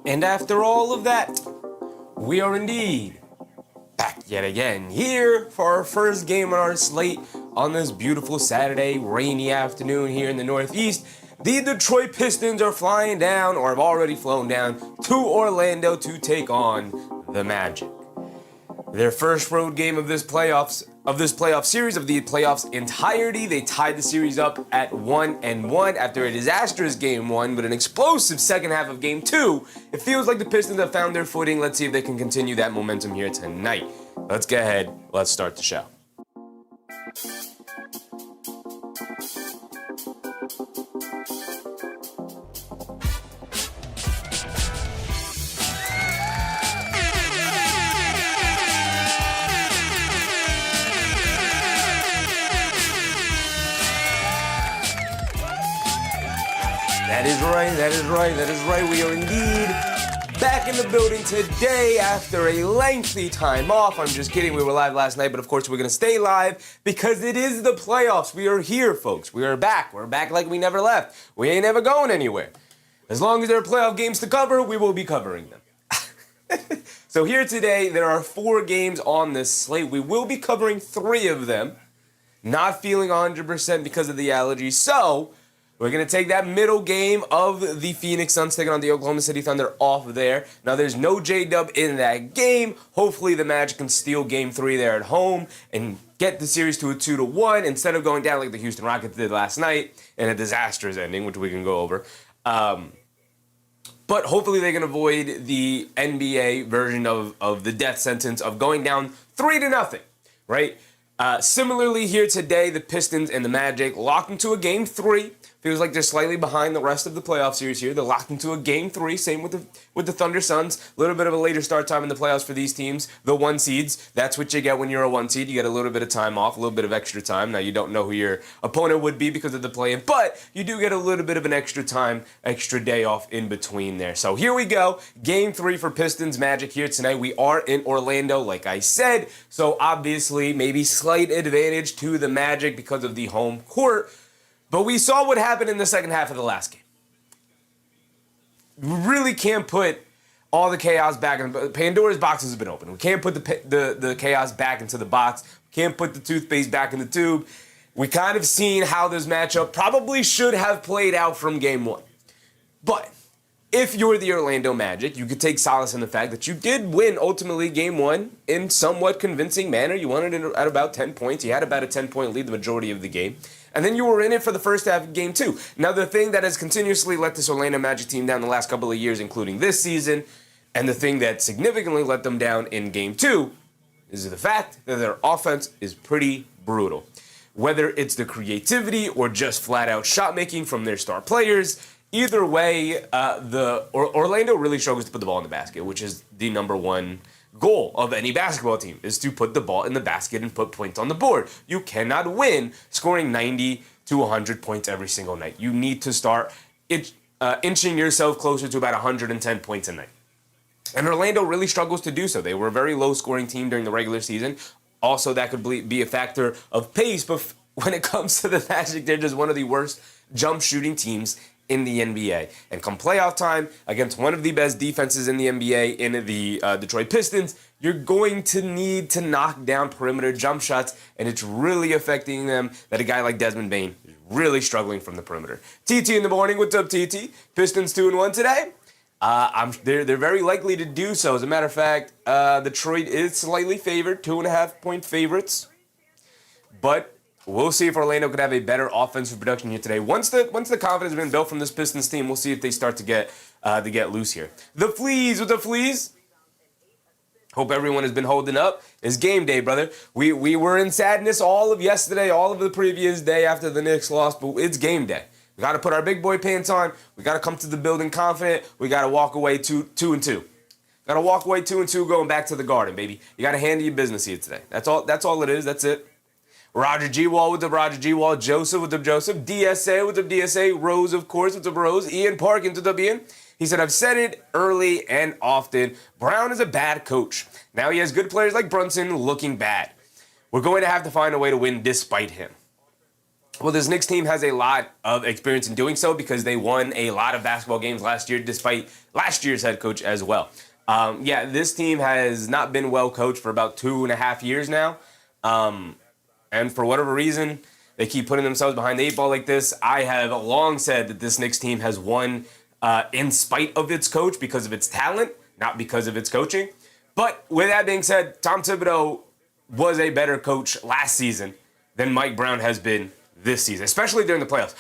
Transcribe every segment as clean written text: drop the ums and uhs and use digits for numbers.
And after all of that, we are indeed back yet again here for our first game on our slate on this beautiful Saturday, rainy afternoon here in the Northeast. The Detroit Pistons are flying down, or have already flown down, to Orlando to take on the Magic. Their first road game of this playoff series, of the playoffs entirety. They tied the series up at 1-1 after a disastrous game one, but an explosive second half of game two. It feels like the Pistons have found their footing. Let's see if they can continue that momentum here tonight. Let's go ahead. Let's start the show. That is right. We are indeed back in the building today after a lengthy time off. I'm just kidding. We were live last night, but of course we're going to stay live because it is the playoffs. We are here, folks. We are back. We're back like we never left. We ain't ever going anywhere. As long as there are playoff games to cover, we will be covering them. So here today, there are 4 games on this slate. We will be covering 3 of them. Not feeling 100% because of the allergies. So we're going to take that middle game of the Phoenix Suns taking on the Oklahoma City Thunder off there. Now, there's no J-Dub in that game. Hopefully, the Magic can steal Game 3 there at home and get the series to a 2-1 instead of going down like the Houston Rockets did last night in a disastrous ending, which we can go over. But hopefully, they can avoid the NBA version of the death sentence of going down 3-0, right? Similarly, here today, the Pistons and the Magic locked into a Game 3. Feels like they're slightly behind the rest of the playoff series here. They're locked into a Game 3. Same with the Thunder Suns. A little bit of a later start time in the playoffs for these teams. The 1 seeds. That's what you get when you're a 1 seed. You get a little bit of time off, a little bit of extra time. Now, you don't know who your opponent would be because of the play-in, but you do get a little bit of an extra time, extra day off in between there. So here we go. Game 3 for Pistons Magic here tonight. We are in Orlando, like I said. So obviously, maybe slight advantage to the Magic because of the home court. But we saw what happened in the second half of the last game. We really can't put all the chaos back in. Pandora's boxes have been opened. We can't put the chaos back into the box. We can't put the toothpaste back in the tube. We kind of seen how this matchup probably should have played out from game 1. But if you're the Orlando Magic, you could take solace in the fact that you did win ultimately game 1 in somewhat convincing manner. You won it at about 10 points. You had about a 10-point lead the majority of the game. And then you were in it for the first half of game 2. Now, the thing that has continuously let this Orlando Magic team down the last couple of years, including this season, and the thing that significantly let them down in game 2, is the fact that their offense is pretty brutal. Whether it's the creativity or just flat-out shot-making from their star players, either way, Orlando really struggles to put the ball in the basket, which is the number one goal of any basketball team, is to put the ball in the basket and put points on the board. You cannot win scoring 90 to 100 points every single night. You need to start inching yourself closer to about 110 points a night. And Orlando really struggles to do so. They were a very low-scoring team during the regular season. Also, that could be a factor of pace, but when it comes to the Magic, they're just one of the worst jump-shooting teams in the NBA. And come playoff time, against one of the best defenses in the NBA in the Detroit Pistons, you're going to need to knock down perimeter jump shots, and it's really affecting them that a guy like Desmond Bane is really struggling from the perimeter. TT in the morning. What's up, TT? Pistons 2-1 today. They're very likely to do so. As a matter of fact, Detroit is slightly favored, 2.5-point favorites. But we'll see if Orlando could have a better offensive production here today. Once the confidence has been built from this Pistons team, we'll see if they start to get loose here. The Fleas, what's up, Fleas? Hope everyone has been holding up. It's game day, brother. We were in sadness all of yesterday, all of the previous day after the Knicks lost, but it's game day. We got to put our big boy pants on. We got to come to the building confident. We got to walk away 2-2. Got to walk away 2-2 going back to the Garden, baby. You got to handle your business here today. That's all it is. That's it. Roger G. Wall, what's up, Roger G. Wall? Joseph, what's up, Joseph? DSA, what's up, DSA? Rose, of course, what's up, Rose? Ian Parkins, what's up, Ian? He said, I've said it early and often. Brown is a bad coach. Now he has good players like Brunson looking bad. We're going to have to find a way to win despite him. Well, this Knicks team has a lot of experience in doing so because they won a lot of basketball games last year, despite last year's head coach as well. This team has not been well coached for about 2.5 years now. And for whatever reason, they keep putting themselves behind the 8 ball like this. I have long said that this Knicks team has won in spite of its coach because of its talent, not because of its coaching. But with that being said, Tom Thibodeau was a better coach last season than Mike Brown has been this season, especially during the playoffs.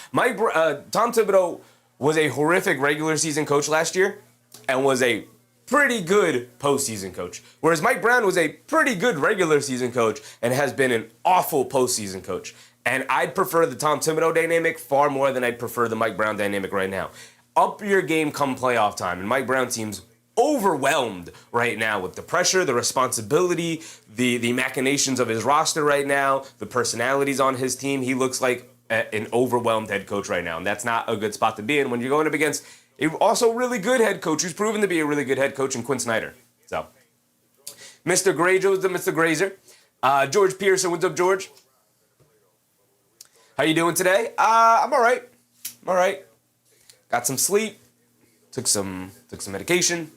Tom Thibodeau was a horrific regular season coach last year and was a pretty good postseason coach, whereas Mike Brown was a pretty good regular season coach and has been an awful postseason coach. And I'd prefer the Tom Thibodeau dynamic far more than I'd prefer the Mike Brown dynamic right now. Up your game come playoff time, and Mike Brown seems overwhelmed right now with the pressure, the responsibility, the machinations of his roster right now, the personalities on his team. He looks like an overwhelmed head coach right now, and that's not a good spot to be in when you're going up against a also really good head coach who's proven to be a really good head coach in Quinn Snyder. So, Mr. Granger, Mr. Grazer. George Pearson, what's up, George? How you doing today? I'm all right. I'm all right. Got some sleep. Took some medication.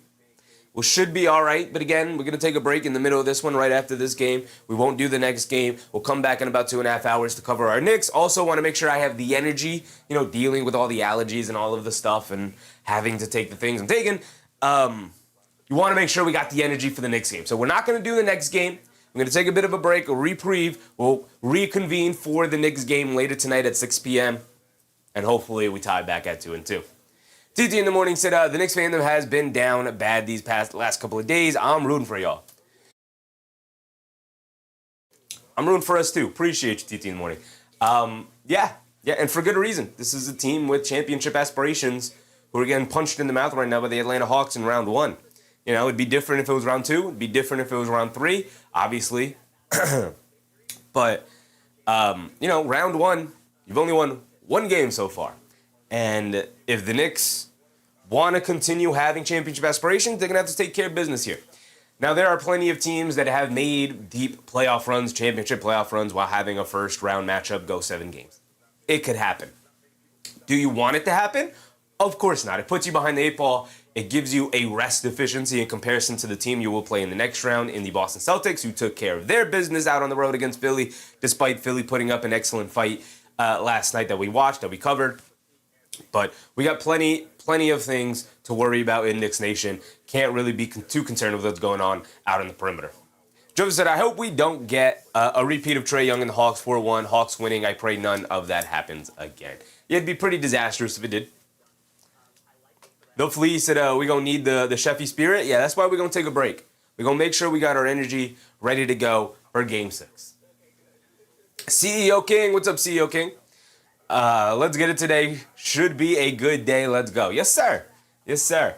We should be all right, but again, we're going to take a break in the middle of this one right after this game. We won't do the next game. We'll come back in about 2.5 hours to cover our Knicks. Also want to make sure I have the energy, dealing with all the allergies and all of the stuff and having to take the things I'm taking. You want to make sure we got the energy for the Knicks game. So we're not going to do the next game. I'm going to take a bit of a break, a reprieve. We'll reconvene for the Knicks game later tonight at 6 p.m. And hopefully we tie back at 2-2. TT in the morning said, the Knicks fandom has been down bad these last couple of days. I'm rooting for y'all. I'm rooting for us too. Appreciate you, TT in the morning. And for good reason. This is a team with championship aspirations who are getting punched in the mouth right now by the Atlanta Hawks in round 1. It'd be different if it was round 2. It'd be different if it was round 3, obviously. But, round 1, you've only won one game so far. And if the Knicks want to continue having championship aspirations, they're going to have to take care of business here. Now, there are plenty of teams that have made deep playoff runs, championship playoff runs, while having a first-round matchup go 7 games. It could happen. Do you want it to happen? Of course not. It puts you behind the 8 ball. It gives you a rest deficiency in comparison to the team you will play in the next round in the Boston Celtics, who took care of their business out on the road against Philly, despite Philly putting up an excellent fight last night that we watched, that we covered. But we got plenty of things to worry about in Knicks Nation. Can't really be too concerned with what's going on out in the perimeter. Joe said, I hope we don't get a repeat of Trae Young and the Hawks 4-1. Hawks winning. I pray none of that happens again. Yeah, it'd be pretty disastrous if it did. Bill Flea said, we're going to need the Sheffy spirit. Yeah, that's why we're going to take a break. We're going to make sure we got our energy ready to go for Game 6. CEO King, what's up, CEO King? Let's get it today. Should be a good day. Let's go. Yes, sir. Yes, sir.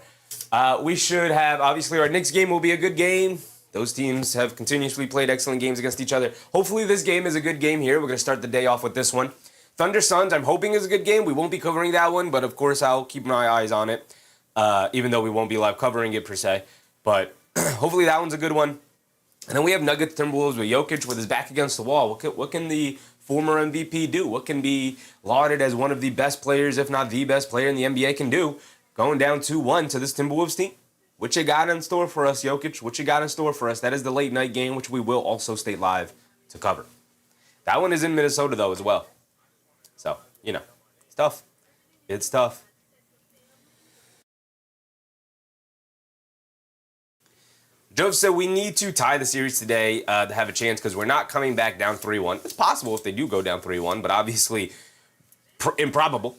We should have, obviously, our Knicks game will be a good game. Those teams have continuously played excellent games against each other. Hopefully this game is a good game here. We're going to start the day off with this one. Thunder Suns, I'm hoping is a good game. We won't be covering that one, but of course I'll keep my eyes on it, even though we won't be live covering it per se. But hopefully that one's a good one. And then we have Nuggets Timberwolves with Jokic with his back against the wall. What can the former MVP do? What can be lauded as one of the best players, if not the best player in the NBA can do, going down 2-1 to this Timberwolves team? What you got in store for us, Jokic? What you got in store for us? That is the late night game, which we will also stay live to cover. That one is in Minnesota, though, as well. So, it's tough. It's tough. Joe said we need to tie the series today to have a chance because we're not coming back down 3-1. It's possible if they do go down 3-1, but obviously improbable.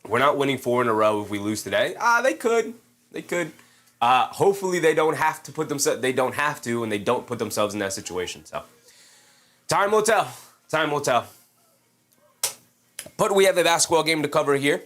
We're not winning 4 in a row if we lose today. They could. They could. Hopefully they don't have to put themselves. They don't have to, and they don't put themselves in that situation. So time will tell. Time will tell. But we have the basketball game to cover here.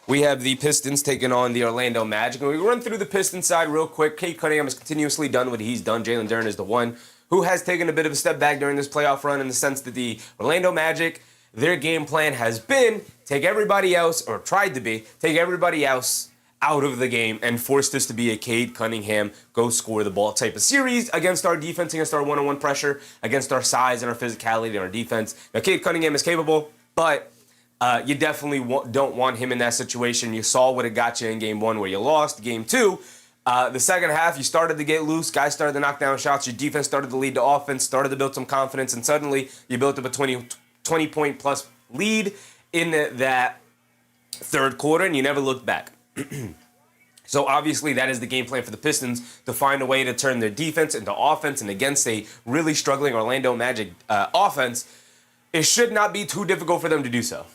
We have the Pistons taking on the Orlando Magic. And we run through the Pistons side real quick. Cade Cunningham has continuously done what he's done. Jalen Duren is the one who has taken a bit of a step back during this playoff run in the sense that the Orlando Magic, their game plan has been take everybody else, or tried to be, take everybody else out of the game and force this to be a Cade Cunningham go score the ball type of series against our defense, against our one-on-one pressure, against our size and our physicality and our defense. Now, Cade Cunningham is capable. But you definitely don't want him in that situation. You saw what it got you in game one where you lost. Game two, the second half, you started to get loose. Guys started to knock down shots. Your defense started to lead to offense, started to build some confidence, and suddenly you built up a 20-point plus lead in that third quarter, and you never looked back. So obviously that is the game plan for the Pistons, to find a way to turn their defense into offense, and against a really struggling Orlando Magic offense, it should not be too difficult for them to do so.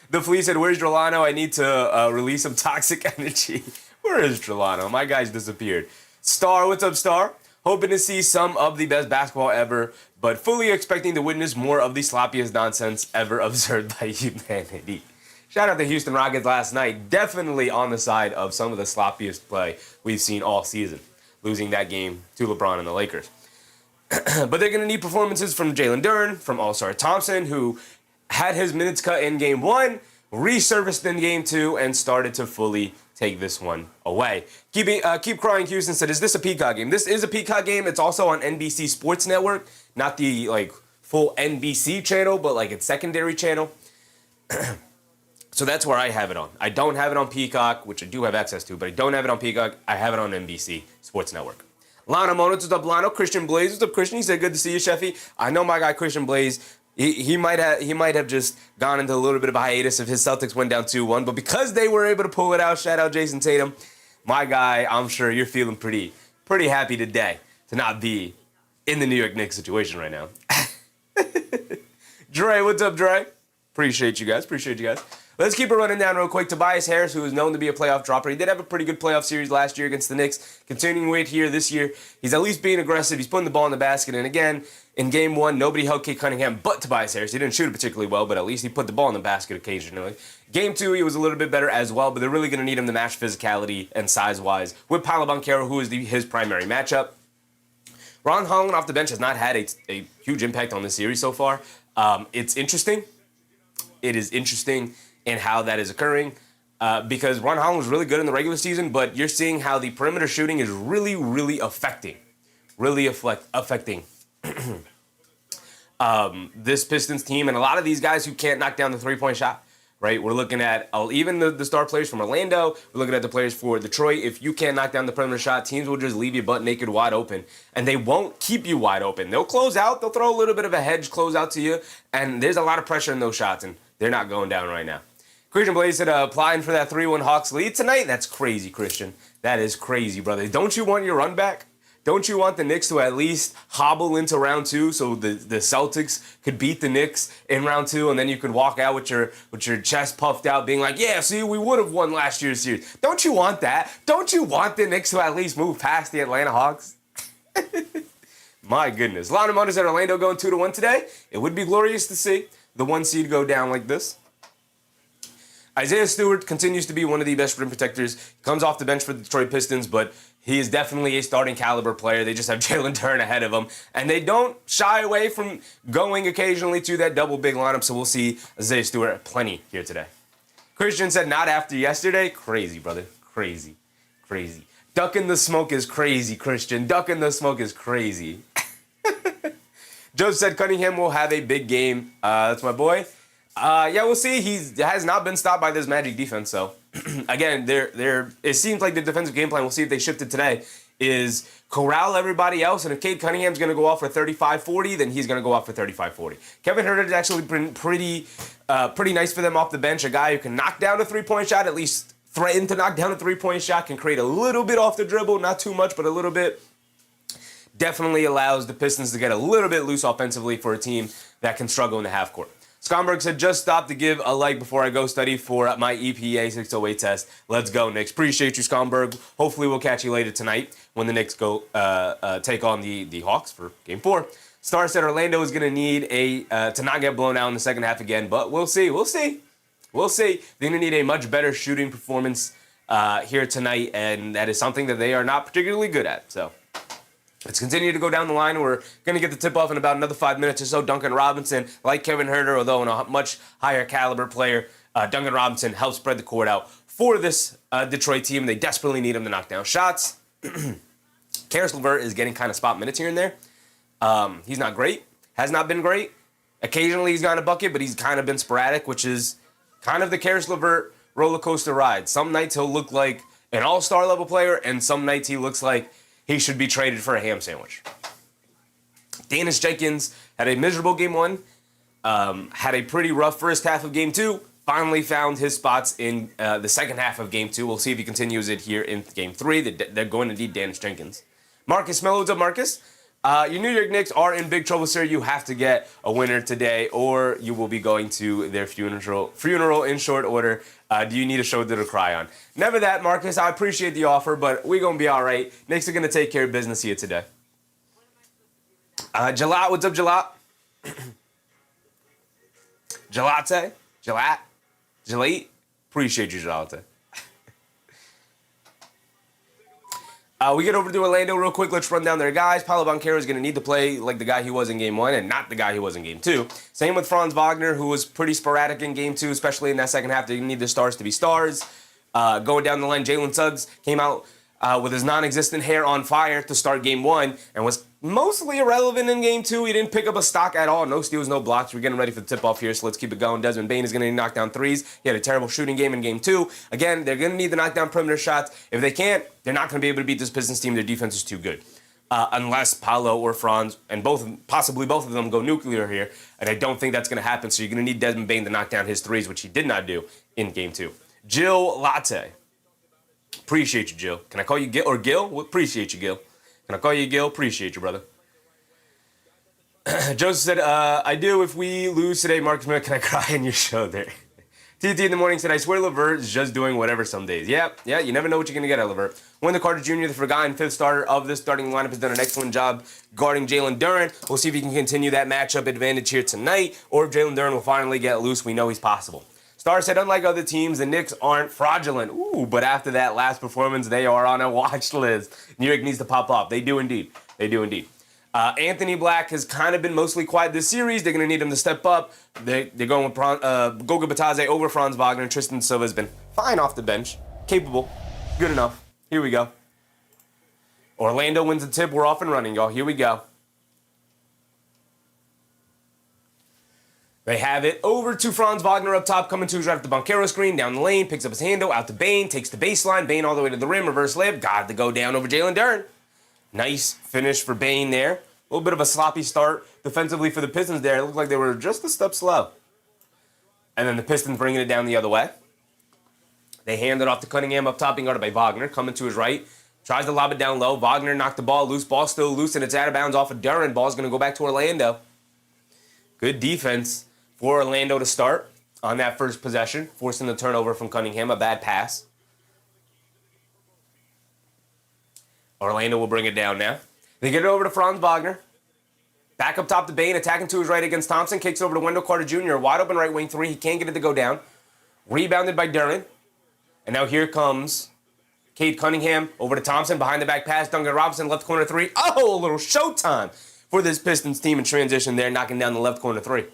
The Flea said, "Where's Drolano? I need to release some toxic energy." Where is Drolano? My guy's disappeared. Star, what's up, Star? Hoping to see some of the best basketball ever, but fully expecting to witness more of the sloppiest nonsense ever observed by humanity. Shout out to Houston Rockets last night. Definitely on the side of some of the sloppiest play we've seen all season, losing that game to LeBron and the Lakers. But they're going to need performances from Jalen Duren, from All-Star Thompson, who had his minutes cut in game one, resurfaced in game two, and started to fully take this one away. Keep Crying Houston said, "Is this a Peacock game?" This is a Peacock game. It's also on NBC Sports Network, not the full NBC channel, but its secondary channel. So that's where I have it on. I don't have it on Peacock, which I do have access to, but I don't have it on Peacock. I have it on NBC Sports Network. Lana Mono, what's up, Lano? Christian Blaze, what's up, Christian? He said, "Good to see you, Sheffy." I know my guy Christian Blaze. He might have just gone into a little bit of a hiatus if his Celtics went down 2-1, but because they were able to pull it out, shout out Jason Tatum, my guy. I'm sure you're feeling pretty happy today to not be in the New York Knicks situation right now. Dre, what's up, Dre? Appreciate you guys. Let's keep it running down real quick. Tobias Harris, who is known to be a playoff dropper. He did have a pretty good playoff series last year against the Knicks. Continuing it here this year. He's at least being aggressive. He's putting the ball in the basket. And again, in game one, nobody held Cade Cunningham but Tobias Harris. He didn't shoot it particularly well, but at least he put the ball in the basket occasionally. Game two, he was a little bit better as well, but they're really going to need him to match physicality and size-wise with Paolo Banchero, who is his primary matchup. Ron Holland off the bench has not had a huge impact on this series so far. It's interesting. It is interesting in how that is occurring because Ron Holland was really good in the regular season, but you're seeing how the perimeter shooting is really affecting this Pistons team and a lot of these guys who can't knock down the three-point shot, right? We're looking at even the star players from Orlando. We're looking at the players for Detroit. If you can't knock down the perimeter shot, teams will just leave you butt naked wide open, and they won't keep you wide open. They'll close out. They'll throw a little bit of a hedge close out to you, and there's a lot of pressure in those shots, and they're not going down right now. Christian Blaze said, applying for that 3-1 Hawks lead tonight? That's crazy, Christian. That is crazy, brother. Don't you want your run back? Don't you want the Knicks to at least hobble into round two so the Celtics could beat the Knicks in round two, and then you could walk out with your chest puffed out being like, yeah, see, we would have won last year's series. Don't you want that? Don't you want the Knicks to at least move past the Atlanta Hawks? My goodness. Lana Mona said Orlando going 2-1 today. It would be glorious to see the 1 seed go down like this. Isaiah Stewart continues to be one of the best rim protectors. He comes off the bench for the Detroit Pistons, but he is definitely a starting caliber player. They just have Jalen Duren ahead of him, and they don't shy away from going occasionally to that double big lineup, so we'll see Isaiah Stewart plenty here today. Christian said, not after yesterday. Crazy, brother. Crazy. Ducking the smoke is crazy, Christian. Ducking the smoke is crazy. Joe said Cunningham will have a big game. That's my boy. Yeah, we'll see. He has not been stopped by this Magic defense, so again, it seems like the defensive game plan, we'll see if they shift it today, is corral everybody else, and if Cade Cunningham's going to go off for 35-40, then he's going to go off for 35-40. Kevin Huerter has actually been pretty nice for them off the bench, a guy who can knock down a three-point shot, at least threaten to knock down a three-point shot, can create a little bit off the dribble, not too much, but a little bit. Definitely allows the Pistons to get a little bit loose offensively for a team that can struggle in the half court. Skomberg said, just stop to give a like before I go study for my EPA 608 test. Let's go, Knicks. Appreciate you, Skomberg. Hopefully we'll catch you later tonight when the Knicks go take on the Hawks for Game 4. Star said Orlando is going to need to not get blown out in the second half again, but we'll see. They're going to need a much better shooting performance here tonight, and that is something that they are not particularly good at. So let's continue to go down the line. We're going to get the tip-off in about another 5 minutes or so. Duncan Robinson, like Kevin Huerter, although in a much higher caliber player, Duncan Robinson helps spread the court out for this Detroit team. They desperately need him to knock down shots. Karis LeVert is getting kind of spot minutes here and there. He's not great, has not been great, Occasionally he's gotten a bucket, but he's kind of been sporadic, which is kind of the Karis LeVert roller coaster ride. Some nights he'll look like an all-star level player, and some nights he looks like he should be traded for a ham sandwich. Dennis Jenkins had a miserable game 1, had a pretty rough first half of game 2, finally found his spots in the second half of game 2. We'll see if he continues it here in game 3. They're going to need Dennis Jenkins. Marcus Mello, what's up, Marcus? Your New York Knicks are in big trouble, sir. You have to get a winner today, or you will be going to their funeral in short order. Do you need a shoulder to cry on? Never that, Marcus. I appreciate the offer, but we're going to be all right. Knicks are going to take care of business here today. Jalat, what's up, Jalat? Gelate? Jalat? Jalate? Appreciate you, Gelate. We get over to Orlando real quick. Let's run down their guys. Paolo Banchero is going to need to play like the guy he was in Game 1 and not the guy he was in Game 2. Same with Franz Wagner, who was pretty sporadic in Game 2, especially in that second half. They need the stars to be stars. Going down the line, Jalen Suggs came out with his non-existent hair on fire to start Game 1 and was mostly irrelevant in Game 2. He didn't pick up a stock at all. No steals, no blocks. We're getting ready for the tip-off here, so let's keep it going. Desmond Bane is going to knock down threes. He had a terrible shooting game in Game 2. Again, they're going to need to knock down perimeter shots. If they can't, they're not going to be able to beat this Pistons team. Their defense is too good. Unless Paolo or Franz, and possibly both of them, go nuclear here, and I don't think that's going to happen, so you're going to need Desmond Bane to knock down his threes, which he did not do in Game 2. Jill Latte. Appreciate you, Jill. Can I call you Gil? Or Gil? Well, appreciate you, Gil. Can I call you Gil? Appreciate you, brother. Joseph said, I do. If we lose today, Marcus Miller, can I cry on your shoulder? TT in the morning said, I swear LeVert is just doing whatever some days. Yeah, you never know what you're going to get out of LeVert. Wendell Carter Jr., the forgotten fifth starter of this starting lineup, has done an excellent job guarding Jalen Duren. We'll see if he can continue that matchup advantage here tonight, or if Jalen Duren will finally get loose. We know he's possible. Star said, unlike other teams, the Knicks aren't fraudulent. Ooh, but after that last performance, they are on a watch list. New York needs to pop off. They do indeed. They do indeed. Anthony Black has kind of been mostly quiet this series. They're going to need him to step up. They're going with Goga Batadze over Franz Wagner. Tristan Silva has been fine off the bench. Capable. Good enough. Here we go. Orlando wins the tip. We're off and running, y'all. Here we go. They have it over to Franz Wagner up top, coming to his right at the Banchero screen, down the lane, picks up his handle, out to Bane, takes the baseline, Bane all the way to the rim, reverse layup, got to go down over Jalen Duren. Nice finish for Bane there. A little bit of a sloppy start defensively for the Pistons there. It looked like they were just a step slow. And then the Pistons bringing it down the other way. They hand it off to Cunningham up top, being guarded by Wagner, coming to his right. Tries to lob it down low. Wagner knocked the ball loose. Ball still loose, and it's out of bounds off of Duren. Ball's going to go back to Orlando. Good defense for Orlando to start on that first possession, forcing the turnover from Cunningham, a bad pass. Orlando will bring it down now. They get it over to Franz Wagner. Back up top to Bane, attacking to his right against Thompson. Kicks over to Wendell Carter Jr., wide open right wing three. He can't get it to go down. Rebounded by Duren. And now here comes Cade Cunningham over to Thompson. Behind the back pass, Duncan Robinson, left corner three. Oh, a little showtime for this Pistons team in transition there, knocking down the left corner three.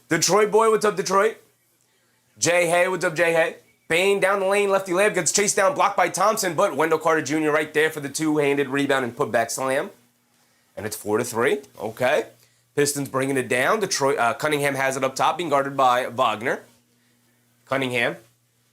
Detroit boy, what's up, Detroit? Jay Hay, what's up, Jay Hay? Bane down the lane, lefty layup, gets chased down, blocked by Thompson, but Wendell Carter Jr. right there for the two-handed rebound and putback slam. And it's 4-3. Okay. Pistons bringing it down. Cunningham has it up top, being guarded by Wagner. Cunningham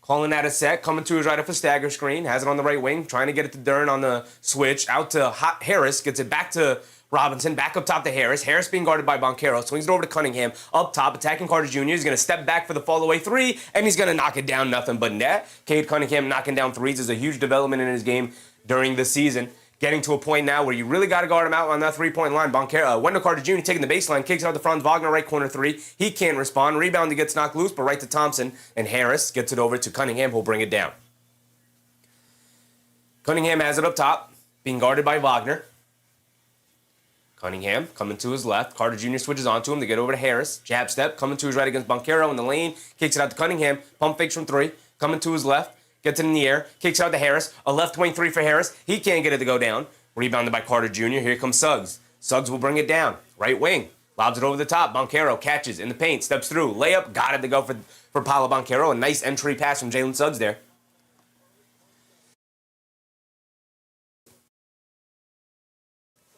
calling out a set, coming to his right off a stagger screen, has it on the right wing, trying to get it to Duren on the switch, out to Harris, gets it back to Robinson, back up top to Harris. Harris being guarded by Banchero, swings it over to Cunningham, up top, attacking Carter Jr. He's going to step back for the fall-away three, and he's going to knock it down, nothing but net. Cade Cunningham knocking down threes is a huge development in his game during the season. Getting to a point now where you really got to guard him out on that three-point line. Wendell Carter Jr. taking the baseline, kicks out to Franz Wagner, right corner three. He can't respond. Rebound, he gets knocked loose, but right to Thompson, and Harris gets it over to Cunningham, who'll bring it down. Cunningham has it up top, being guarded by Wagner. Cunningham coming to his left. Carter Jr. switches onto him to get over to Harris. Jab step, coming to his right against Banchero in the lane. Kicks it out to Cunningham. Pump fakes from three. Coming to his left. Gets it in the air. Kicks out to Harris. A left wing three for Harris. He can't get it to go down. Rebounded by Carter Jr. Here comes Suggs. Suggs will bring it down. Right wing. Lobs it over the top. Banchero catches in the paint. Steps through. Layup. Got it to go for Paolo Banchero. A nice entry pass from Jalen Suggs there.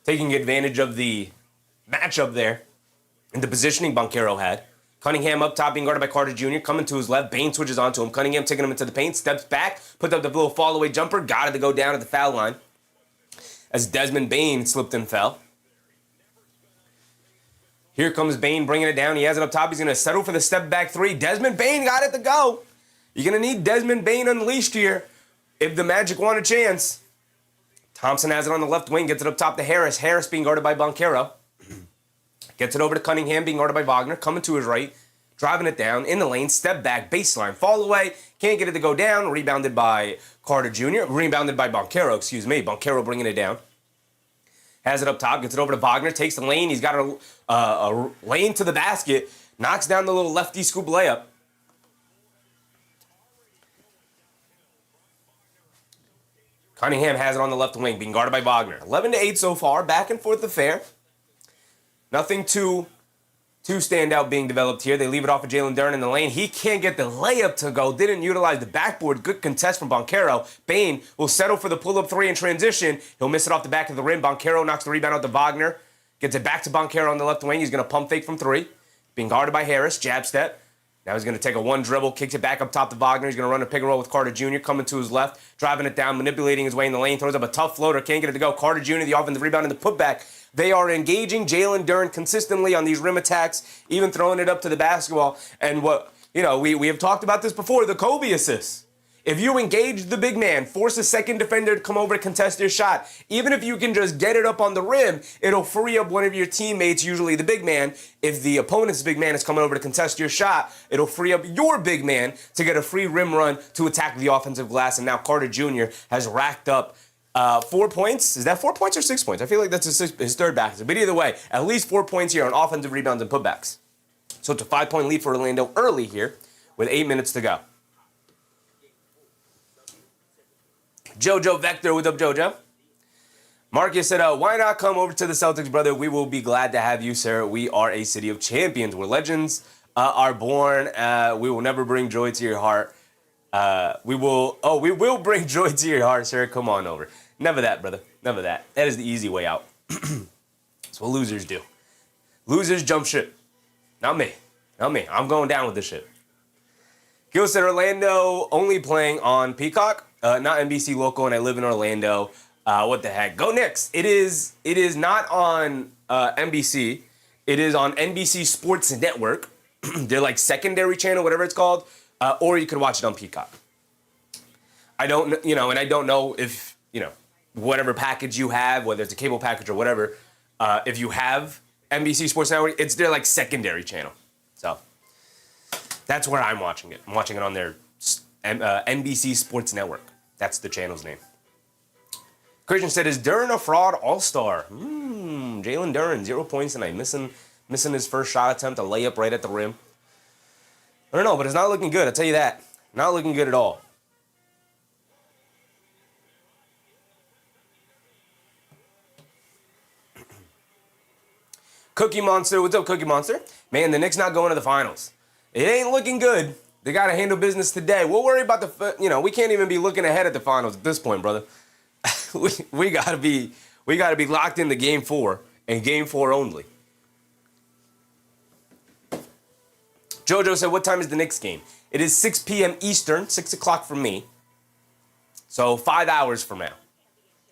Taking advantage of the matchup there. And the positioning Banchero had. Cunningham up top being guarded by Carter Jr. Coming to his left. Bane switches onto him. Cunningham taking him into the paint. Steps back. Puts up the little fall-away jumper. Got it to go down at the foul line. As Desmond Bane slipped and fell. Here comes Bane bringing it down. He has it up top. He's going to settle for the step-back three. Desmond Bane got it to go. You're going to need Desmond Bane unleashed here if the Magic want a chance. Thompson has it on the left wing. Gets it up top to Harris. Harris being guarded by Banchero. Gets it over to Cunningham, being guarded by Wagner. Coming to his right. Driving it down in the lane. Step back. Baseline. Fall away. Can't get it to go down. Rebounded by Carter Jr. Rebounded by Banchero, excuse me. Banchero bringing it down. Has it up top. Gets it over to Wagner. Takes the lane. He's got a lane to the basket. Knocks down the little lefty scoop layup. Cunningham has it on the left wing, being guarded by Wagner. 11-8 so far. Back and forth affair. Nothing too standout being developed here. They leave it off of Jalen Duren in the lane. He can't get the layup to go. Didn't utilize the backboard. Good contest from Banchero. Bane will settle for the pull-up three in transition. He'll miss it off the back of the rim. Banchero knocks the rebound out to Wagner. Gets it back to Banchero on the left wing. He's going to pump fake from three. Being guarded by Harris. Jab step. Now he's going to take a one dribble, kicks it back up top to Wagner. He's going to run a pick and roll with Carter Jr. coming to his left, driving it down, manipulating his way in the lane, throws up a tough floater, can't get it to go. Carter Jr., the offensive rebound and the putback. They are engaging Jalen Duren consistently on these rim attacks, even throwing it up to the basketball. And we have talked about this before, the Kobe assists. If you engage the big man, force a second defender to come over to contest your shot, even if you can just get it up on the rim, it'll free up one of your teammates, usually the big man. If the opponent's big man is coming over to contest your shot, it'll free up your big man to get a free rim run to attack the offensive glass. And now Carter Jr. has racked up 4 points. Is that 4 points or 6 points? I feel like that's his third basket. But either way, at least 4 points here on offensive rebounds and putbacks. So it's a 5-point lead for Orlando early here with 8 minutes to go. Jojo Vector, what's up, Jojo? Marcus said, why not come over to the Celtics, brother? We will be glad to have you, sir. We are a city of champions where legends are born. We will never bring joy to your heart. We will bring joy to your heart, sir. Come on over. Never that, brother. Never that. That is the easy way out. That's what losers do. Losers jump ship. Not me. Not me. I'm going down with this shit. Gil said, Orlando only playing on Peacock. Not NBC local, and I live in Orlando. What the heck? Go Knicks! It is not on NBC. It is on NBC Sports Network. They're like secondary channel, whatever it's called, or you could watch it on Peacock. I don't know if whatever package you have, whether it's a cable package or whatever. If you have NBC Sports Network, it's their like secondary channel. So that's where I'm watching it. I'm watching it on their NBC Sports Network. That's the channel's name. Christian said, is Duren a fraud all-star? Jalen Duren, 0 points tonight. Missing his first shot attempt, a layup right at the rim. I don't know, but it's not looking good. I'll tell you that. Not looking good at all. Cookie Monster, what's up, Cookie Monster? Man, the Knicks not going to the finals. It ain't looking good. They got to handle business today. We'll worry about we can't even be looking ahead at the finals at this point, brother. we got to be locked into game 4 and game 4 only. Jojo said, what time is the Knicks game? It is 6 p.m. Eastern, 6 o'clock for me. So 5 hours from now,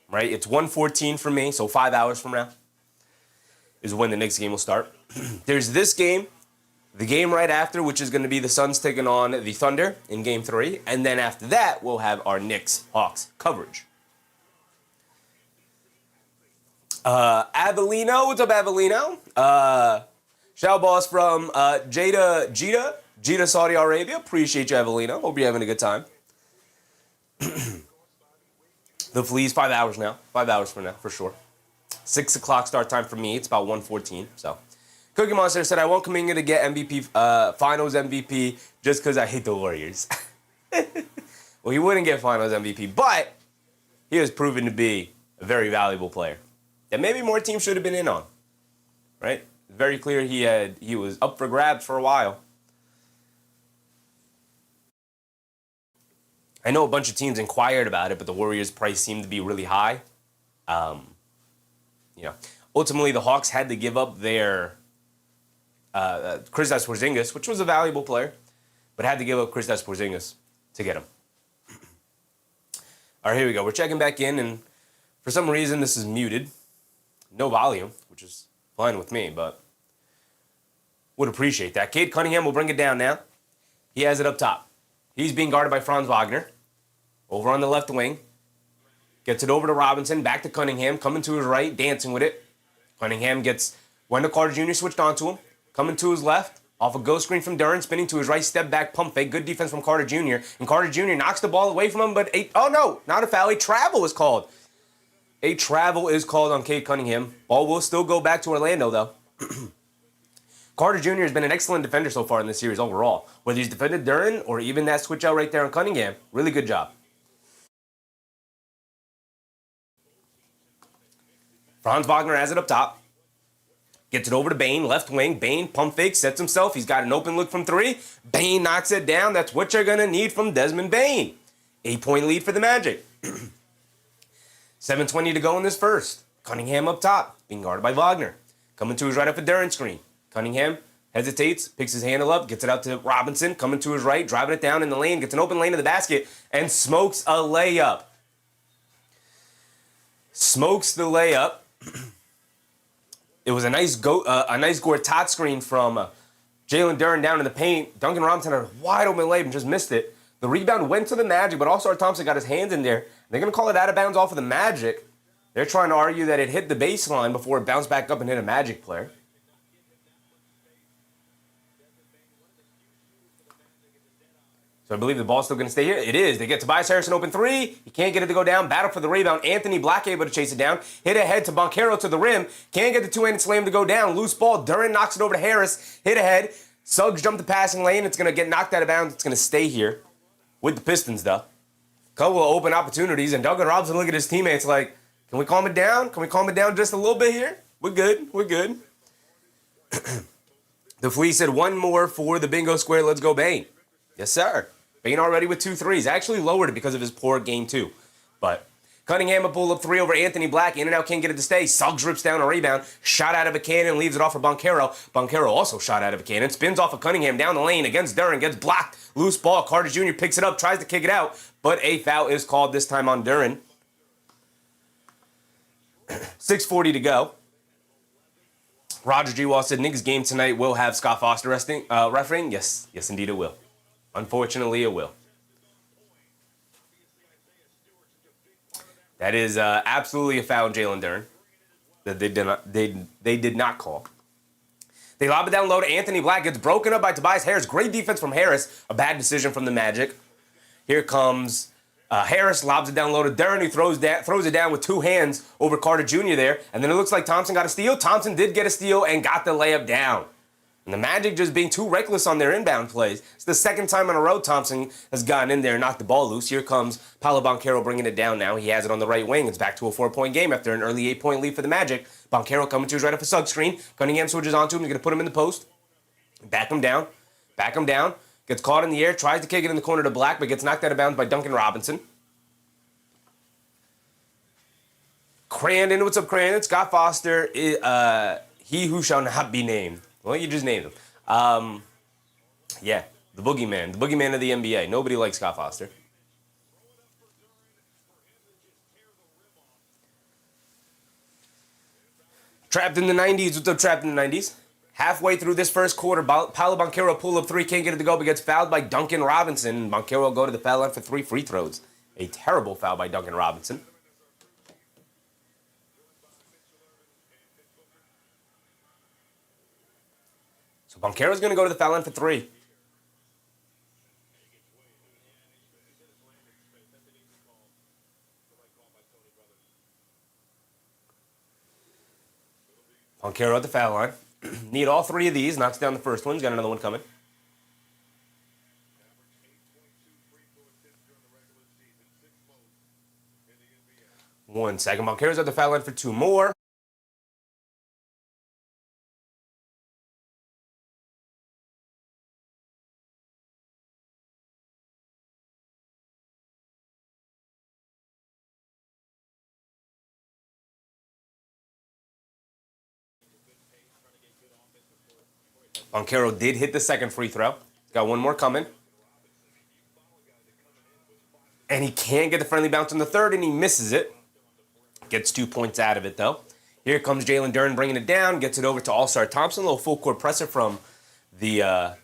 right? It's 1:14 for me, so 5 hours from now is when the Knicks game will start. There's this game. The game right after, which is going to be the Suns taking on the Thunder in Game 3. And then after that, we'll have our Knicks-Hawks coverage. Avellino, what's up, Avellino? Shout boss from Jeddah, Saudi Arabia. Appreciate you, Avellino. Hope you're having a good time. The Fleas, 5 hours now. 5 hours from now, for sure. 6 o'clock start time for me. It's about 1:14, so... Cookie Monster said, I won't come in here to get MVP, Finals MVP just because I hate the Warriors. Well, he wouldn't get Finals MVP, but he has proven to be a very valuable player that maybe more teams should have been in on, right? Very clear he was up for grabs for a while. I know a bunch of teams inquired about it, but the Warriors' price seemed to be really high. Ultimately, the Hawks had to give up their Kristaps Porzingis, which was a valuable player, but had to give up Kristaps Porzingis to get him. All right, here we go. We're checking back in, and for some reason this is muted. No volume, which is fine with me, but would appreciate that. Cade Cunningham will bring it down now. He has it up top. He's being guarded by Franz Wagner. Over on the left wing. Gets it over to Robinson. Back to Cunningham. Coming to his right. Dancing with it. Cunningham gets Wendell Carter Jr. switched onto him. Coming to his left. Off a ghost screen from Duren. Spinning to his right. Step back. Pump fake. Good defense from Carter Jr. And Carter Jr. knocks the ball away from him. But oh no. Not a foul. A travel is called. A travel is called on Cade Cunningham. Ball will still go back to Orlando though. Carter Jr. has been an excellent defender so far in this series overall. Whether he's defended Duren or even that switch out right there on Cunningham, really good job. Franz Wagner has it up top. Gets it over to Bane, left wing. Bane pump fake, sets himself. He's got an open look from three. Bane knocks it down. That's what you're going to need from Desmond Bane. 8-point lead for the Magic. 7:20 to go in this first. Cunningham up top, being guarded by Wagner. Coming to his right off a Duren screen. Cunningham hesitates, picks his handle up, gets it out to Robinson, coming to his right, driving it down in the lane, gets an open lane to the basket, and smokes a layup. Smokes the layup. It was a nice Gortat screen from Jalen Duren down in the paint. Duncan Robinson had a wide open layup and just missed it. The rebound went to the Magic, but also Thompson got his hands in there. They're going to call it out of bounds off of the Magic. They're trying to argue that it hit the baseline before it bounced back up and hit a Magic player. So I believe the ball's still going to stay here. It is. They get Tobias Harris an open three. He can't get it to go down. Battle for the rebound. Anthony Black able to chase it down. Hit ahead to Banchero to the rim. Can't get the two-handed slam to go down. Loose ball. Duren knocks it over to Harris. Hit ahead. Suggs jumped the passing lane. It's going to get knocked out of bounds. It's going to stay here with the Pistons, though. Couple of open opportunities. And Duncan Robinson look at his teammates like, can we calm it down? Can we calm it down just a little bit here? We're good. We're good. The Flea said one more for the bingo square. Let's go, Bane. Yes, sir. Bane already with 2 threes. Actually lowered it because of his poor game, too. But Cunningham a pull-up three over Anthony Black. In and out, can't get it to stay. Suggs rips down a rebound. Shot out of a cannon, leaves it off for Banchero. Banchero also shot out of a cannon. Spins off of Cunningham down the lane against Duren. Gets blocked. Loose ball. Carter Jr. picks it up, tries to kick it out. But a foul is called this time on Duren. 6:40 to go. Roger G. Wall said, Knicks game tonight will have Scott Foster refereeing. Yes, indeed it will. Unfortunately, it will. That is absolutely a foul on Jalen Duren that they did not call. They lob it down low to Anthony Black. Gets broken up by Tobias Harris. Great defense from Harris. A bad decision from the Magic. Here comes Harris, lobs it down low to Duren, who throws it down with 2 hands over Carter Jr. there. And then it looks like Thompson got a steal. Thompson did get a steal and got the layup down. And the Magic just being too reckless on their inbound plays. It's the second time in a row Thompson has gotten in there and knocked the ball loose. Here comes Paolo Banchero bringing it down now. He has it on the right wing. It's back to a 4-point game after an early 8-point lead for the Magic. Banchero coming to his right off a Suggs screen. Cunningham switches onto him. He's going to put him in the post. Back him down. Gets caught in the air. Tries to kick it in the corner to Black, but gets knocked out of bounds by Duncan Robinson. Crandon, what's up, Crandon? Scott Foster, he who shall not be named. Well, you just named him. Yeah, the boogeyman of the NBA. Nobody likes Scott Foster. Trapped in the 90s. What's up, Trapped in the 90s? Halfway through this first quarter, Paolo Banchero pull-up three, can't get it to go, but gets fouled by Duncan Robinson. Banchero will go to the foul line for 3 free throws. A terrible foul by Duncan Robinson. So Banchero's going to go to the foul line for 3. Banchero at the foul line. Need all 3 of these. Knocks down the first one. He's got another one coming. One second. Banchero's at the foul line for 2 more. Banchero did hit the second free throw. Got one more coming. And he can't get the friendly bounce on the third, and he misses it. Gets 2 points out of it, though. Here comes Jalen Duren bringing it down. Gets it over to All-Star Thompson. A little full-court presser from the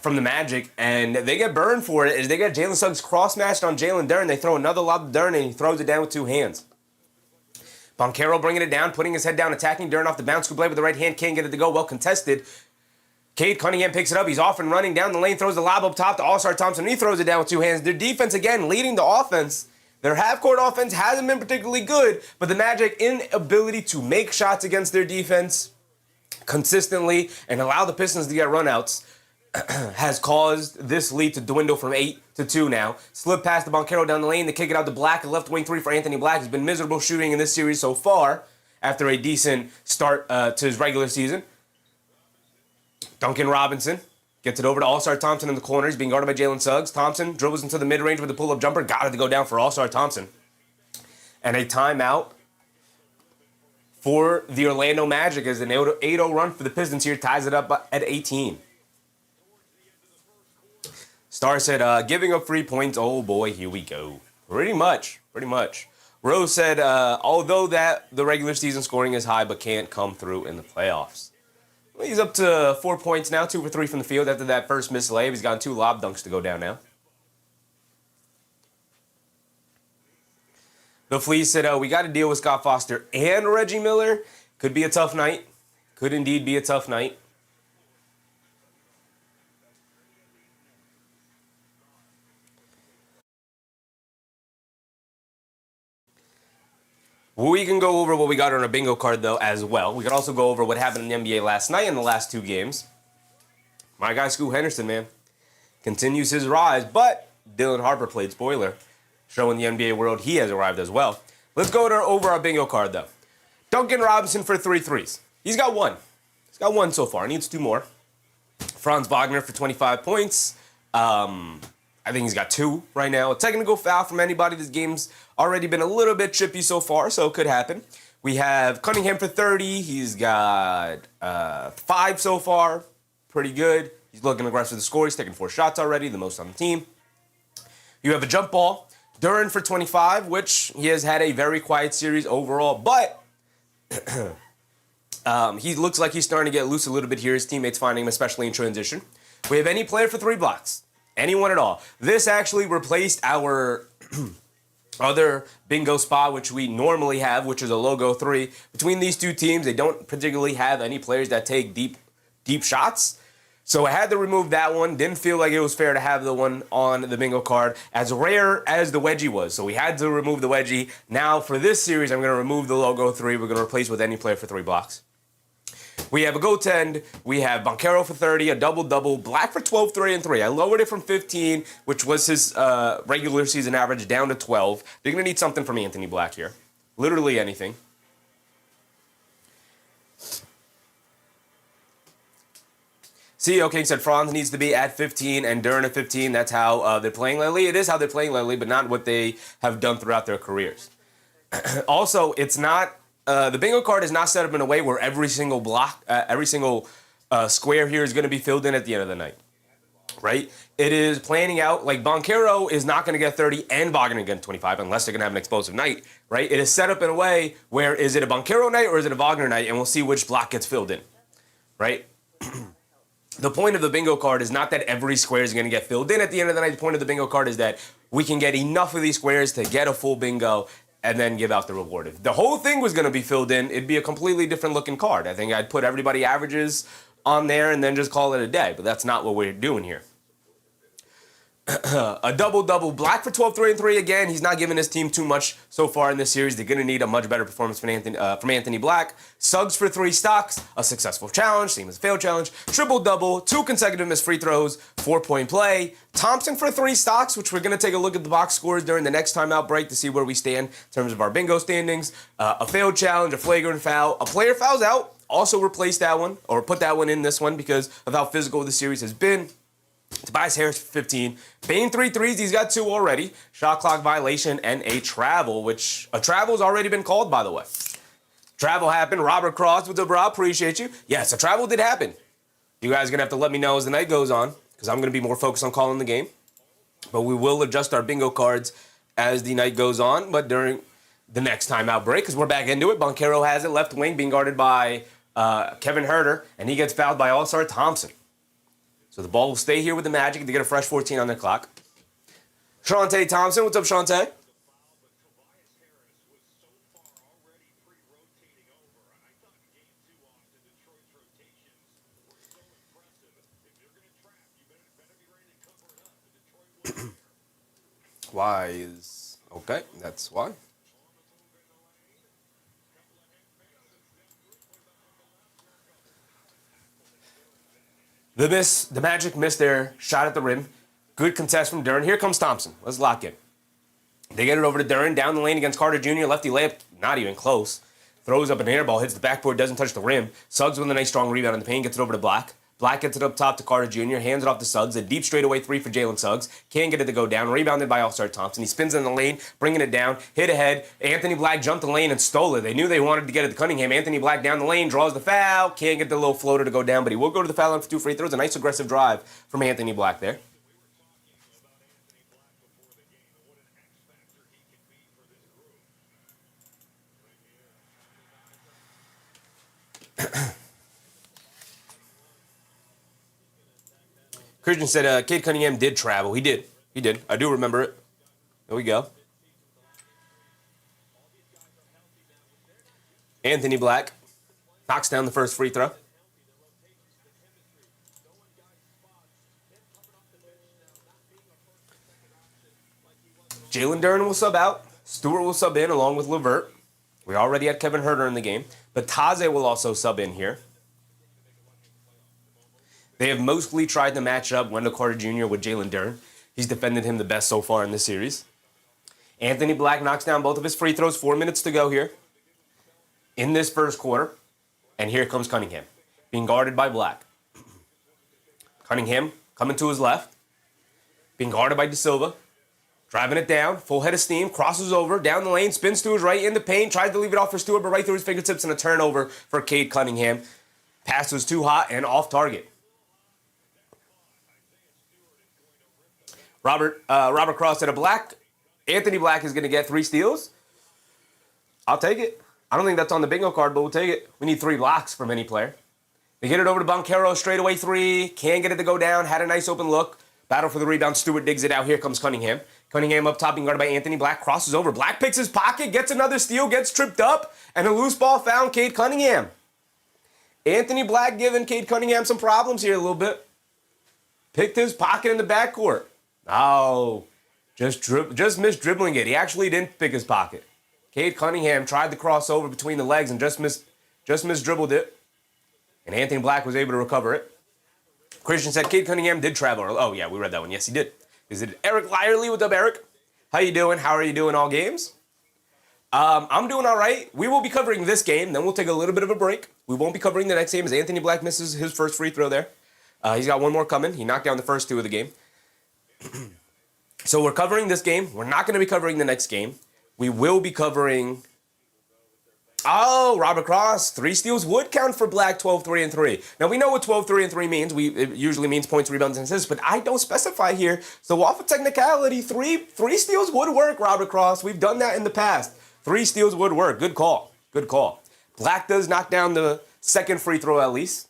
Magic. And they get burned for it as they get Jalen Suggs cross-matched on Jalen Duren. They throw another lob to Duren, and he throws it down with 2 hands. Banchero bringing it down, putting his head down, attacking Duren off the bounce. Scoop play with the right hand. Can't get it to go. Well contested. Cade Cunningham picks it up. He's off and running down the lane. Throws the lob up top to All-Star Thompson. He throws it down with 2 hands. Their defense, again, leading the offense. Their half-court offense hasn't been particularly good, but the Magic inability to make shots against their defense consistently and allow the Pistons to get runouts has caused this lead to dwindle from 8 to 2 now. Slip past the Banchero down the lane. They kick it out to Black. A left wing 3 for Anthony Black. He's been miserable shooting in this series so far after a decent start to his regular season. Duncan Robinson gets it over to All-Star Thompson in the corner. He's being guarded by Jalen Suggs. Thompson dribbles into the mid-range with a pull-up jumper. Got it to go down for All-Star Thompson. And a timeout for the Orlando Magic as an 8-0 run for the Pistons here ties it up at 18. Star said, giving up 3 points. Oh, boy, here we go. Pretty much. Rose said, although that the regular season scoring is high but can't come through in the playoffs. Well, he's up to 4 points now, 2 for 3 from the field after that first missed layup. He's gotten 2 lob dunks to go down now. The Fleas said, we got to deal with Scott Foster and Reggie Miller. Could be a tough night. Could indeed be a tough night. We can go over what we got on our bingo card, though, as well. We could also go over what happened in the NBA last night in the last 2 games. My guy, Scoot Henderson, man, continues his rise, but Dylan Harper played spoiler, showing the NBA world he has arrived as well. Let's go over our bingo card, though. Duncan Robinson for 3 threes. He's got 1. He's got 1 so far. He needs 2 more. Franz Wagner for 25 points. I think he's got 2 right now. A technical foul from anybody. This game's already been a little bit chippy so far, so it could happen. We have Cunningham for 30. He's got 5 so far. Pretty good. He's looking aggressive to score. He's taken 4 shots already, the most on the team. You have a jump ball. Duren for 25, which he has had a very quiet series overall, but he looks like he's starting to get loose a little bit here. His teammates finding him, especially in transition. We have any player for 3 blocks. Anyone at all. This actually replaced our other bingo spot, which we normally have, which is a logo 3. Between these 2 teams, they don't particularly have any players that take deep shots. So I had to remove that one. Didn't feel like it was fair to have the one on the bingo card, as rare as the wedgie was. So we had to remove the wedgie. Now for this series, I'm going to remove the logo 3. We're going to replace with any player for 3 blocks. We have a goaltend. We have Banchero for 30, a double-double. Black for 12, 3, and 3. I lowered it from 15, which was his regular season average, down to 12. They're going to need something from Anthony Black here. Literally anything. CEO King said Franz needs to be at 15 and Duren at 15. That's how they're playing lately. It is how they're playing lately, but not what they have done throughout their careers. Also, it's not... the bingo card is not set up in a way where every single block, every single square here is going to be filled in at the end of the night, right? It is planning out, like Banchero is not going to get 30 and Wagner get 25 unless they're going to have an explosive night, right? It is set up in a way where is it a Banchero night or is it a Wagner night, and we'll see which block gets filled in, right? The point of the bingo card is not that every square is going to get filled in at the end of the night. The point of the bingo card is that we can get enough of these squares to get a full bingo and then give out the reward. If the whole thing was going to be filled in, it'd be a completely different looking card. I think I'd put everybody averages on there and then just call it a day, but that's not what we're doing here. A double-double. Black for 12, 3, and 3 again. He's not giving his team too much so far in this series. They're going to need a much better performance from Anthony Black. Suggs for 3 stocks. A successful challenge. Same as a failed challenge. Triple-double. 2 consecutive missed free throws. 4-point play. Thompson for 3 stocks, which we're going to take a look at the box scores during the next timeout break to see where we stand in terms of our bingo standings. A failed challenge. A flagrant foul. A player fouls out. Also replaced that one, or put that one in this one because of how physical the series has been. Tobias Harris for 15. Bane 3 threes. He's got 2 already. Shot clock violation and a travel, which a travel has already been called, by the way. Travel happened. Robert Cross, what's up, Rob? Appreciate you. Yes, a travel did happen. You guys are going to have to let me know as the night goes on because I'm going to be more focused on calling the game. But we will adjust our bingo cards as the night goes on, but during the next timeout break, because we're back into it. Banchero has it, left wing, being guarded by Kevin Huerter, and he gets fouled by All-Star Thompson. So the ball will stay here with the Magic to get a fresh 14 on their clock. Shante Thompson, what's up, Shante? Why is... Okay, that's why. The Magic missed their shot at the rim. Good contest from Duren. Here comes Thompson. Let's lock in. They get it over to Duren. Down the lane against Carter Jr. Lefty layup, not even close. Throws up an air ball, hits the backboard, doesn't touch the rim. Suggs with a nice strong rebound in the paint, gets it over to Black. Black gets it up top to Carter Jr., hands it off to Suggs. A deep straightaway three for Jalen Suggs. Can't get it to go down. Rebounded by All-Star Thompson. He spins in the lane, bringing it down. Hit ahead. Anthony Black jumped the lane and stole it. They knew they wanted to get it to Cunningham. Anthony Black down the lane, draws the foul. Can't get the little floater to go down, but he will go to the foul line for 2 free throws. A nice aggressive drive from Anthony Black there. Christian said Cade Cunningham did travel. He did. I do remember it. There we go. Anthony Black knocks down the first free throw. Jalen Duren will sub out. Stewart will sub in along with LeVert. We already had Kevin Huerter in the game. But Taze will also sub in here. They have mostly tried to match up Wendell Carter Jr. with Jalen Duren. He's defended him the best so far in this series. Anthony Black knocks down both of his free throws. 4 minutes to go here in this first quarter. And here comes Cunningham, being guarded by Black. Cunningham coming to his left, being guarded by De Silva. Driving it down, full head of steam, crosses over, down the lane, spins to his right in the paint, tries to leave it off for Stewart, but right through his fingertips and a turnover for Cade Cunningham. Pass was too hot and off target. Robert Cross said Anthony Black is going to get 3 steals. I'll take it. I don't think that's on the bingo card, but we'll take it. We need 3 blocks from any player. They get it over to Banchero, straightaway 3. Can't get it to go down. Had a nice open look. Battle for the rebound. Stewart digs it out. Here comes Cunningham. Cunningham up top being guarded by Anthony Black. Crosses over. Black picks his pocket, gets another steal, gets tripped up, and a loose ball found Cade Cunningham. Anthony Black giving Cade Cunningham some problems here a little bit. Picked his pocket in the backcourt. Oh, just missed dribbling it. He actually didn't pick his pocket. Cade Cunningham tried to cross over between the legs and just missed dribbled it. And Anthony Black was able to recover it. Christian said Cade Cunningham did travel. Oh, yeah, we read that one. Yes, he did. Is it Eric Lyerly? What's up, Eric? How you doing? How are you doing all games? I'm doing all right. We will be covering this game. Then we'll take a little bit of a break. We won't be covering the next game as Anthony Black misses his first free throw there. He's got one more coming. He knocked down the first 2 of the game. So we're covering this game. We're not going to be covering the next game. We will be covering... Oh, Robert Cross. 3 steals would count for Black, 12, 3, and 3. Now, we know what 12, 3, and 3 means. It usually means points, rebounds, and assists, but I don't specify here. So off of technicality, three steals would work, Robert Cross. We've done that in the past. 3 steals would work. Good call. Good call. Black does knock down the second free throw at least.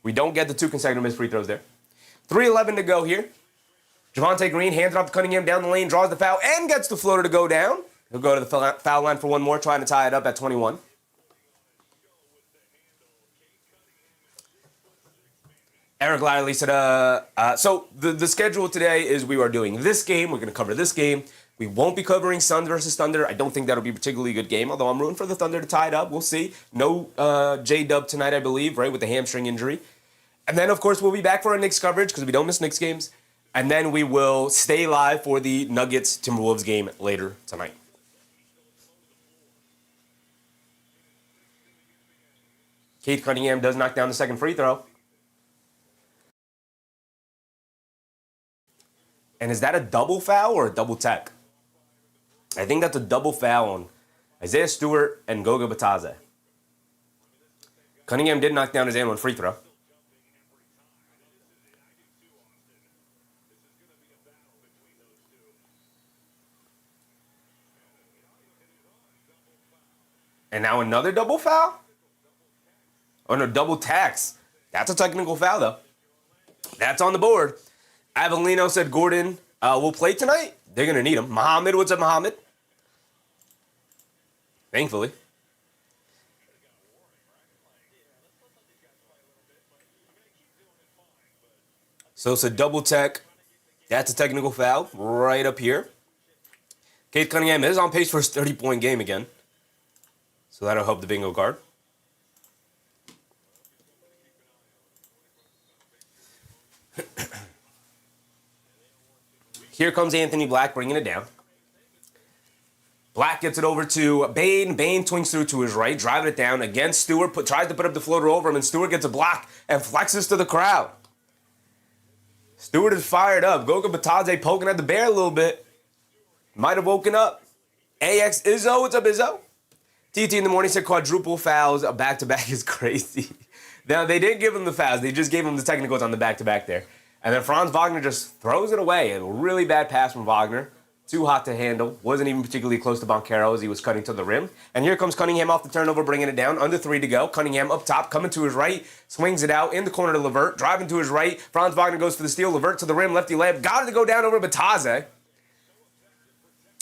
We don't get the 2 consecutive missed free throws there. 3:11 to go here. Javonte Green hands it off to Cunningham down the lane, draws the foul, and gets the floater to go down. He'll go to the foul line for one more, trying to tie it up at 21. Eric Lyerly said, so the schedule today is we are doing this game. We're going to cover this game. We won't be covering Suns versus Thunder. I don't think that'll be a particularly good game, although I'm rooting for the Thunder to tie it up. We'll see. No J-Dub tonight, I believe, right, with the hamstring injury. And then, of course, we'll be back for our Knicks coverage because we don't miss Knicks games. And then we will stay live for the Nuggets-Timberwolves game later tonight. Cade Cunningham does knock down the second free throw. And is that a double foul or a double tech? I think that's a double foul on Isaiah Stewart and Goga Bataze. Cunningham did knock down his and one free throw. And now another double foul? Oh, no, double tax. That's a technical foul, though. That's on the board. Avellino said Gordon will play tonight. They're going to need him. Muhammad, what's up, Muhammad? Thankfully. So it's a double tech. That's a technical foul right up here. Cade Cunningham is on pace for his 30-point game again. So that'll help the bingo card. Here comes Anthony Black bringing it down. Black gets it over to Bane. Bane twings through to his right, driving it down. Again, Stewart tries to put up the floater over him, and Stewart gets a block and flexes to the crowd. Stewart is fired up. Goga Batadze poking at the bear a little bit. Might have woken up. AX Izzo, what's up, Izzo? TT in the morning said quadruple fouls. A back-to-back is crazy. Now, they didn't give him the fouls. They just gave him the technicals on the back-to-back there. And then Franz Wagner just throws it away. A really bad pass from Wagner. Too hot to handle. Wasn't even particularly close to Banchero as he was cutting to the rim. And here comes Cunningham off the turnover, bringing it down. Under 3 to go. Cunningham up top, coming to his right. Swings it out in the corner to Levert. Driving to his right. Franz Wagner goes for the steal. Levert to the rim. Lefty layup. Got it to go down over Batadze.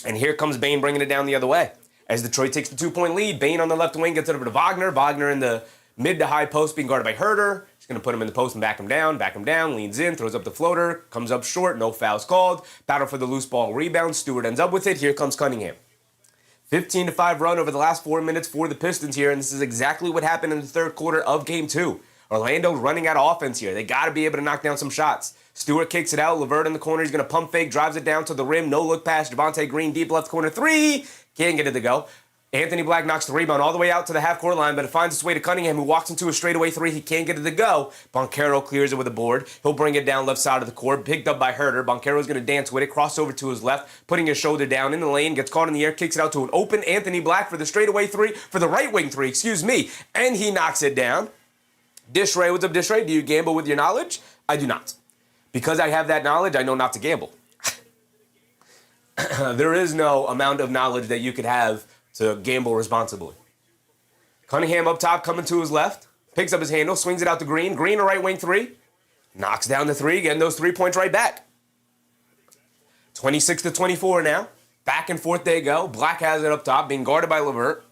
And here comes Bane bringing it down the other way. As Detroit takes the 2-point lead, Bane on the left wing gets it over to Wagner. Wagner in the mid to high post being guarded by Herter. He's going to put him in the post and back him down, leans in, throws up the floater, comes up short, no fouls called. Battle for the loose ball rebound. Stewart ends up with it. Here comes Cunningham. 15-5 run over the last 4 minutes for the Pistons here, and this is exactly what happened in the third quarter of Game 2. Orlando's running out of offense here. They got to be able to knock down some shots. Stewart kicks it out. Levert in the corner. He's going to pump fake, drives it down to the rim. No look pass. Javonte Green deep left corner. 3. Can't get it to go. Anthony Black knocks the rebound all the way out to the half-court line, but it finds its way to Cunningham, who walks into a straightaway 3. He can't get it to go. Banchero clears it with a board. He'll bring it down left side of the court, picked up by Herter. Banchero's going to dance with it, cross over to his left, putting his shoulder down in the lane, gets caught in the air, kicks it out to an open Anthony Black for the straightaway 3, for the right wing 3, and he knocks it down. Dish Ray, what's up, Dish Ray? Do you gamble with your knowledge? I do not. Because I have that knowledge, I know not to gamble. There is no amount of knowledge that you could have to gamble responsibly. Cunningham up top, coming to his left. Picks up his handle, swings it out to Green. Green, a right wing 3. Knocks down the 3, getting those 3 points right back. 26-24 now. Back and forth they go. Black has it up top, being guarded by Levert.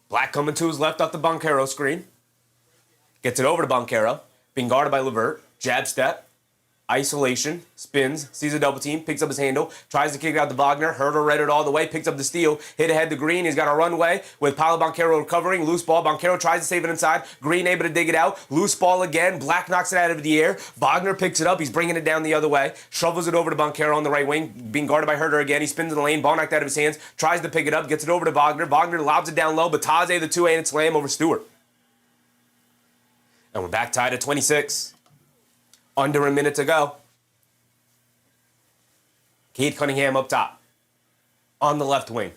Black coming to his left off the Banchero screen. Gets it over to Banchero, being guarded by Levert. Jab step. Isolation, spins, sees a double team, picks up his handle, tries to kick it out to Wagner. Herter read it all the way, picks up the steal, hit ahead to Green. He's got a runway with Paolo Banchero recovering. Loose ball. Banchero tries to save it inside. Green able to dig it out. Loose ball again. Black knocks it out of the air. Wagner picks it up. He's bringing it down the other way. Shovels it over to Banchero on the right wing, being guarded by Herter again. He spins in the lane. Ball knocked out of his hands. Tries to pick it up. Gets it over to Wagner. Wagner lobs it down low. Batadze, the two-handed slam over Stewart. And we're back tied at 26. Under a minute to go. Cade Cunningham up top. On the left wing.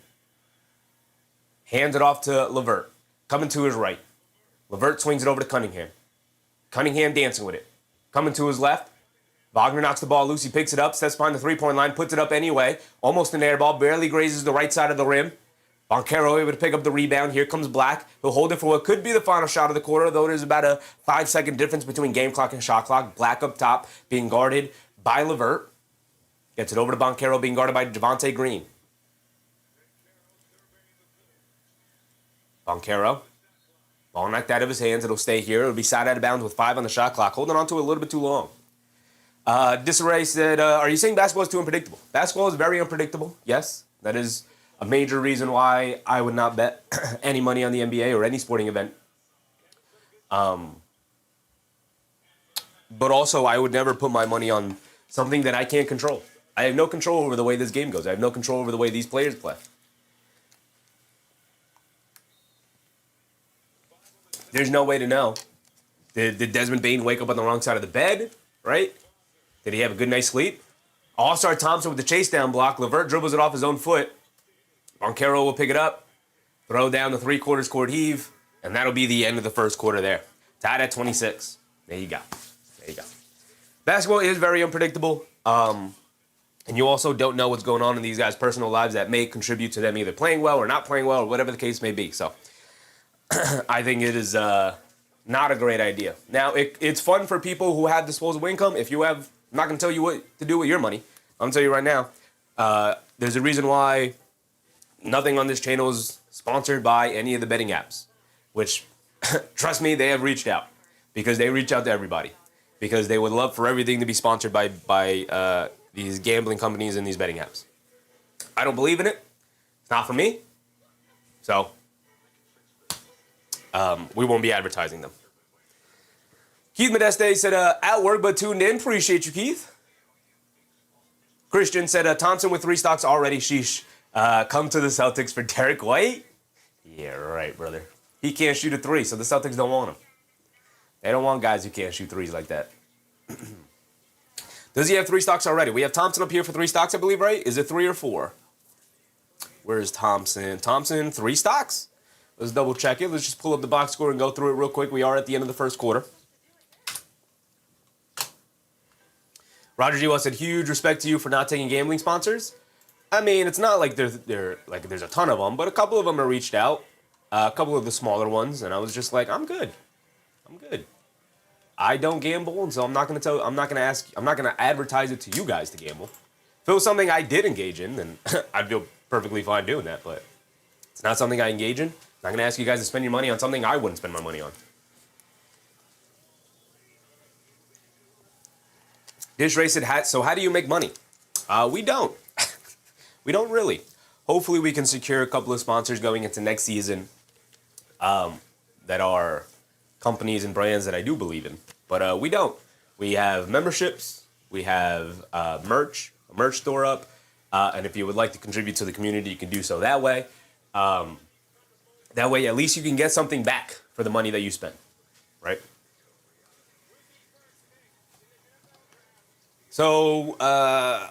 Hands it off to Levert. Coming to his right. Levert swings it over to Cunningham. Cunningham dancing with it. Coming to his left. Wagner knocks the ball loose. He picks it up, steps behind the three-point line, puts it up anyway. Almost an air ball. Barely grazes the right side of the rim. Banchero able to pick up the rebound. Here comes Black. He'll hold it for what could be the final shot of the quarter, though there's about a 5-second difference between game clock and shot clock. Black up top, being guarded by Levert. Gets it over to Banchero, being guarded by Javonte Green. Banchero. Ball knocked out of his hands. It'll stay here. It'll be side out of bounds with 5 on the shot clock. Holding on to it a little bit too long. Disarray said, are you saying basketball is too unpredictable? Basketball is very unpredictable. Yes. That is a major reason why I would not bet any money on the NBA or any sporting event. But also, I would never put my money on something that I can't control. I have no control over the way this game goes. I have no control over the way these players play. There's no way to know. Did Desmond Bane wake up on the wrong side of the bed, right? Did he have a good night's sleep? All-Star Thompson with the chase down block. Levert dribbles it off his own foot. Banchero will pick it up, throw down the three-quarters court heave, and that'll be the end of the first quarter there. Tied at 26. There you go. There you go. Basketball is very unpredictable. And you also don't know what's going on in these guys' personal lives that may contribute to them either playing well or not playing well or whatever the case may be. So I think it is not a great idea. Now, it's fun for people who have disposable income. If you have, I'm not going to tell you what to do with your money. I'm going to tell you right now. There's a reason why nothing on this channel is sponsored by any of the betting apps, which, trust me, they have reached out because they reach out to everybody because they would love for everything to be sponsored by these gambling companies and these betting apps. I don't believe in it. It's not for me. So we won't be advertising them. Keith Modeste said, at work but tuned in. Appreciate you, Keith. Christian said, Thompson with 3 stocks already. Sheesh. Come to the Celtics for Derek White? Yeah, right, brother. He can't shoot a 3, so the Celtics don't want him. They don't want guys who can't shoot 3s like that. Does he have 3 stocks already? We have Thompson up here for 3 stocks, I believe, right? Is it 3 or 4? Where's Thompson? Thompson, 3 stocks? Let's double check it. Let's just pull up the box score and go through it real quick. We are at the end of the first quarter. Roger G. West said, huge respect to you for not taking gambling sponsors. I mean, it's not like there's a ton of them, but a couple of them are reached out. A couple of the smaller ones, and I was just like, I'm good. I'm good. I don't gamble, and so I'm not going to advertise it to you guys to gamble. If it was something I did engage in, then I'd feel perfectly fine doing that, but it's not something I engage in. I'm not going to ask you guys to spend your money on something I wouldn't spend my money on. Dish Ray said, so how do you make money? We don't. We don't really. Hopefully we can secure a couple of sponsors going into next season that are companies and brands that I do believe in. But we don't. We have memberships. We have merch, a merch store up. And if you would like to contribute to the community, you can do so that way. That way, at least you can get something back for the money that you spend, right? So,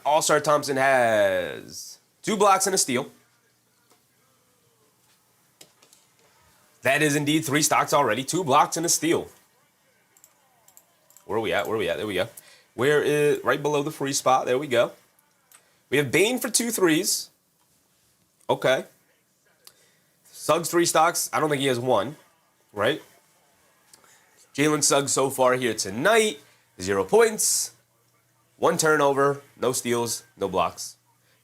All-Star Thompson has 2 blocks and a steal. That is indeed 3 stocks already. 2 blocks and a steal. Where are we at? Where are we at? There we go. Where is, right below the free spot. There we go. We have Bane for 2 threes. Okay. Suggs 3 stocks. I don't think he has 1, right? Jalen Suggs so far here tonight, 0 points. 1 turnover, no steals, no blocks.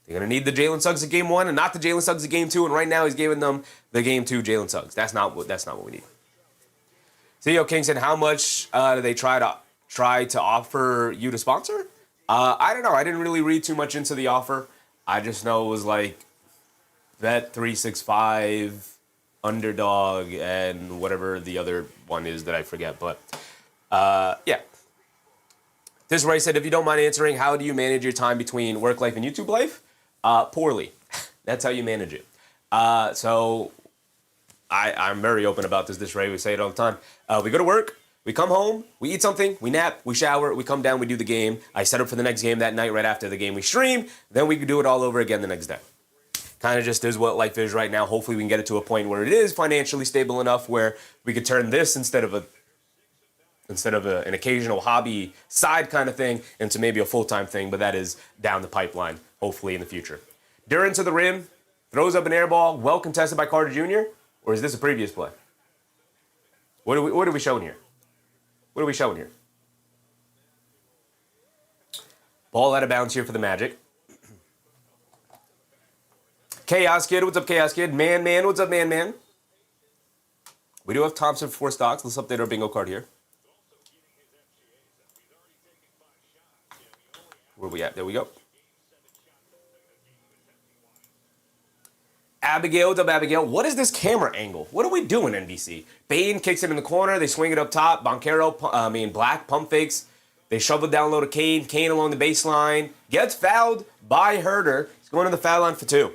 They're going to need the Jalen Suggs of game 1 and not the Jalen Suggs of game 2. And right now he's giving them the game 2 Jalen Suggs. That's not what we need. CEO King said, how much do they try to offer you to sponsor? I don't know. I didn't really read too much into the offer. I just know it was like Bet 365, Underdog, and whatever the other one is that I forget. But yeah. This Ray said, if you don't mind answering, how do you manage your time between work life and YouTube life? Poorly. That's how you manage it. So I'm very open about this Ray. We say it all the time. We go to work, we come home, we eat something, we nap, we shower, we come down, we do the game. I set up for the next game that night right after the game we stream. Then we can do it all over again the next day. Kind of just is what life is right now. Hopefully we can get it to a point where it is financially stable enough where we could turn this instead of an occasional hobby side kind of thing into maybe a full-time thing, but that is down the pipeline, hopefully in the future. Duran to the rim, throws up an air ball, well contested by Carter Jr., or is this a previous play? What are we showing here? What are we showing here? Ball out of bounds here for the Magic. Chaos Kid, what's up, Chaos Kid? Man, what's up, man? We do have Thompson for 4 stocks. Let's update our bingo card here. Where are we at? There we go. Abigail, what's up, Abigail? What is this camera angle? What are we doing, NBC? Bane kicks it in the corner. They swing it up top. Banchero, Black pump fakes. They shove it down low to Cade. Kane along the baseline. Gets fouled by Herder. He's going to the foul line for 2.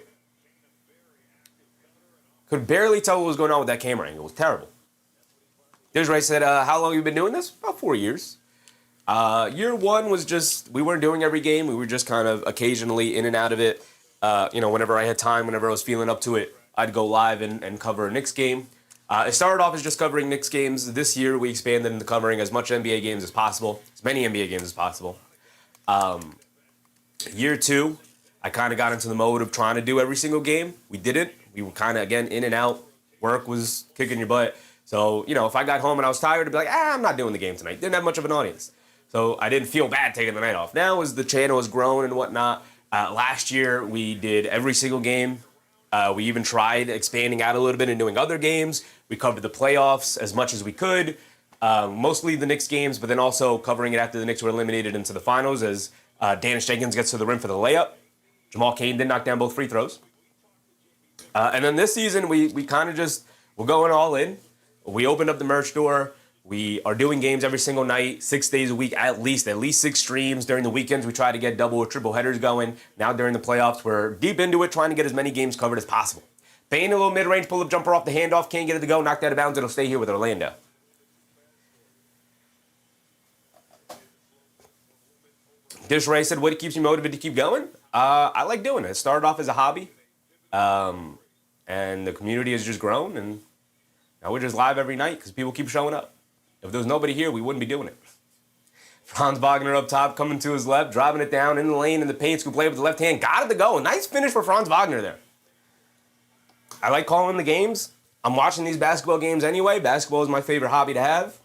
Could barely tell what was going on with that camera angle. It was terrible. There's Ray said, how long have you been doing this? About 4 years. Year 1 was just, we weren't doing every game. We were just kind of occasionally in and out of it. Whenever I had time, whenever I was feeling up to it, I'd go live and cover a Knicks game. It started off as just covering Knicks games. This year, we expanded into covering as much NBA games as possible, as many NBA games as possible. Year 2, I kind of got into the mode of trying to do every single game. We didn't. We were kind of, again, in and out. Work was kicking your butt. So, if I got home and I was tired, I'd be like, I'm not doing the game tonight. Didn't have much of an audience. So I didn't feel bad taking the night off. Now, as the channel has grown and whatnot, last year we did every single game. We even tried expanding out a little bit and doing other games. We covered the playoffs as much as we could. Mostly the Knicks games, but then also covering it after the Knicks were eliminated into the finals as Dennis Jenkins gets to the rim for the layup. Jamal Cade did knock down both free throws. And then this season, we kind of just, we're going all in. We opened up the merch store. We are doing games every single night, 6 days a week, at least 6 streams. During the weekends, we try to get double or triple headers going. Now during the playoffs, we're deep into it, trying to get as many games covered as possible. Payne, a little mid-range pull-up jumper off the handoff, can't get it to go, knocked out of bounds. It'll stay here with Orlando. Dish Ray said, what keeps you motivated to keep going? I like doing it. It started off as a hobby, and the community has just grown, and now we're just live every night because people keep showing up. If there was nobody here, we wouldn't be doing it. Franz Wagner up top, coming to his left, driving it down in the lane in the paint. Scoop play with the left hand. Got it to go. A nice finish for Franz Wagner there. I like calling the games. I'm watching these basketball games anyway. Basketball is my favorite hobby to have.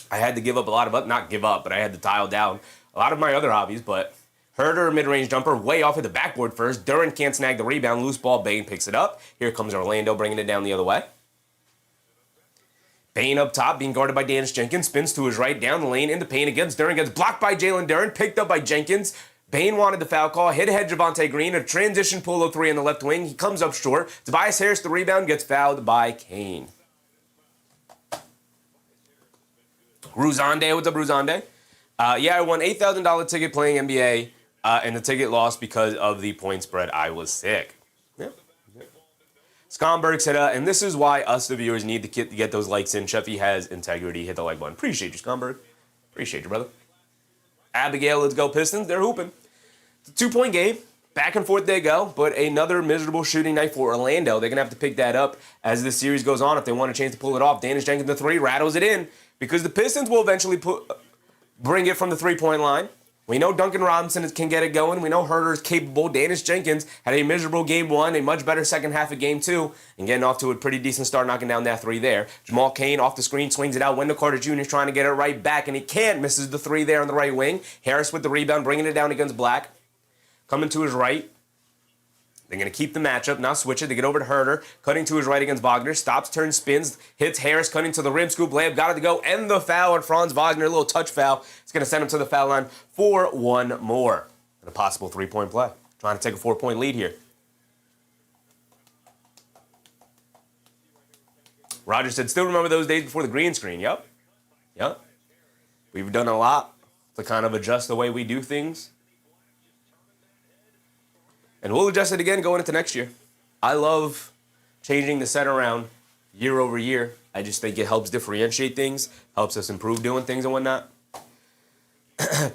I had to give up a lot of, not give up, but I had to dial down a lot of my other hobbies. But Herder, mid-range jumper, way off at the backboard first. Duran can't snag the rebound. Loose ball. Bane picks it up. Here comes Orlando bringing it down the other way. Payne up top, being guarded by Dennis Jenkins, spins to his right, down the lane, in the paint against Duran, gets blocked by Jalen Duran, picked up by Jenkins. Bane wanted the foul call, hit ahead Javonte Green, a transition pull-up 3 on the left wing. He comes up short. Tobias Harris, the rebound, gets fouled by Kane. Ruzande, what's up, Ruzande? Yeah, I won $8,000 ticket playing NBA, and the ticket lost because of the point spread. I was sick. Yeah. Skomberg said, and this is why us, the viewers, need to get those likes in. Sheffy has integrity. Hit the like button. Appreciate you, Skomberg. Appreciate you, brother. Abigail, let's go Pistons. They're hooping. It's a 2-point game. Back and forth they go, but another miserable shooting night for Orlando. They're going to have to pick that up as this series goes on if they want a chance to pull it off. Dennis Jenkins, the 3, rattles it in because the Pistons will eventually bring it from the 3-point line. We know Duncan Robinson can get it going. We know Herder is capable. Dennis Jenkins had a miserable game 1, a much better second half of game 2, and getting off to a pretty decent start, knocking down that 3 there. Jamal Cain off the screen, swings it out. Wendell Carter Jr. is trying to get it right back, and he can't. Misses the 3 there on the right wing. Harris with the rebound, bringing it down against Black. Coming to his right. They're going to keep the matchup, now switch it. They get over to Herder, cutting to his right against Wagner. Stops, turns, spins, hits Harris, cutting to the rim. Scoop layup, got it to go. And the foul on Franz Wagner, a little touch foul. It's going to send him to the foul line for 1 more. And a possible 3-point play. Trying to take a 4-point lead here. Roger said, still remember those days before the green screen. Yep. We've done a lot to kind of adjust the way we do things. And we'll adjust it again going into next year. I love changing the set around year over year. I just think it helps differentiate things, helps us improve doing things and whatnot.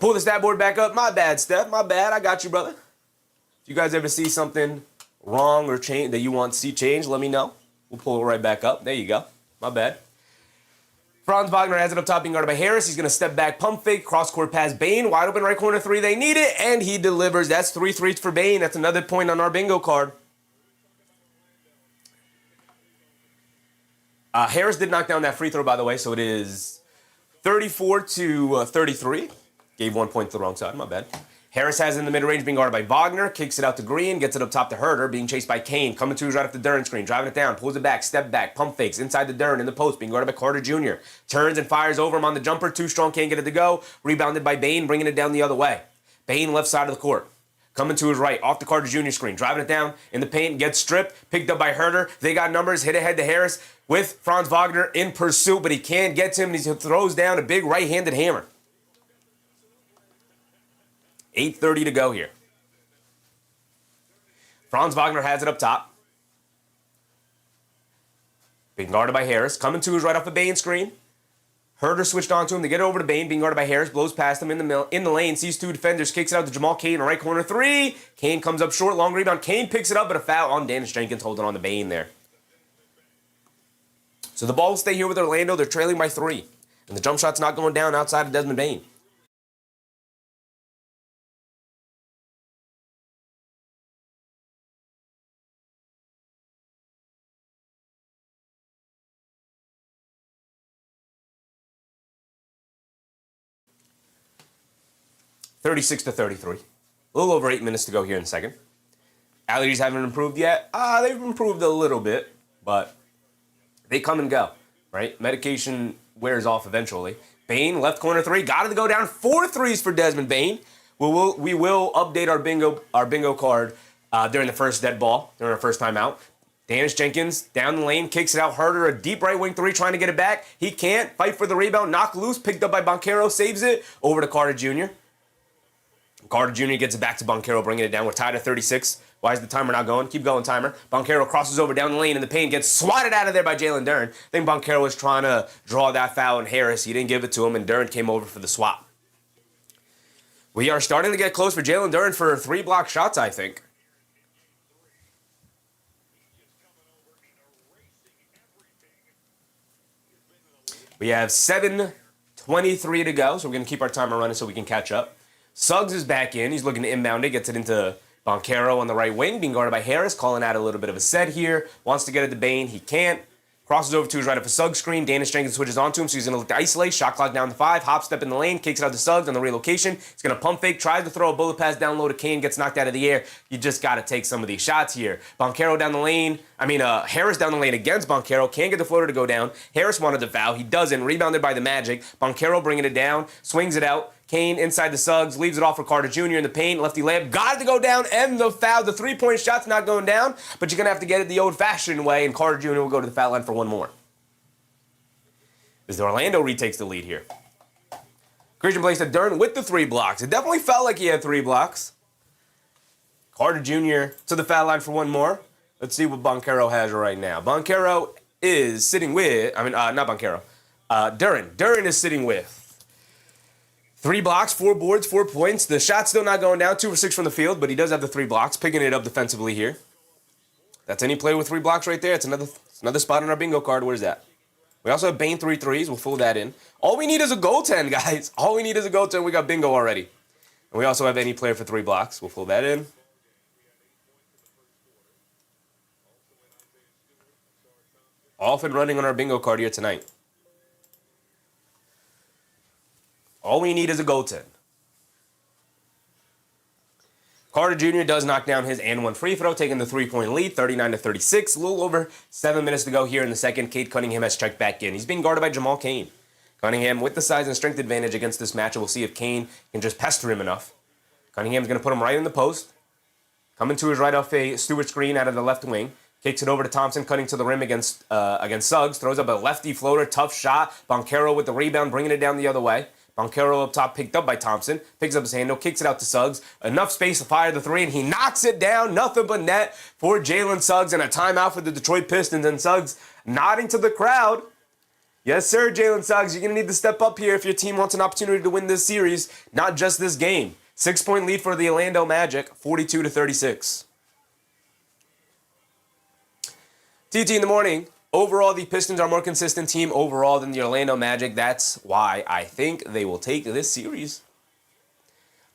Pull the stat board back up. My bad, Steph. My bad. I got you, brother. If you guys ever see something wrong or change that you want to see change, let me know. We'll pull it right back up. There you go. My bad. Franz Wagner has it up top, being guarded by Harris. He's going to step back, pump fake, cross-court pass. Bane, wide open right corner 3. They need it, and he delivers. That's 3 threes for Bane. That's another point on our bingo card. Harris did knock down that free throw, by the way, so it is 34-33. Gave 1 point to the wrong side. My bad. Harris has it in the mid-range, being guarded by Wagner. Kicks it out to Green. Gets it up top to Herder, being chased by Kane. Coming to his right off the Duran screen. Driving it down. Pulls it back. Step back. Pump fakes. Inside the Duran in the post. Being guarded by Carter Jr. Turns and fires over him on the jumper. Too strong. Can't get it to go. Rebounded by Bane. Bringing it down the other way. Bane left side of the court. Coming to his right. Off the Carter Jr. screen. Driving it down in the paint. Gets stripped. Picked up by Herder. They got numbers. Hit ahead to Harris with Franz Wagner in pursuit. But he can't get to him. And he throws down a big right-handed hammer. 8:30 to go here. Franz Wagner has it up top. Being guarded by Harris. Coming to his right off the Bane screen. Herder switched on to him to get over to Bane. Being guarded by Harris. Blows past him in the lane. Sees 2 defenders. Kicks it out to Jamal Cade in the right corner 3. Kane comes up short. Long rebound. Kane picks it up, but a foul on Dennis Jenkins holding on to Bane there. So the ball will stay here with Orlando. They're trailing by 3. And the jump shot's not going down outside of Desmond Bane. 36-33. A little over 8 minutes to go here in the second. Allergies haven't improved yet. They've improved a little bit, but they come and go, right? Medication wears off eventually. Bane, left corner three, got it to go down. 4 threes for Desmond Bane. We will update our bingo card during the first dead ball, during our first time out. Danish Jenkins down the lane, kicks it out. Herder, a deep right wing three, trying to get it back. He can't. Fight for the rebound, knock loose, picked up by Banchero, saves it. Over to Carter Jr. Carter Jr. gets it back to Banchero, bringing it down. We're tied at 36. Why is the timer not going? Keep going, timer. Banchero crosses over down the lane in the paint, gets swatted out of there by Jalen Duren. I think Banchero was trying to draw that foul on Harris. He didn't give it to him, and Duren came over for the swap. We are starting to get close for Jalen Duren for 3 block shots, I think. We have 7:23 to go, so we're going to keep our timer running so we can catch up. Suggs is back in. He's looking to inbound it, gets it into Banchero on the right wing, being guarded by Harris, calling out a little bit of a set here. Wants to get it to Bane. He can't. Crosses over to his right of a Suggs screen. Danish Jenkins switches onto him, so he's going to look to isolate. Shot clock down to 5. Hop step in the lane. Kicks it out to Suggs on the relocation. He's going to pump fake. Tries to throw a bullet pass down low to Kane. Gets knocked out of the air. You just got to take some of these shots here. Banchero down the lane. Harris down the lane against Banchero. Can't get the floater to go down. Harris wanted the foul. He doesn't. Rebounded by the Magic. Banchero bringing it down. Swings it out. Kane inside the Suggs, leaves it off for Carter Jr. in the paint. Lefty layup, got it to go down, and the foul. The 3-point shot's not going down, but you're going to have to get it the old-fashioned way, and Carter Jr. will go to the foul line for one more. As Orlando retakes the lead here. Christian plays to Duren with the 3 blocks. It definitely felt like he had 3 blocks. Carter Jr. to the foul line for one more. Let's see what Banchero has right now. Banchero is sitting with, not Banchero. Duren. Duren is sitting with 3 blocks, 4 boards, 4 points. The shot's still not going down. 2 for 6 from the field, but he does have the 3 blocks, picking it up defensively here. That's any player with 3 blocks right there. It's another spot on our bingo card. Where's that? We also have Bane 3 threes. We'll fill that in. All we need is a goaltend, guys. All we need is a goaltend. We got bingo already. And we also have any player for 3 blocks. We'll fill that in. Off and running on our bingo card here tonight. All we need is a goaltend. Carter Jr. does knock down his and 1 free throw, taking the 3-point lead, 39-36. A little over 7 minutes to go here in the second. Cade Cunningham has checked back in. He's being guarded by Jamal Cain. Cunningham with the size and strength advantage against this matchup. We'll see if Cain can just pester him enough. Cunningham's going to put him right in the post. Coming to his right off a Stewart screen out of the left wing. Kicks it over to Thompson, cutting to the rim against Suggs. Throws up a lefty floater, tough shot. Banchero with the rebound, bringing it down the other way. Banchero up top, picked up by Thompson. Picks up his handle, kicks it out to Suggs. Enough space to fire the 3, and he knocks it down. Nothing but net for Jalen Suggs, and a timeout for the Detroit Pistons. And Suggs nodding to the crowd. Yes, sir, Jalen Suggs, you're going to need to step up here if your team wants an opportunity to win this series, not just this game. 6-point lead for the Orlando Magic, 42-36. TT in the morning. Overall, the Pistons are a more consistent team overall than the Orlando Magic. That's why I think they will take this series.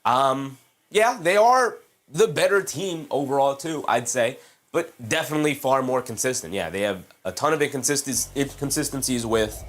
Yeah, they are the better team overall too, I'd say. But definitely far more consistent. Yeah, they have a ton of inconsistencies with...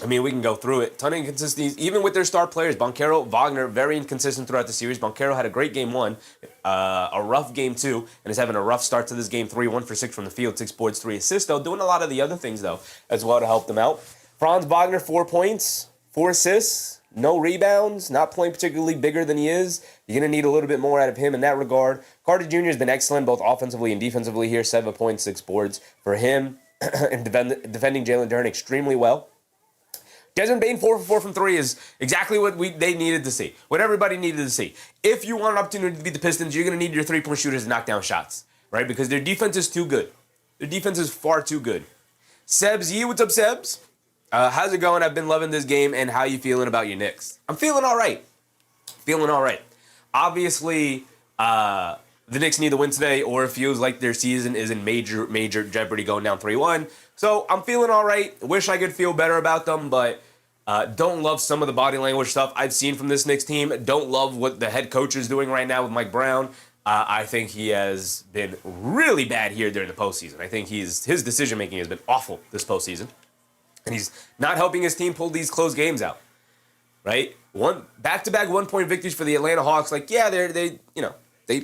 we can go through it. Ton of inconsistencies, even with their star players. Banchero, Wagner, very inconsistent throughout the series. Banchero had a great game 1, a rough game 2, and is having a rough start to this game 3, 1 for 6 from the field, 6 boards, 3 assists, though. Doing a lot of the other things, though, as well to help them out. Franz Wagner, 4 points, 4 assists, no rebounds, not playing particularly bigger than he is. You're going to need a little bit more out of him in that regard. Carter Jr. has been excellent, both offensively and defensively here. 7 points, 6 boards for him, and defending Jalen Duren extremely well. Desmond Bane, 4 for 4 from 3 is exactly what they needed to see, what everybody needed to see. If you want an opportunity to beat the Pistons, you're going to need your 3-point shooters to knock down shots, right? Because their defense is too good. Their defense is far too good. Sebs Yee, what's up, Sebs? How's it going? I've been loving this game, and how you feeling about your Knicks? I'm feeling all right. Obviously, the Knicks need to win today, or it feels like their season is in major jeopardy going down 3-1. So I'm feeling all right. Wish I could feel better about them, but don't love some of the body language stuff I've seen from this Knicks team. Don't love what the head coach is doing right now with Mike Brown. I think he has been really bad here during the postseason. I think his decision-making has been awful this postseason. And he's not helping his team pull these close games out. right? One back-to-back 1-point victories for the Atlanta Hawks. Like, yeah, they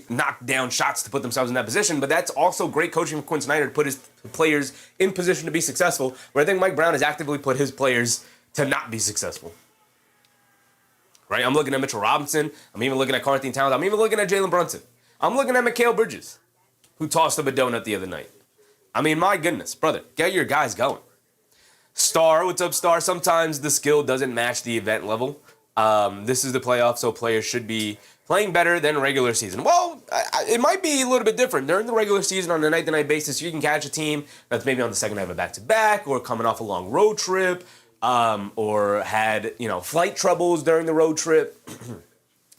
knocked down shots to put themselves in that position, but that's also great coaching from Quinn Snyder to put his players in position to be successful, where I think Mike Brown has actively put his players to not be successful. Right? I'm looking at Mitchell Robinson. I'm even looking at Karl-Anthony Towns. I'm even looking at Jalen Brunson. I'm looking at Mikal Bridges, who tossed up a donut the other night. I mean, my goodness, brother, get your guys going. Star, what's up, Star? Sometimes the skill doesn't match the event level. This is the playoffs, so players should be playing better than regular season. Well, it might be a little bit different. During the regular season, on a night-to-night basis, you can catch a team that's maybe on the second half of back-to-back or coming off a long road trip or had, flight troubles during the road trip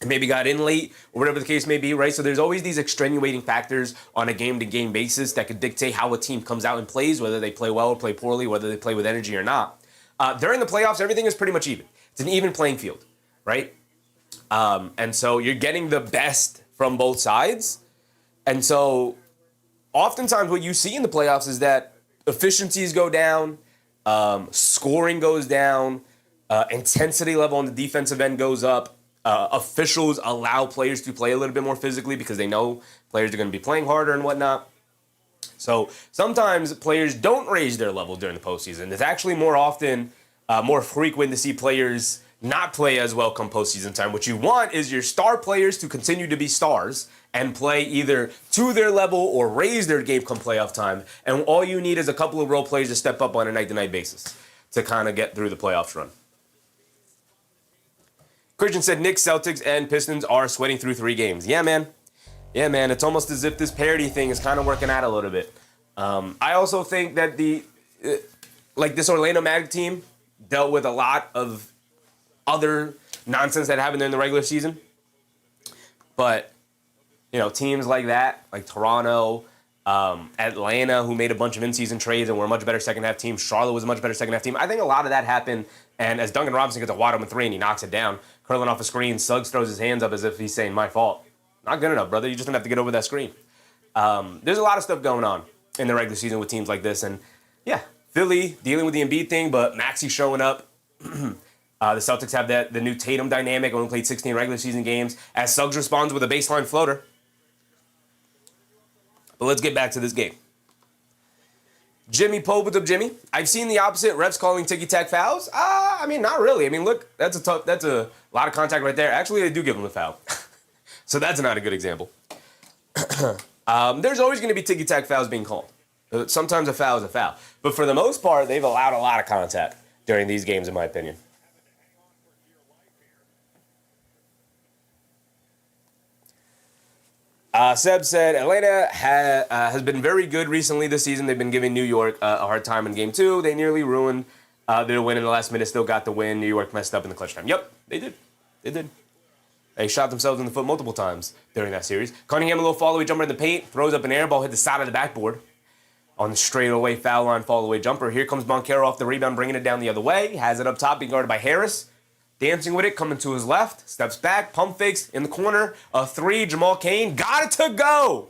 and maybe got in late or whatever the case may be, right? So there's always these extenuating factors on a game-to-game basis that could dictate how a team comes out and plays, whether they play well or play poorly, whether they play with energy or not. During the playoffs, everything is pretty much even. It's an even playing field, right? And so you're getting the best from both sides. And so oftentimes what you see in the playoffs is that efficiencies go down, scoring goes down, intensity level on the defensive end goes up. Officials allow players to play a little bit more physically because they know players are going to be playing harder and whatnot. So sometimes players don't raise their level during the postseason. It's actually more often, more frequent to see players not play as well come postseason time. What you want is your star players to continue to be stars and play either to their level or raise their game come playoff time. And all you need is a couple of role players to step up on a night-to-night basis to kind of get through the playoffs run. Christian said Knicks, Celtics, and Pistons are sweating through 3 games. Yeah, man. Yeah, man. It's almost as if this parity thing is kind of working out a little bit. I also think that this Orlando Magic team dealt with a lot of other nonsense that happened during the regular season. But, teams like that, like Toronto, Atlanta, who made a bunch of in-season trades and were a much better second-half team. Charlotte was a much better second-half team. I think a lot of that happened, and as Duncan Robinson gets a wide open 3 and he knocks it down, curling off a screen, Suggs throws his hands up as if he's saying, my fault. Not good enough, brother. You just don't have to get over that screen. There's a lot of stuff going on in the regular season with teams like this. And, yeah, Philly dealing with the Embiid thing, but Maxey showing up. The Celtics have the new Tatum dynamic, only played 16 regular season games, as Suggs responds with a baseline floater. But let's get back to this game. Jimmy Pope, what's up, Jimmy? I've seen the opposite, refs calling ticky-tack fouls. Not really. Look, that's a lot of contact right there. Actually, they do give him a foul. So that's not a good example. There's always going to be ticky-tack fouls being called. Sometimes a foul is a foul. But for the most part, they've allowed a lot of contact during these games, in my opinion. Seb said, Atlanta has been very good recently this season. They've been giving New York a hard time in Game 2. They nearly ruined their win in the last minute, still got the win. New York messed up in the clutch time. Yep, they did. They did. They shot themselves in the foot multiple times during that series. Cunningham, a little fall-away jumper in the paint, throws up an air ball, hit the side of the backboard on the straightaway foul line fall-away jumper. Here comes Banchero off the rebound, bringing it down the other way. Has it up top, being guarded by Harris. Dancing with it, coming to his left, steps back, pump fakes in the corner, a 3, Jamal Cain, got it to go!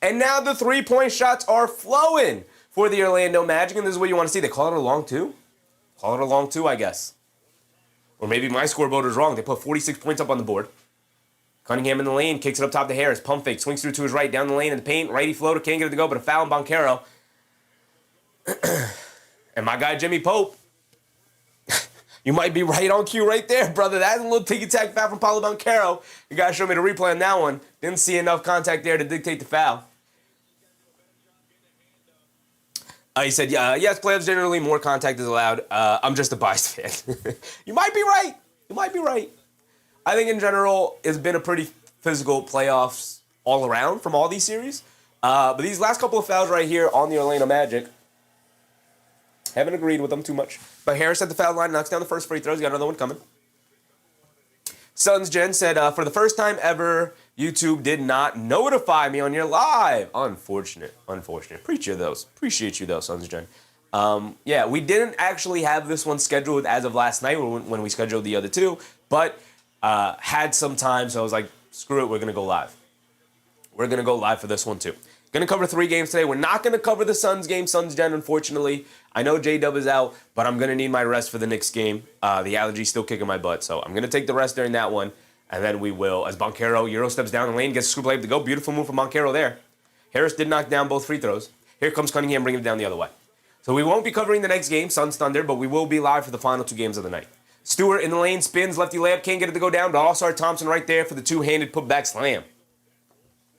And now the 3-point shots are flowing for the Orlando Magic, and this is what you want to see. They call it a long 2? Call it a long 2, I guess. Or maybe my scoreboard is wrong. They put 46 points up on the board. Cunningham in the lane, kicks it up top to Harris, pump fake, swings through to his right, down the lane in the paint, righty floater, can't get it to go, but a foul on Banchero. And my guy Jimmy Pope, you might be right on cue right there, brother. That's a little ticky-tack foul from Paolo Banchero. You got to show me the replay on that one. Didn't see enough contact there to dictate the foul. He said, yes, playoffs generally more contact is allowed. I'm just a biased fan. You might be right. You might be right. I think in general, it's been a pretty physical playoffs all around from all these series. But these last couple of fouls right here on the Orlando Magic, haven't agreed with them too much. But Harris at the foul line, knocks down the first free throw. He's got another one coming. Suns Jen said, for the first time ever, YouTube did not notify me on your live. Unfortunate. Appreciate you, though, Suns Jen. Yeah, we didn't actually have this one scheduled as of last night when we scheduled the other two, but had some time, so I was like, screw it, we're going to go live. We're going to go live for this one, too. Going to cover 3 games today. We're not going to cover the Suns game. Suns den, unfortunately. I know J-Dub is out, but I'm going to need my rest for the Knicks game. The allergy's still kicking my butt, so I'm going to take the rest during that one, and then we will, as Banchero, Euro steps down the lane, gets a scoop layup to go. Beautiful move from Banchero there. Harris did knock down both free throws. Here comes Cunningham bringing it down the other way. So we won't be covering the next game, Suns Thunder, but we will be live for the final 2 games of the night. Stewart in the lane, spins, lefty layup, can't get it to go down, but All-Star Thompson right there for the 2-handed putback slam.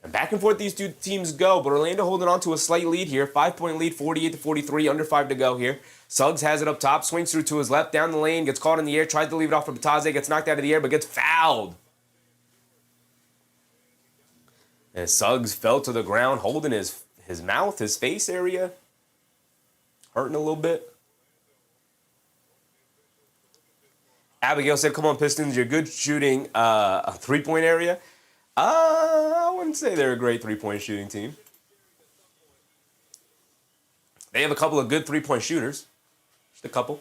And back and forth these 2 teams go, but Orlando holding on to a slight lead here. 5-point lead, 48-43, under 5 to go here. Suggs has it up top, swings through to his left, down the lane, gets caught in the air, tries to leave it off for Bataze, gets knocked out of the air, but gets fouled. And Suggs fell to the ground, holding his mouth, his face area. Hurting a little bit. Abigail said, come on, Pistons, you're good shooting a 3-point area. I wouldn't say they're a great 3-point shooting team. They have a couple of good 3-point shooters. Just a couple.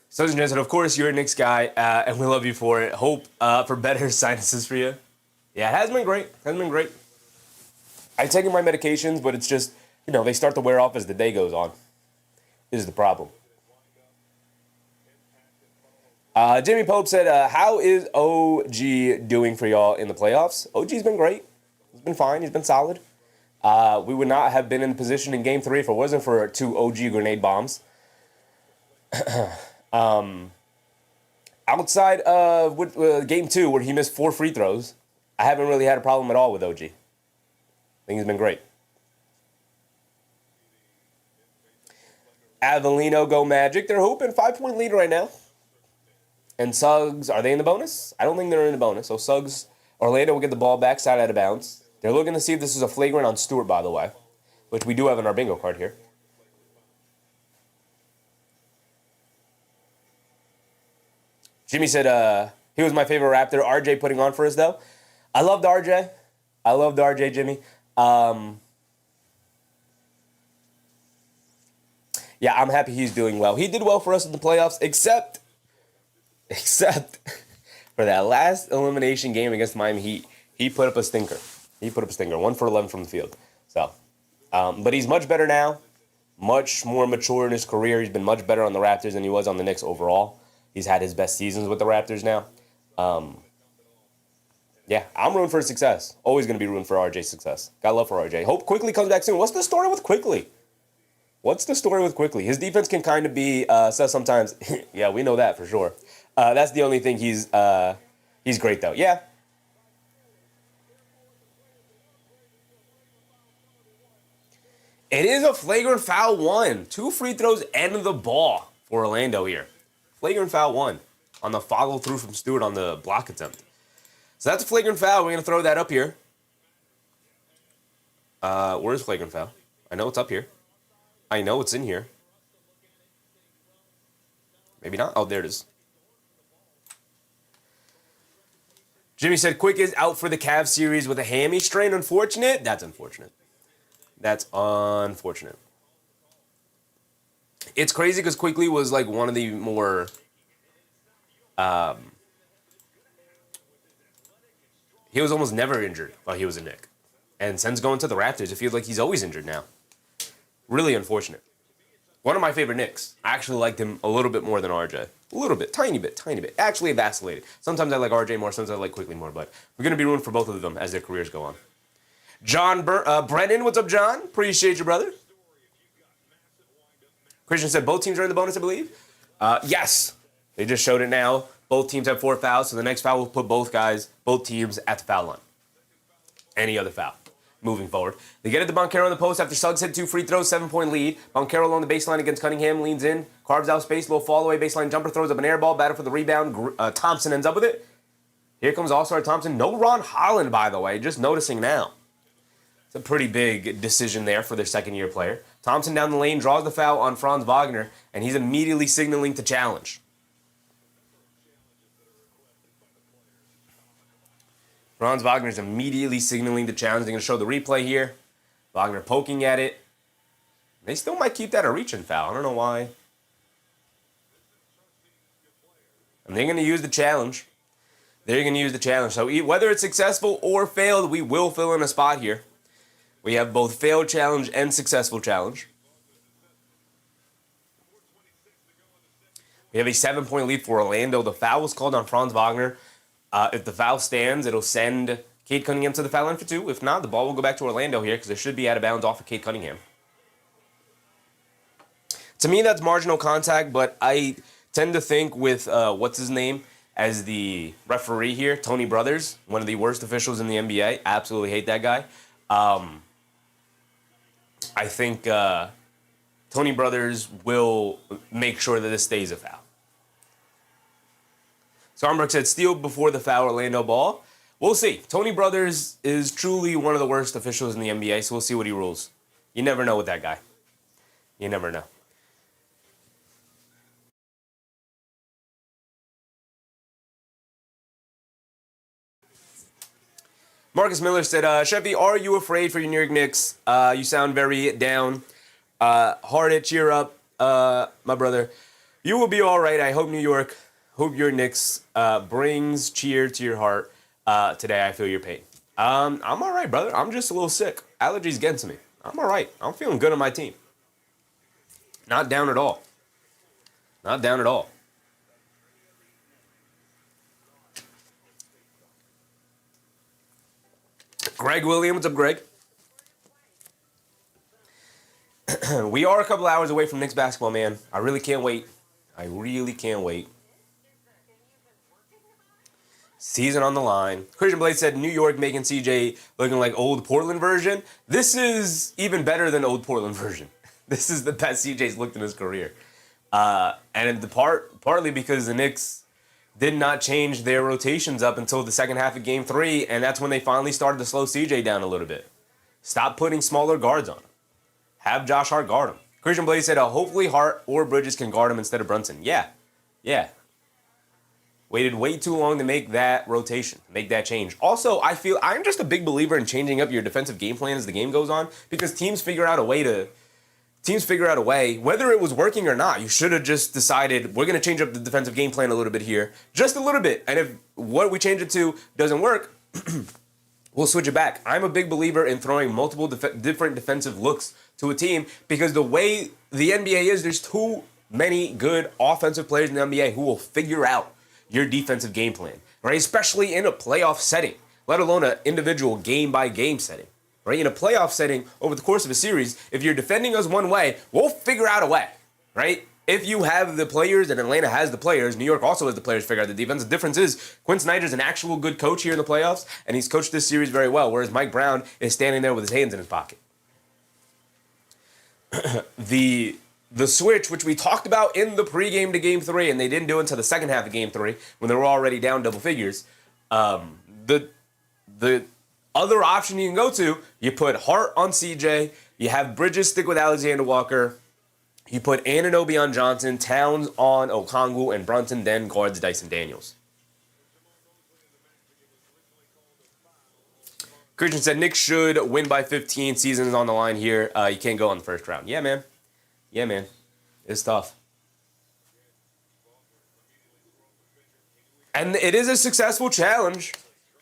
So said, of course, you're a Knicks guy, and we love you for it. Hope for better sinuses for you. Yeah, it has been great. I'm taking my medications, but it's just, they start to wear off as the day goes on. This is the problem. Jimmy Pope said, how is OG doing for y'all in the playoffs? OG's been great. He's been fine. He's been solid. We would not have been in position in Game 3 if it wasn't for 2 OG grenade bombs. Outside of Game 2, where he missed 4 free throws, I haven't really had a problem at all with OG. I think he's been great. Avellino go Magic. They're hooping 5-point lead right now. And Suggs, are they in the bonus? I don't think they're in the bonus. So Suggs, Orlando will get the ball back, side out of bounds. They're looking to see if this is a flagrant on Stewart, by the way, which we do have in our bingo card here. Jimmy said he was my favorite Raptor. RJ putting on for us, though. I loved RJ. Jimmy. Yeah, I'm happy he's doing well. He did well for us in the playoffs, except for that last elimination game against Miami Heat. He put up a stinker. 1 for 11 from the field. So, but he's much better now. Much more mature in his career. He's been much better on the Raptors than he was on the Knicks overall. He's had his best seasons with the Raptors now. Yeah, I'm rooting for his success. Always going to be rooting for RJ's success. Got love for RJ. Hope Quickly comes back soon. What's the story with Quickly? His defense can kind of be says sometimes. Yeah, we know that for sure. That's the only thing he's great though. Yeah. It is a flagrant foul 1. 2 free throws and the ball for Orlando here. Flagrant foul 1 on the follow through from Stewart on the block attempt. So that's a flagrant foul. We're going to throw that up here. Where's flagrant foul? I know it's up here. I know it's in here. Maybe not. Oh, there it is. Jimmy said, Quick is out for the Cavs series with a hammy strain. Unfortunate. That's unfortunate. It's crazy because Quickly was like one of the more... he was almost never injured while he was a Knick. And since going to the Raptors, it feels like he's always injured now. Really unfortunate. One of my favorite Knicks. I actually liked him a little bit more than RJ. A little bit. Tiny bit. Actually vacillated. Sometimes I like RJ more, sometimes I like Quickly more, but we're going to be rooting for both of them as their careers go on. John Brennan, what's up, John? Appreciate you, brother. Christian said both teams are in the bonus, I believe. Yes. They just showed it now. Both teams have 4 fouls, so the next foul will put both teams at the foul line. Any other foul moving forward. They get it to Banchero in the post after Suggs hit 2 free throws, 7-point lead. Banchero along the baseline against Cunningham, leans in, carves out space, little fall away baseline jumper, throws up an air ball, battle for the rebound. Thompson ends up with it. Here comes All-Star Thompson. No Ron Holland, by the way, just noticing now. It's a pretty big decision there for their second-year player. Thompson down the lane, draws the foul on Franz Wagner, and he's immediately signaling to challenge. Franz Wagner's immediately signaling to challenge. They're going to show the replay here. Wagner poking at it. They still might keep that a reaching foul. I don't know why. And they're going to use the challenge. They're going to use the challenge. So whether it's successful or failed, we will fill in a spot here. We have both failed challenge and successful challenge. We have a 7-point lead for Orlando. The foul was called on Franz Wagner. If the foul stands, it'll send Cade Cunningham to the foul line for 2. If not, the ball will go back to Orlando here because it should be out of bounds off of Cade Cunningham. To me, that's marginal contact, but I tend to think with, what's his name, as the referee here, Tony Brothers, one of the worst officials in the NBA. Absolutely hate that guy. I think Tony Brothers will make sure that this stays a foul. Stormbrook said steal before the foul, Orlando ball. We'll see. Tony Brothers is truly one of the worst officials in the NBA, so we'll see what he rules. You never know with that guy. You never know. Marcus Miller said, Sheffy, are you afraid for your New York Knicks? You sound very down. Hearted, cheer up, my brother. You will be all right. I hope your Knicks brings cheer to your heart. Today I feel your pain. I'm all right, brother. I'm just a little sick. Allergies getting to me. I'm all right. I'm feeling good on my team. Not down at all. Not down at all. Greg Williams, what's up, Greg? We are a couple hours away from Knicks basketball, man. I really can't wait. I really can't wait. Season on the line. Christian Blade said New York making CJ looking like old Portland version. This is even better than old Portland version. This is the best CJ's looked in his career. And partly because the Knicks did not change their rotations up until the second half of Game 3, and that's when they finally started to slow CJ down a little bit. Stop putting smaller guards on him. Have Josh Hart guard him. Christian Blade said, hopefully Hart or Bridges can guard him instead of Brunson. Yeah. Waited way too long to make that rotation, make that change. Also, I'm just a big believer in changing up your defensive game plan as the game goes on because teams figure out a way, whether it was working or not. You should have just decided, we're going to change up the defensive game plan a little bit here, just a little bit. And if what we change it to doesn't work, we'll switch it back. I'm a big believer in throwing multiple different defensive looks to a team because the way the NBA is, there's too many good offensive players in the NBA who will figure out your defensive game plan, right? Especially in a playoff setting, let alone an individual game-by-game setting, right? In a playoff setting, over the course of a series, if you're defending us one way, we'll figure out a way, right? If you have the players, and Atlanta has the players, New York also has the players to figure out the defense. The difference is Quinn Snyder's an actual good coach here in the playoffs, and he's coached this series very well, whereas Mike Brown is standing there with his hands in his pocket. The switch, which we talked about in the pregame to Game 3, and they didn't do it until the second half of Game 3, when they were already down double figures, the other option you can go to, you put Hart on CJ, you have Bridges stick with Alexander Walker, you put Anunoby on Johnson, Towns on Okongwu, and Brunson then guards Dyson Daniels. Christian said, Knicks should win by 15. Season is on the line here. You can't go on the first round. Yeah, man. It's tough. And it is a successful challenge.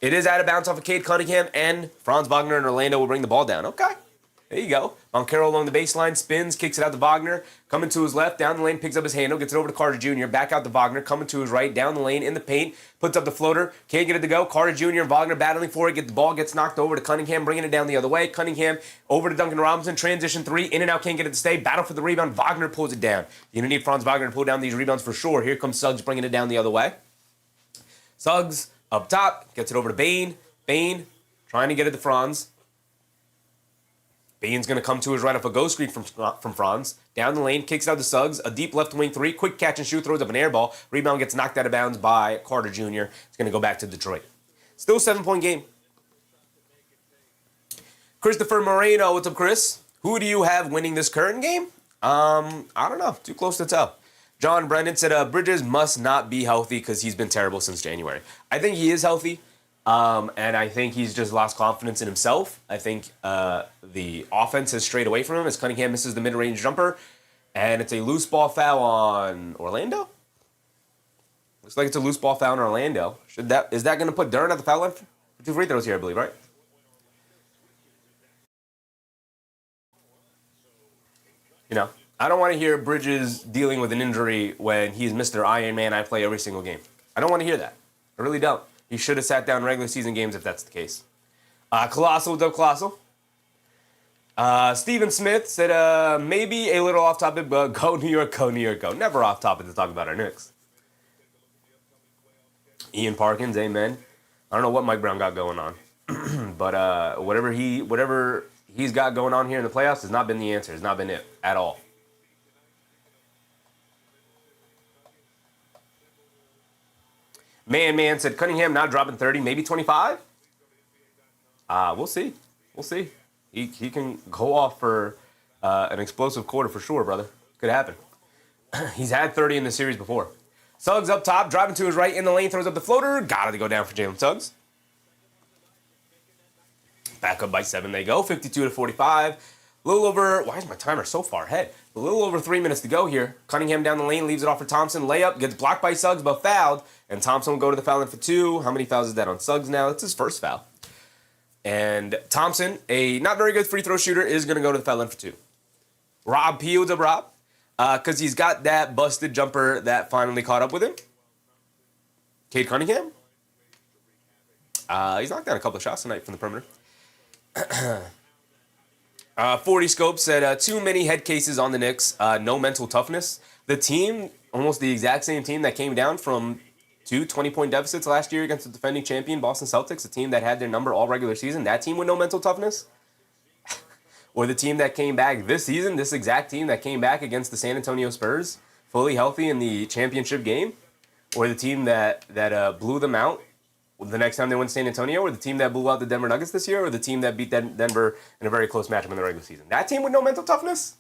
It is out of bounds off of Cade Cunningham, and Franz Wagner and Orlando will bring the ball down. Okay. There you go. Banchero along the baseline, spins, kicks it out to Wagner, coming to his left, down the lane, picks up his handle, gets it over to Carter Jr., back out to Wagner, coming to his right, down the lane, in the paint, puts up the floater, can't get it to go. Carter Jr. and Wagner battling for it, get the ball, gets knocked over to Cunningham, bringing it down the other way. Cunningham over to Duncan Robinson, transition 3, in and out, can't get it to stay, battle for the rebound, Wagner pulls it down. You're going to need Franz Wagner to pull down these rebounds for sure. Here comes Suggs bringing it down the other way. Suggs up top, gets it over to Bane. Bane trying to get it to Franz. Bane's going to come to his right off a go screen from Franz. Down the lane, kicks it out to Suggs. A deep left wing 3. Quick catch and shoot, throws up an air ball. Rebound gets knocked out of bounds by Carter Jr. It's going to go back to Detroit. Still a 7-point game. Christopher Moreno, what's up, Chris? Who do you have winning this current game? I don't know. Too close to tell. John Brennan said Bridges must not be healthy because he's been terrible since January. I think he is healthy. And I think he's just lost confidence in himself. I think the offense has strayed away from him as Cunningham misses the mid-range jumper. And it's a loose ball foul on Orlando? Looks like it's a loose ball foul on Orlando. Is that going to put Duren at the foul line? 2 free throws here, I believe, right? You know, I don't want to hear Bridges dealing with an injury when he's Mr. Iron Man. I play every single game. I don't want to hear that. I really don't. He should have sat down regular season games if that's the case. Colossal, what's up, Colossal? Stephen Smith said, maybe a little off topic, but go New York, go New York, go. Never off topic to talk about our Knicks. Ian Parkins, amen. I don't know what Mike Brown got going on. But whatever he's got going on here in the playoffs has not been the answer. Has not been it at all. Man said Cunningham not dropping 30, maybe 25. We'll see. We'll see. He can go off for an explosive quarter for sure, brother. Could happen. He's had 30 in the series before. Suggs up top, driving to his right in the lane, throws up the floater. Got it to go down for Jalen Suggs. Back up by 7 they go, 52-45. A little over, why is my timer so far ahead? A little over 3 minutes to go here. Cunningham down the lane, leaves it off for Thompson. Layup, gets blocked by Suggs, but fouled. And Thompson will go to the foul line for 2. How many fouls is that on Suggs now? It's his first foul. And Thompson, a not very good free throw shooter, is going to go to the foul line for 2. Rob P. What's up, Rob? Because he's got that busted jumper that finally caught up with him. Cade Cunningham. He's knocked down a couple of shots tonight from the perimeter. 40 Scope said, too many head cases on the Knicks. No mental toughness. The team, almost the exact same team that came down from 2 20-point deficits last year against the defending champion Boston Celtics, a team that had their number all regular season, that team with no mental toughness? Or the team that came back this season, this exact team that came back against the San Antonio Spurs, fully healthy in the championship game? Or the team that blew them out the next time they went to San Antonio? Or the team that blew out the Denver Nuggets this year? Or the team that beat Denver in a very close matchup in the regular season? That team with no mental toughness?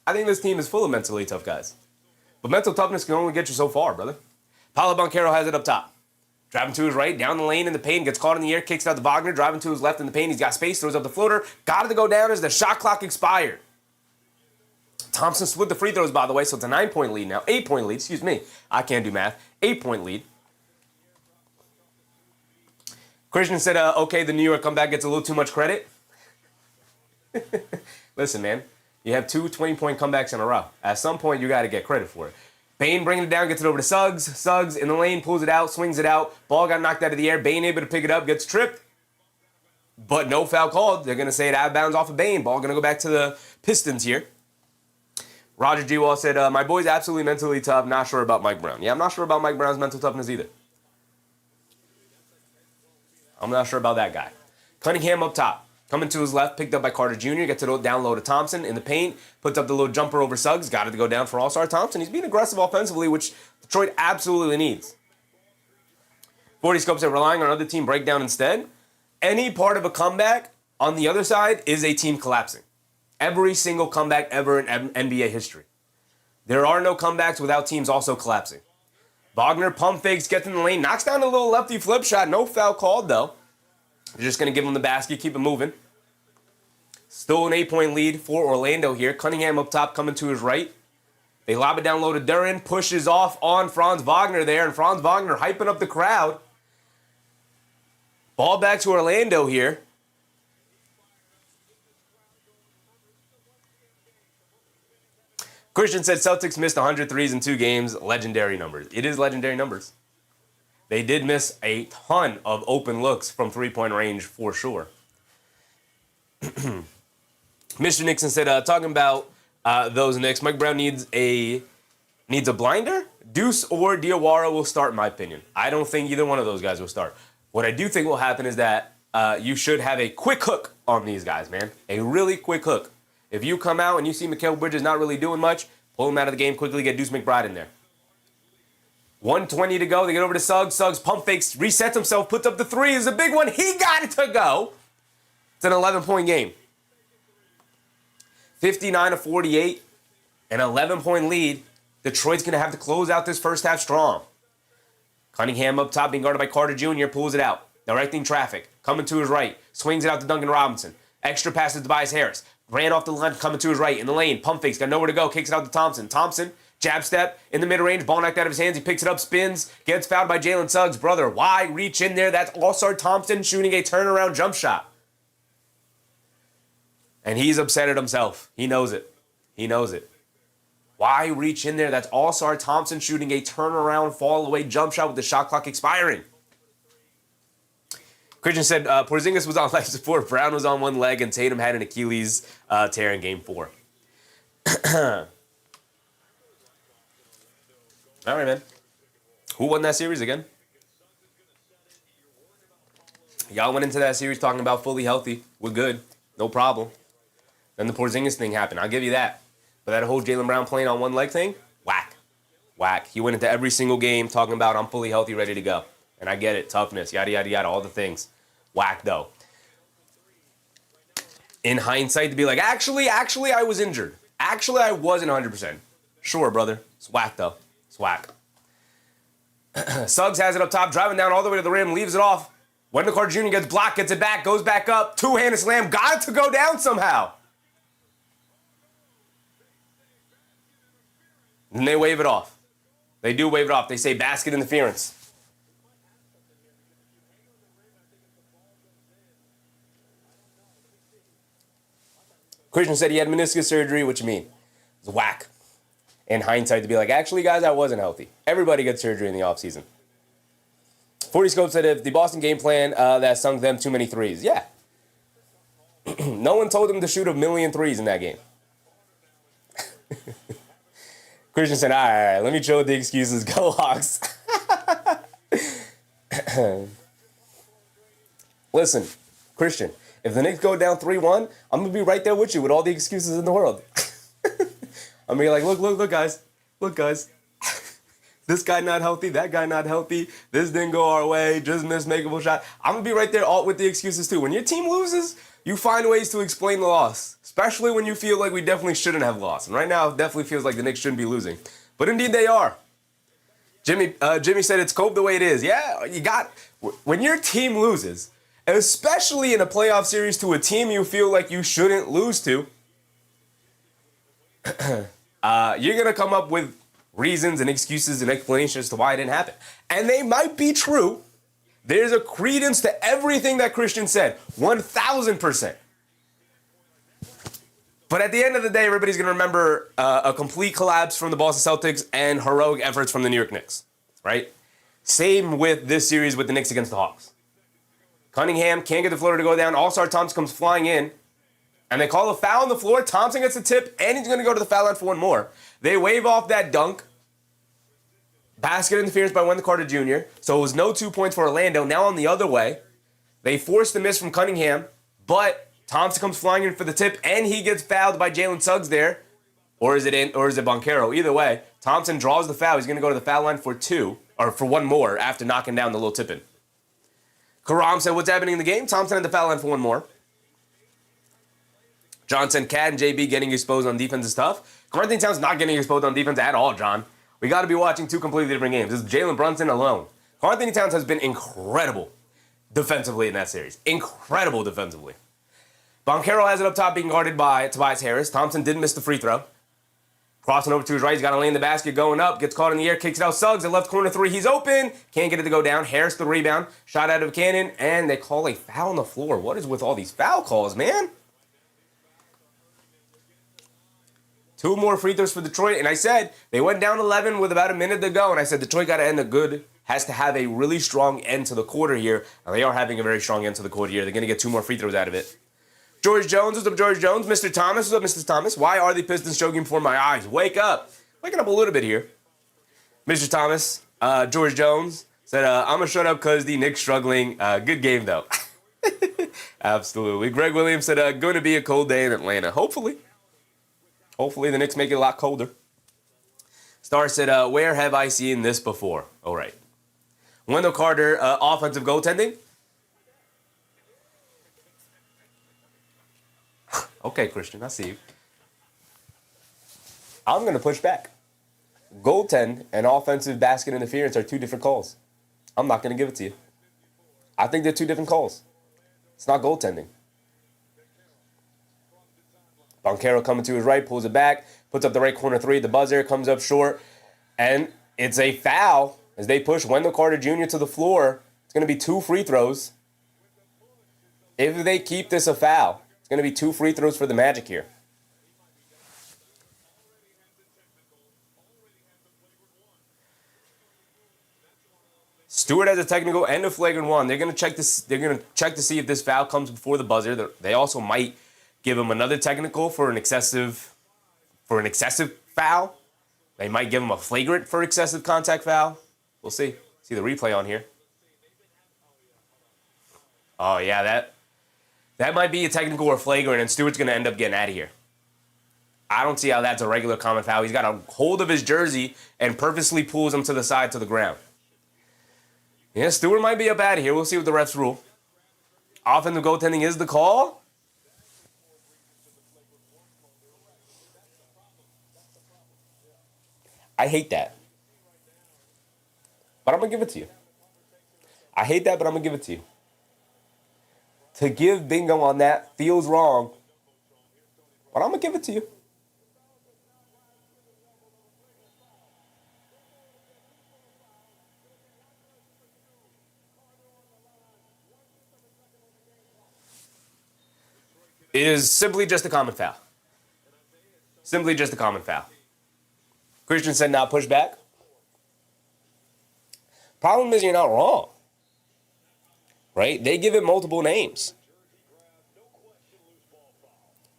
I think this team is full of mentally tough guys. But mental toughness can only get you so far, brother. Paolo Banchero has it up top. Driving to his right, down the lane in the paint, gets caught in the air, kicks it out to Wagner, driving to his left in the paint. He's got space, throws up the floater. Got it to go down as the shot clock expired. Thompson split the free throws, by the way, so it's a 9-point lead now. 8-point lead, excuse me. I can't do math. 8-point lead. Christian said, okay, the New York comeback gets a little too much credit. Listen, man, you have 2 20-point comebacks in a row. At some point, you got to get credit for it. Bain bringing it down, gets it over to Suggs. Suggs in the lane, pulls it out, swings it out. Ball got knocked out of the air. Bain able to pick it up, gets tripped. But no foul called. They're going to say it out of bounds off of Bain. Ball going to go back to the Pistons here. Roger G. Wall said, my boy's absolutely mentally tough. Not sure about Mike Brown. Yeah, I'm not sure about Mike Brown's mental toughness either. I'm not sure about that guy. Cunningham up top. Coming to his left, picked up by Carter Jr. Gets it down low to Thompson in the paint. Puts up the little jumper over Suggs. Got it to go down for All-Star Thompson. He's being aggressive offensively, which Detroit absolutely needs. 40 Scopes are relying on other team breakdown instead. Any part of a comeback on the other side is a team collapsing. Every single comeback ever in NBA history. There are no comebacks without teams also collapsing. Wagner pump fakes, gets in the lane, knocks down a little lefty flip shot. No foul called, though. They're just going to give him the basket, keep it moving. Still an 8-point lead for Orlando here. Cunningham up top coming to his right. They lob it down low to Duren, pushes off on Franz Wagner there, and Franz Wagner hyping up the crowd. Ball back to Orlando here. Christian said Celtics missed 100 threes in 2 games. Legendary numbers. It is legendary numbers. They did miss a ton of open looks from three-point range for sure. Mr. Nixon said, talking about those Knicks, Mike Brown needs a blinder. Deuce or Diawara will start, in my opinion. I don't think either one of those guys will start. What I do think will happen is that you should have a quick hook on these guys, man. A really quick hook. If you come out and you see Mikal Bridges not really doing much, pull him out of the game quickly, get Deuce McBride in there. 1:20 to go. They get over to Suggs. Suggs pump fakes, resets himself, puts up the 3. Is a big one. He got it to go. It's an 11-point game. 59-48, an 11-point lead. Detroit's going to have to close out this first half strong. Cunningham up top being guarded by Carter Jr. pulls it out. directing traffic, coming to his right, swings it out to Duncan Robinson. Extra pass to Tobias Harris. Ran off the line, coming to his right, in the lane, pump fakes, got nowhere to go, kicks it out to Thompson. Thompson, jab step, in the mid-range, ball knocked out of his hands, he picks it up, spins, gets fouled by Jalen Suggs. Brother, why reach in there? That's All-Star Thompson shooting a turnaround jump shot. And he's upset at himself. He knows it. He knows it. Why reach in there? That's All-Star Thompson shooting a turnaround fall-away jump shot with the shot clock expiring. Christian said Porzingis was on life support, Brown was on one leg, and Tatum had an Achilles tear in Game 4. All right, man. Who won that series again? Y'all went into that series talking about fully healthy. We're good. No problem. Then the Porzingis thing happened. I'll give you that. But that whole Jaylen Brown playing on one leg thing, whack. Whack. He went into every single game talking about I'm fully healthy, ready to go. And I get it. Toughness, yada, yada, yada, all the things. Whack, though. In hindsight, to be like, actually, I was injured. Actually, I wasn't 100%. Sure, brother. It's whack, though. It's whack. Suggs has it up top, driving down all the way to the rim, leaves it off. Wendell Carter Jr. gets blocked, gets it back, goes back up. Two-handed slam, got it to go down somehow. And they wave it off. They do wave it off. They say basket interference. Christian said he had meniscus surgery. What you mean? It's whack. In hindsight, to be like, actually, guys, I wasn't healthy. Everybody gets surgery in the offseason. 40 Scope said if the Boston game plan that sunk them too many threes. Yeah. No one told them to shoot 1,000,000 threes in that game. Christian said, all right, let me chill with the excuses. Go Hawks. Listen, Christian, if the Knicks go down 3-1, I'm going to be right there with you with all the excuses in the world. I'm going to be like, look, guys. Look, guys. This guy not healthy, that guy not healthy. This didn't go our way, just missed makeable shot. I'm going to be right there all with the excuses too. When your team loses, you find ways to explain the loss, especially when you feel like we definitely shouldn't have lost. And right now, it definitely feels like the Knicks shouldn't be losing. But indeed they are. Jimmy said it's cope the way it is. Yeah, when your team loses, especially in a playoff series to a team you feel like you shouldn't lose to, you're going to come up with reasons and excuses and explanations as to why it didn't happen. And they might be true. There's a credence to everything that Christian said, 1,000%. But at the end of the day, everybody's going to remember a complete collapse from the Boston Celtics and heroic efforts from the New York Knicks, right? Same with this series with the Knicks against the Hawks. Cunningham can't get the floater to go down. All-Star Thompson comes flying in, and they call a foul on the floor. Thompson gets a tip, and he's going to go to the foul line for one more. They wave off that dunk. Basket interference by Wendell Carter Jr., so it was no 2 points for Orlando. Now on the other way, they force the miss from Cunningham, but Thompson comes flying in for the tip, and he gets fouled by Jalen Suggs there. Or is it Banchero? Either way, Thompson draws the foul. He's going to go to the foul line for one more after knocking down the little tip-in. Karam said, what's happening in the game? Thompson at the foul line for one more. John said, Cade and JB getting exposed on defense is tough. Karl-Anthony Towns not getting exposed on defense at all, John. We got to be watching two completely different games. This is Jalen Brunson alone. Karl-Anthony Towns has been incredible defensively in that series. Incredible defensively. Banchero has it up top being guarded by Tobias Harris. Thompson did miss the free throw. Crossing over to his right, he's got to lay in the basket, going up, gets caught in the air, kicks it out. Suggs at left corner three, he's open. Can't get it to go down. Harris the rebound. Shot out of cannon, and they call a foul on the floor. What is with all these foul calls, man? Two more free throws for Detroit, and I said they went down 11 with about a minute to go, and I said Detroit got to end has to have a really strong end to the quarter here, and they are having a very strong end to the quarter here. They're going to get two more free throws out of it. George Jones, what's up, George Jones? Mr. Thomas, what's up, Mr. Thomas? Why are the Pistons choking before my eyes? Wake up. Waking up a little bit here. Mr. Thomas, George Jones said, I'm going to shut up because the Knicks struggling. Good game, though. Absolutely. Greg Williams said, going to be a cold day in Atlanta. Hopefully. Hopefully the Knicks make it a lot colder. Star said, where have I seen this before? All right. Wendell Carter, offensive goaltending. Okay, Christian, I see you. I'm going to push back. Goaltend and offensive basket interference are two different calls. I'm not going to give it to you. I think they're two different calls. It's not goaltending. Banchero coming to his right, pulls it back, puts up the right corner three. The buzzer comes up short, and it's a foul as they push Wendell Carter Jr. to the floor. It's going to be 2 free throws. If they keep this a foul, it's going to be 2 free throws for the Magic here. Stewart has a technical and a flagrant one. They're going to check this. They're going to check to see if this foul comes before the buzzer. They also might give him another technical for an excessive foul. They might give him a flagrant for excessive contact foul. We'll see. See the replay on here. Oh yeah, that might be a technical or flagrant, and Stewart's going to end up getting out of here. I don't see how that's a regular common foul. He's got a hold of his jersey and purposely pulls him to the side to the ground. Yeah, Stewart might be up out of here. We'll see what the refs rule. Offensive goaltending is the call. I hate that. But I'm going to give it to you. I hate that, but I'm going to give it to you. To give bingo on that feels wrong. But I'm going to give it to you. It is simply just a common foul. Simply just a common foul. Christian said now push back. Problem is you're not wrong. Right? They give it multiple names.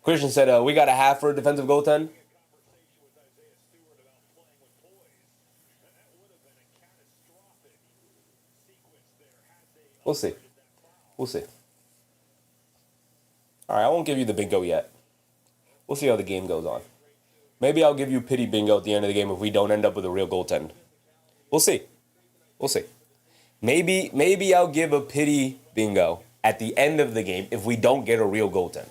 Christian said we got a half for a defensive goaltend. We'll see. We'll see. All right, I won't give you the bingo yet. We'll see how the game goes on. Maybe I'll give you pity bingo at the end of the game if we don't end up with a real goaltend. We'll see. We'll see. Maybe I'll give a pity bingo at the end of the game if we don't get a real goaltend.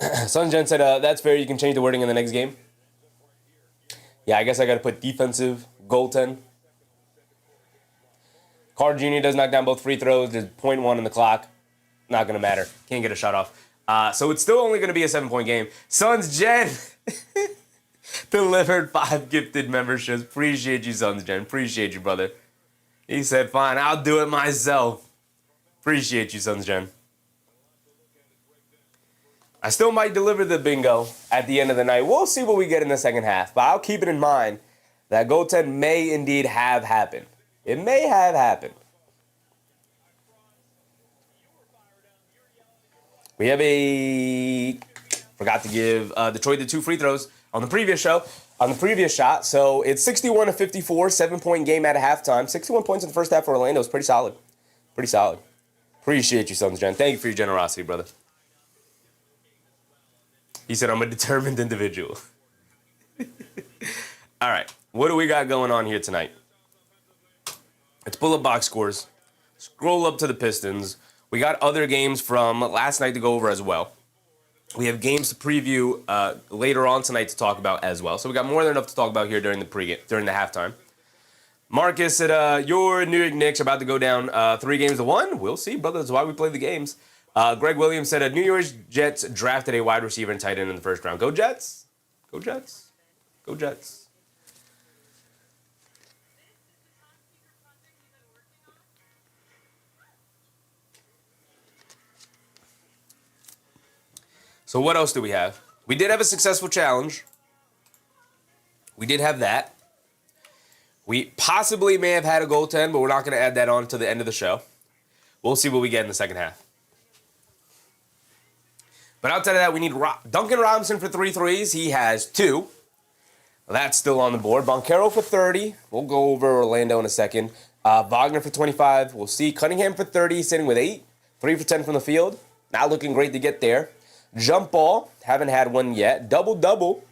Sunjen said, that's fair. You can change the wording in the next game. Yeah, I guess I got to put defensive goaltend. Carter Jr. does knock down both free throws. There's 0.1 on the clock. Not going to matter. Can't get a shot off. So it's still only going to be a 7-point game. Suns Jen delivered 5 gifted memberships. Appreciate you, Suns Jen. Appreciate you, brother. He said, fine, I'll do it myself. Appreciate you, Suns Jen. I still might deliver the bingo at the end of the night. We'll see what we get in the second half. But I'll keep it in mind that goaltend may indeed have happened. It may have happened. We have forgot to give Detroit the 2 free throws on the previous show, on the previous shot. So it's 61-54, 7-point game at a halftime. 61 points in the first half for Orlando is pretty solid. Pretty solid. Appreciate you, Suns Jen. Thank you for your generosity, brother. He said, I'm a determined individual. All right. What do we got going on here tonight? Let's pull up box scores. Scroll up to the Pistons. We got other games from last night to go over as well. We have games to preview later on tonight to talk about as well. So we got more than enough to talk about here during the halftime. Marcus said, your New York Knicks are about to go down 3-1. We'll see, brother. That's why we play the games. Greg Williams said, New York Jets drafted a wide receiver and tight end in the first round. Go Jets. Go Jets. Go Jets. So what else do we have? We did have a successful challenge. We did have that. We possibly may have had a goaltend, but we're not going to add that on to the end of the show. We'll see what we get in the second half. But outside of that, we need Duncan Robinson for 3 threes. He has 2. That's still on the board. Banchero for 30. We'll go over Orlando in a second. Wagner for 25. We'll see. Cunningham for 30, sitting with 8. 3 for 10 from the field. Not looking great to get there. Jump ball. Haven't had one yet. Double-double.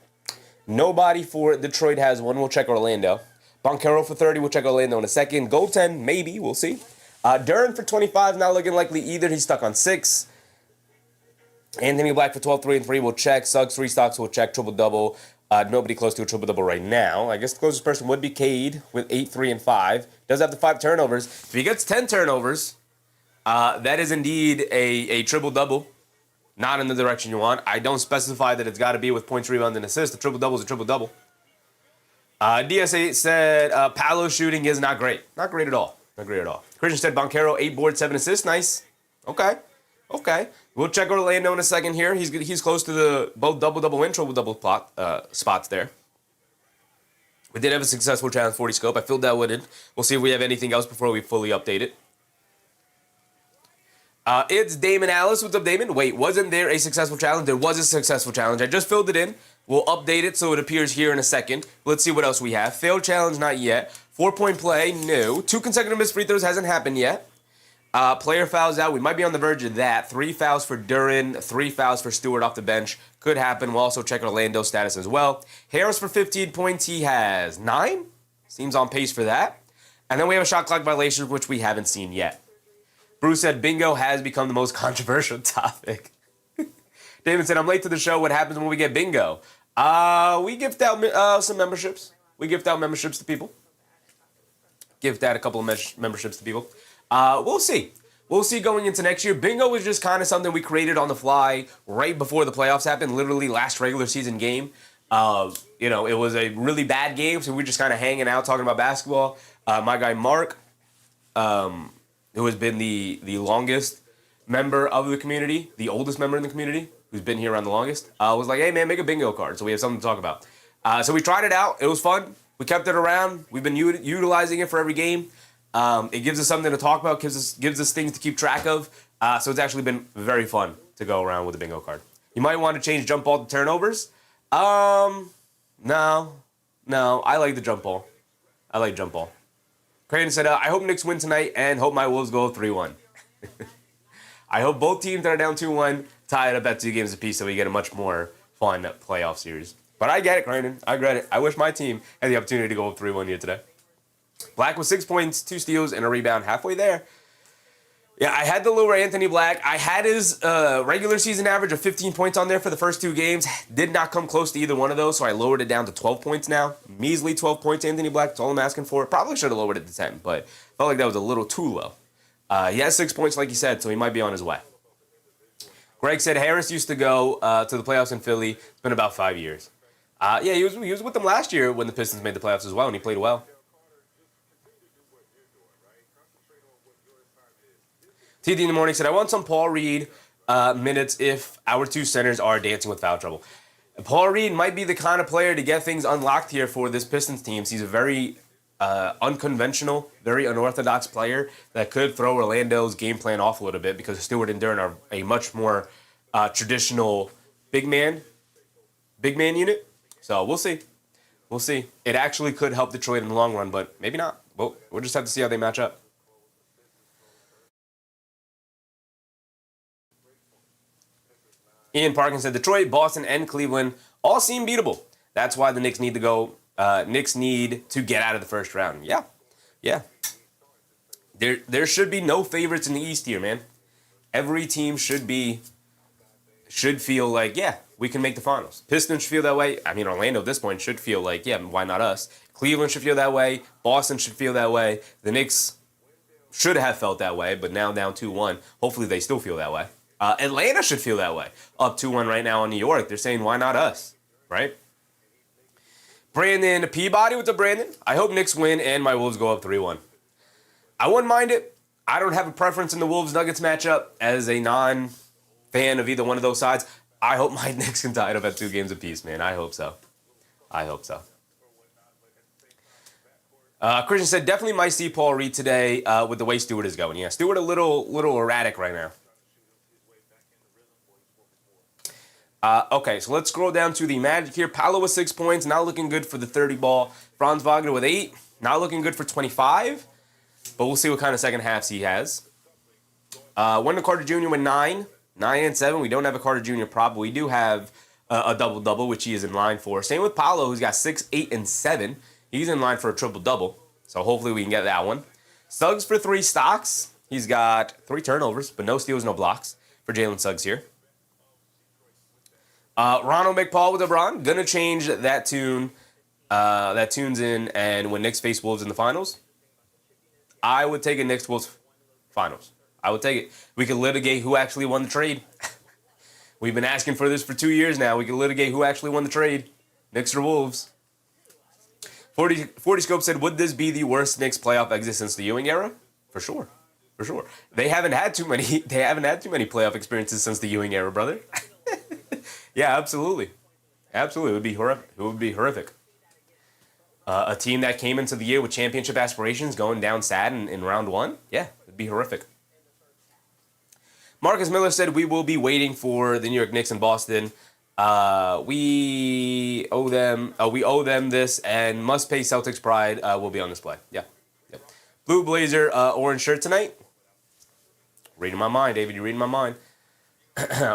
Nobody for Detroit has one. We'll check Orlando. Banchero for 30. We'll check Orlando in a second. Goaltend, maybe. We'll see. Duran for 25. Not looking likely either. He's stuck on 6. Anthony Black for 12, 3 and 3. We'll check. Suggs, 3 stocks. We'll check. Triple-double. Nobody close to a triple-double right now. I guess the closest person would be Cade with 8, 3, and 5. Does have the 5 turnovers. If he gets 10 turnovers, that is indeed a triple-double. Not in the direction you want. I don't specify that it's got to be with points, rebounds, and assists. A triple-double is a triple-double. DSA said Paolo's shooting is not great. Not great at all. Not great at all. Christian said Banchero, 8 boards, 7 assists. Nice. Okay. We'll check Orlando in a second here. He's close to the both double-double and triple-double spots there. We did have a successful challenge 40 scope. I filled that one in. We'll see if we have anything else before we fully update it. It's Damon Alice. What's up, Damon? Wait, wasn't there a successful challenge? There was a successful challenge. I just filled it in. We'll update it so it appears here in a second. Let's see what else we have. Failed challenge, not yet. 4-point play, no. 2 consecutive missed free throws hasn't happened yet. Player fouls out. We might be on the verge of that. 3 fouls for Duran, 3 fouls for Stewart off the bench. Could happen. We'll also check Orlando's status as well. Harris for 15 points. He has 9. Seems on pace for that. And then we have a shot clock violation, which we haven't seen yet. Bruce said bingo has become the most controversial topic. David said, I'm late to the show. What happens when we get bingo? We gift out some memberships. We gift out memberships to people. Gift out a couple of memberships to people. We'll see. We'll see going into next year. Bingo was just kind of something we created on the fly right before the playoffs happened, literally last regular season game. It was a really bad game, so we were just kind of hanging out talking about basketball. My guy Mark, who has been the longest member of the community, the oldest member in the community, who's been here around the longest, was like, hey, man, make a bingo card so we have something to talk about. So we tried it out. It was fun. We kept it around. We've been utilizing it for every game. It gives us something to talk about, gives us things to keep track of. So it's actually been very fun to go around with a bingo card. You might want to change jump ball to turnovers. No. I like the jump ball. Creighton said, I hope Knicks win tonight and hope my Wolves go 3-1. I hope both teams that are down 2-1 tie it up at 2 games apiece so we get a much more fun playoff series. But I get it, Creighton. I get it. I wish my team had the opportunity to go up 3-1 here today. Black with 6 points, 2 steals, and a rebound halfway there. Yeah, I had to lower Anthony Black. I had his regular season average of 15 points on there for the first 2 games. Did not come close to either one of those, so I lowered it down to 12 points now. Measly 12 points, Anthony Black. That's all I'm asking for. Probably should have lowered it to 10, but felt like that was a little too low. He has 6 points, like you said, so he might be on his way. Greg said Harris used to go to the playoffs in Philly. It's been about 5 years. Yeah, he was with them last year when the Pistons made the playoffs as well, and he played well. TD in the morning said, I want some Paul Reed minutes if our 2 centers are dancing with foul trouble. Paul Reed might be the kind of player to get things unlocked here for this Pistons team. He's a very unconventional, very unorthodox player that could throw Orlando's game plan off a little bit because Stewart and Duran are a much more traditional big man unit. So we'll see. We'll see. It actually could help Detroit in the long run, but maybe not. We'll just have to see how they match up. Ian Parkin said Detroit, Boston, and Cleveland all seem beatable. That's why the Knicks need to go. Knicks need to get out of the first round. Yeah. There should be no favorites in the East here, man. Every team should feel like, yeah, we can make the finals. Pistons should feel that way. I mean, Orlando at this point should feel like, yeah, why not us? Cleveland should feel that way. Boston should feel that way. The Knicks should have felt that way, but now down 2-1. Hopefully they still feel that way. Atlanta should feel that way. Up 2-1 right now on New York. They're saying, why not us? Right? Brandon Peabody, what's up, Brandon? I hope Knicks win and my Wolves go up 3-1. I wouldn't mind it. I don't have a preference in the Wolves-Nuggets matchup as a non-fan of either one of those sides. I hope my Knicks can tie it up at 2 games apiece, man. I hope so. Christian said, definitely might see Paul Reed today with the way Stewart is going. Yeah, Stewart a little erratic right now. Okay, so let's scroll down to the Magic here. Paolo with 6 points, not looking good for the 30 ball. Franz Wagner with 8, not looking good for 25. But we'll see what kind of second halves he has. Wendell Carter Jr. with 9 and 7. We don't have a Carter Jr. prop, but we do have a double-double, which he is in line for. Same with Paolo, who's got 6, 8, and 7. He's in line for a triple-double, so hopefully we can get that one. Suggs for 3 stocks. He's got 3 turnovers, but no steals, no blocks for Jalen Suggs here. Ronald McPaul with LeBron. Gonna change that tune. That tunes in, and when Knicks face Wolves in the finals, I would take a Knicks Wolves finals. I would take it. We could litigate who actually won the trade. We've been asking for this for 2 years now. We could litigate who actually won the trade. Knicks or Wolves. 40 Scope said, would this be the worst Knicks playoff exit since the Ewing era? For sure. For sure. They haven't had too many playoff experiences since the Ewing era, brother. Yeah, absolutely. Absolutely. It would be horrific. It would be horrific. A team that came into the year with championship aspirations going down sad in round one? Yeah, it'd be horrific. Marcus Miller said, we will be waiting for the New York Knicks in Boston. We owe them this and must pay Celtics pride. Will be on display. Yeah. Yep. Blue blazer, orange shirt tonight. Reading my mind, David. You're reading my mind.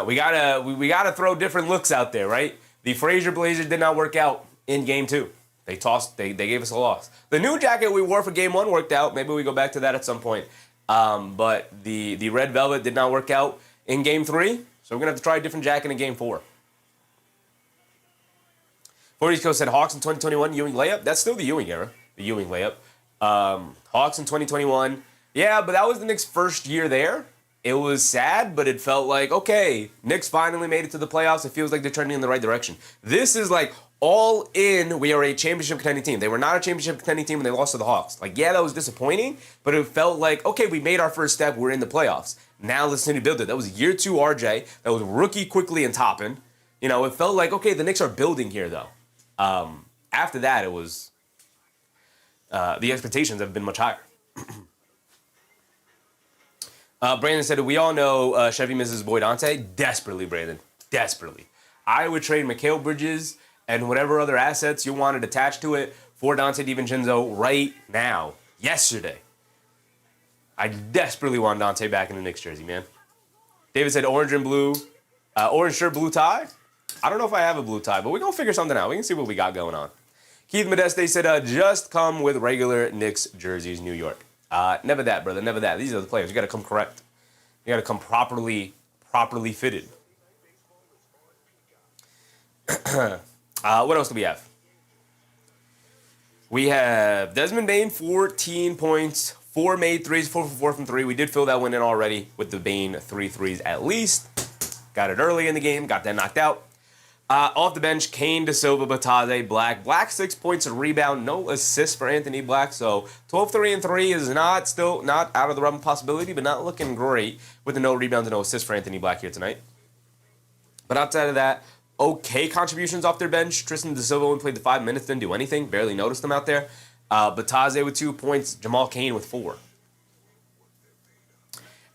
we gotta throw different looks out there, right? The Frazier blazer did not work out in game 2. They gave us a loss. The new jacket we wore for game 1 worked out. Maybe we go back to that at some point. But the red velvet did not work out in game 3. So we're gonna have to try a different jacket in game 4. 40 Coast said Hawks in 2021, Ewing layup. That's still the Ewing era, the Ewing layup. Hawks in 2021. Yeah, but that was the Knicks' first year there. It was sad, but it felt like, okay, Knicks finally made it to the playoffs. It feels like they're trending in the right direction. This is like all in, we are a championship contending team. They were not a championship contending team when they lost to the Hawks. Like, yeah, that was disappointing, but it felt like, okay, we made our first step. We're in the playoffs. Now let's continue to build it. That was year 2 RJ. That was rookie Quickly and Toppin. You know, it felt like, okay, the Knicks are building here, though. After that, it was, the expectations have been much higher. Brandon said, we all know Chevy misses Boy Dante. Desperately, Brandon. Desperately. I would trade Mikal Bridges and whatever other assets you wanted attached to it for Dante DiVincenzo right now. Yesterday. I desperately want Dante back in the Knicks jersey, man. David said orange and blue. Orange shirt, blue tie. I don't know if I have a blue tie, but we're going to figure something out. We can see what we got going on. Keith Modeste said, just come with regular Knicks jerseys, New York. Never that, brother. Never that. These are the players. You got to come correct. You got to come properly fitted. What else do we have? We have Desmond Bane, 14 points, 4 made threes, 4 for 4 from 3. We did fill that one in already with the Bane 3 threes at least. Got it early in the game. Got that knocked out. Off the bench, Kane, De Silva, Batade, Black. Black 6 points, a rebound, no assist for Anthony Black. So 12, 3, and 3 is not out of the realm of possibility, but not looking great with the no rebounds and no assists for Anthony Black here tonight. But outside of that, okay contributions off their bench. Tristan De Silva only played the 5 minutes, didn't do anything, barely noticed them out there. Batade with 2 points, Jamal Cain with 4.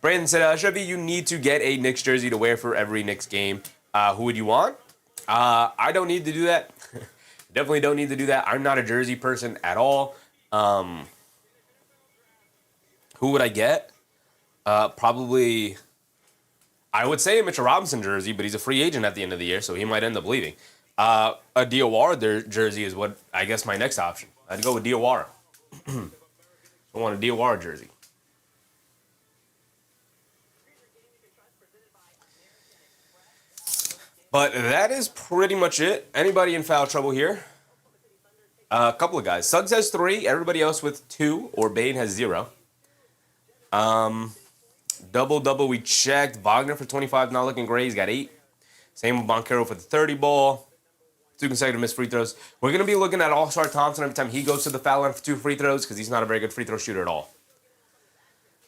Brandon said, Chevy, you need to get a Knicks jersey to wear for every Knicks game. Who would you want? I don't need to do that. Definitely don't need to do that. I'm not a jersey person at all. Who would I get? Probably, I would say a Mitchell Robinson jersey, but he's a free agent at the end of the year, so he might end up leaving. A Diawara jersey is what I guess my next option. I'd go with Diawara. I want a Diawara jersey. But that is pretty much it. Anybody in foul trouble here? A couple of guys. Suggs has 3. Everybody else with 2. Or Bane has 0. Double. We checked. Wagner for 25. Not looking great. He's got 8. Same with Banchero for the 30 ball. 2 consecutive missed free throws. We're going to be looking at All-Star Thompson every time he goes to the foul line for 2 free throws because he's not a very good free throw shooter at all.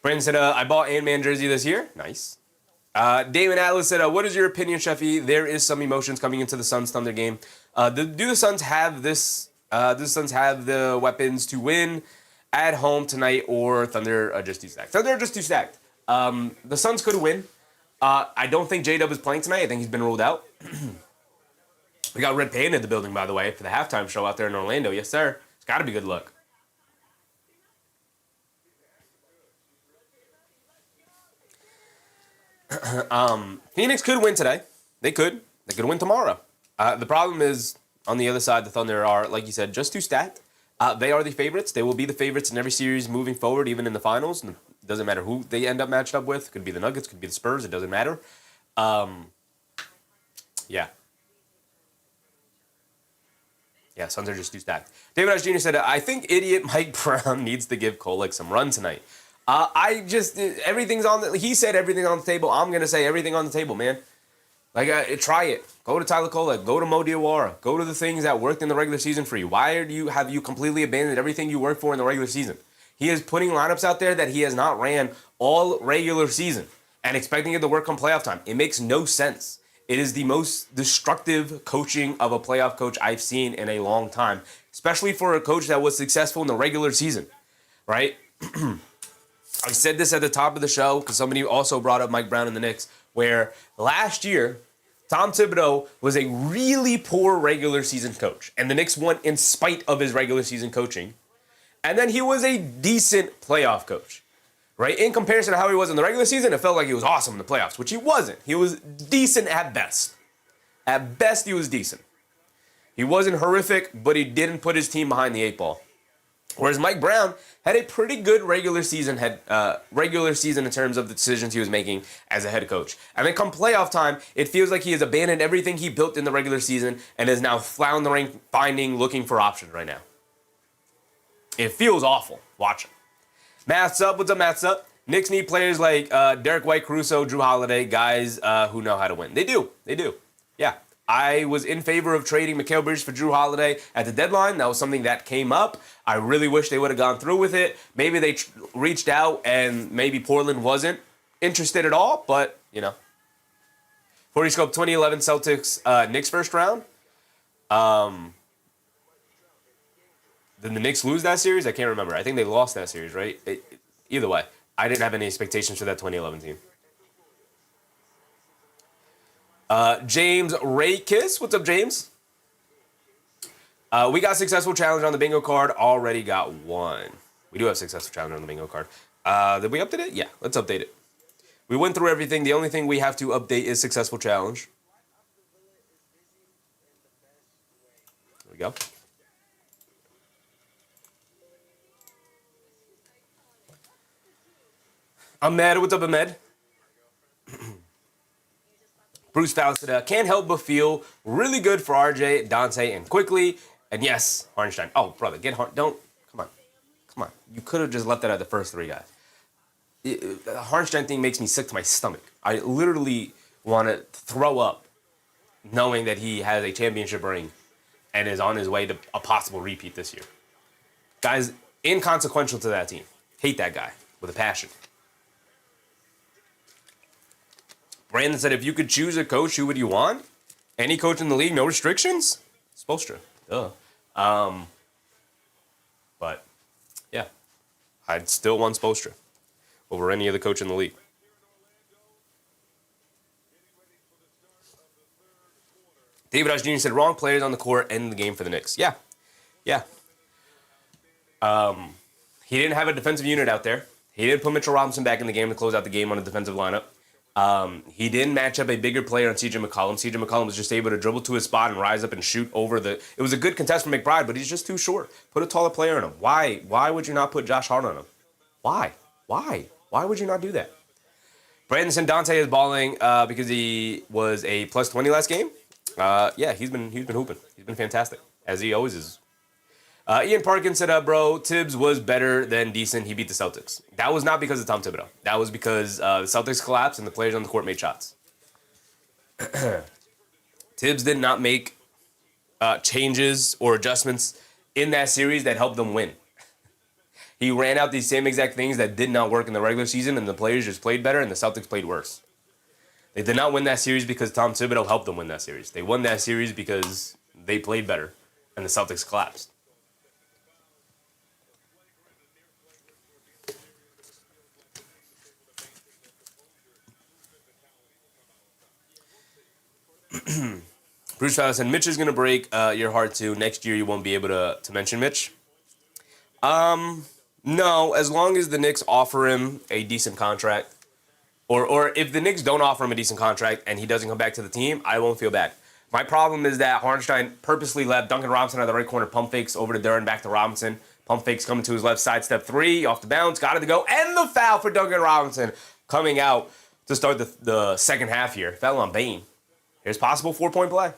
Brandon said, I bought Ant-Man jersey this year. Nice. Damon Atlas said, what is your opinion, Sheffy? There is some emotions coming into the Suns Thunder game. Do the Suns have this? Do the Suns have the weapons to win at home tonight, or Thunder are just too stacked? Thunder are just too stacked. The Suns could win. I don't think J-Dub is playing tonight. I think he's been ruled out. We got Red Panda in the building, by the way, for the halftime show out there in Orlando. Yes, sir. It's got to be good luck. Phoenix could win today. They could. They could win tomorrow. The problem is, on the other side, the Thunder are, like you said, just too stacked. They are the favorites. They will be the favorites in every series moving forward, even in the finals. And it doesn't matter who they end up matched up with. Could be the Nuggets, could be the Spurs. It doesn't matter. Yeah. Yeah, Suns are just too stacked. David Ash Jr. said, I think idiot Mike Brown needs to give Kolek some run tonight. Everything's on the, he said everything on the table. I'm going to say everything on the table, man. Try it. Go to Tyler Kolek. Go to Mo Diawara. Go to the things that worked in the regular season for you. Why have you completely abandoned everything you worked for in the regular season? He is putting lineups out there that he has not ran all regular season and expecting it to work come playoff time. It makes no sense. It is the most destructive coaching of a playoff coach I've seen in a long time, especially for a coach that was successful in the regular season, right? I said this at the top of the show because somebody also brought up Mike Brown and the Knicks, where last year, Tom Thibodeau was a really poor regular season coach, and the Knicks won in spite of his regular season coaching. And then he was a decent playoff coach, right? In comparison to how he was in the regular season, it felt like he was awesome in the playoffs, which he wasn't. He was decent at best. At best, he was decent. He wasn't horrific, but he didn't put his team behind the eight ball. Whereas Mike Brown had a pretty good regular season in terms of the decisions he was making as a head coach. And then come playoff time, it feels like he has abandoned everything he built in the regular season and is now floundering, looking for options right now. It feels awful watching. Maths up. What's up, Maths up? Knicks need players like Derek White, Caruso, Drew Holiday, guys who know how to win. They do. Yeah. I was in favor of trading Mikal Bridges for Drew Holiday at the deadline. That was something that came up. I really wish they would have gone through with it. Maybe they reached out and maybe Portland wasn't interested at all, but, 40 Scope 2011 Celtics Knicks first round. Did the Knicks lose that series? I can't remember. I think they lost that series, right? Either way, I didn't have any expectations for that 2011 team. James Raykiss. What's up, James? We got successful challenge on the bingo card. Already got one. We do have successful challenge on the bingo card. Did we update it? Yeah, let's update it. We went through everything. The only thing we have to update is successful challenge. There we go. Ahmed, what's up, Ahmed? Bruce Fowler said, can't help but feel really good for RJ, Dante, and Quickly. And yes, Hartenstein. Oh, brother, come on. You could have just left that at the first three guys. The Hartenstein thing makes me sick to my stomach. I literally want to throw up knowing that he has a championship ring and is on his way to a possible repeat this year. Guys, inconsequential to that team. Hate that guy with a passion. Brandon said, if you could choose a coach, who would you want? Any coach in the league, no restrictions? Spoelstra. Duh. But, yeah. I'd still want Spoelstra over any other coach in the league. David Ash Jr. said, wrong players on the court, end the game for the Knicks. Yeah. He didn't have a defensive unit out there. He didn't put Mitchell Robinson back in the game to close out the game on a defensive lineup. He didn't match up a bigger player on CJ McCollum. CJ McCollum was just able to dribble to his spot and rise up and shoot over the... It was a good contest from McBride, but he's just too short. Put a taller player on him. Why? Why would you not put Josh Hart on him? Why? Why would you not do that? Brandon said Dante is balling because he was a plus 20 last game. Yeah, he's been hooping. He's been fantastic, as he always is. Ian Parkin said, bro, Tibbs was better than decent. He beat the Celtics. That was not because of Tom Thibodeau. That was because the Celtics collapsed and the players on the court made shots. Tibbs did not make changes or adjustments in that series that helped them win. He ran out these same exact things that did not work in the regular season, and the players just played better, and the Celtics played worse. They did not win that series because Tom Thibodeau helped them win that series. They won that series because they played better, and the Celtics collapsed. Bruce Fowler said, Mitch is going to break your heart too. Next year you won't be able to mention Mitch. No, as long as the Knicks offer him a decent contract, or if the Knicks don't offer him a decent contract and he doesn't come back to the team, I won't feel bad. My problem is that Hartenstein purposely left Duncan Robinson at the right corner, pump fakes over to Duren, back to Robinson. Pump fakes coming to his left side, step three, off the bounce, got it to go, and the foul for Duncan Robinson coming out to start the second half here. Foul on Bane. Here's possible 4-point play.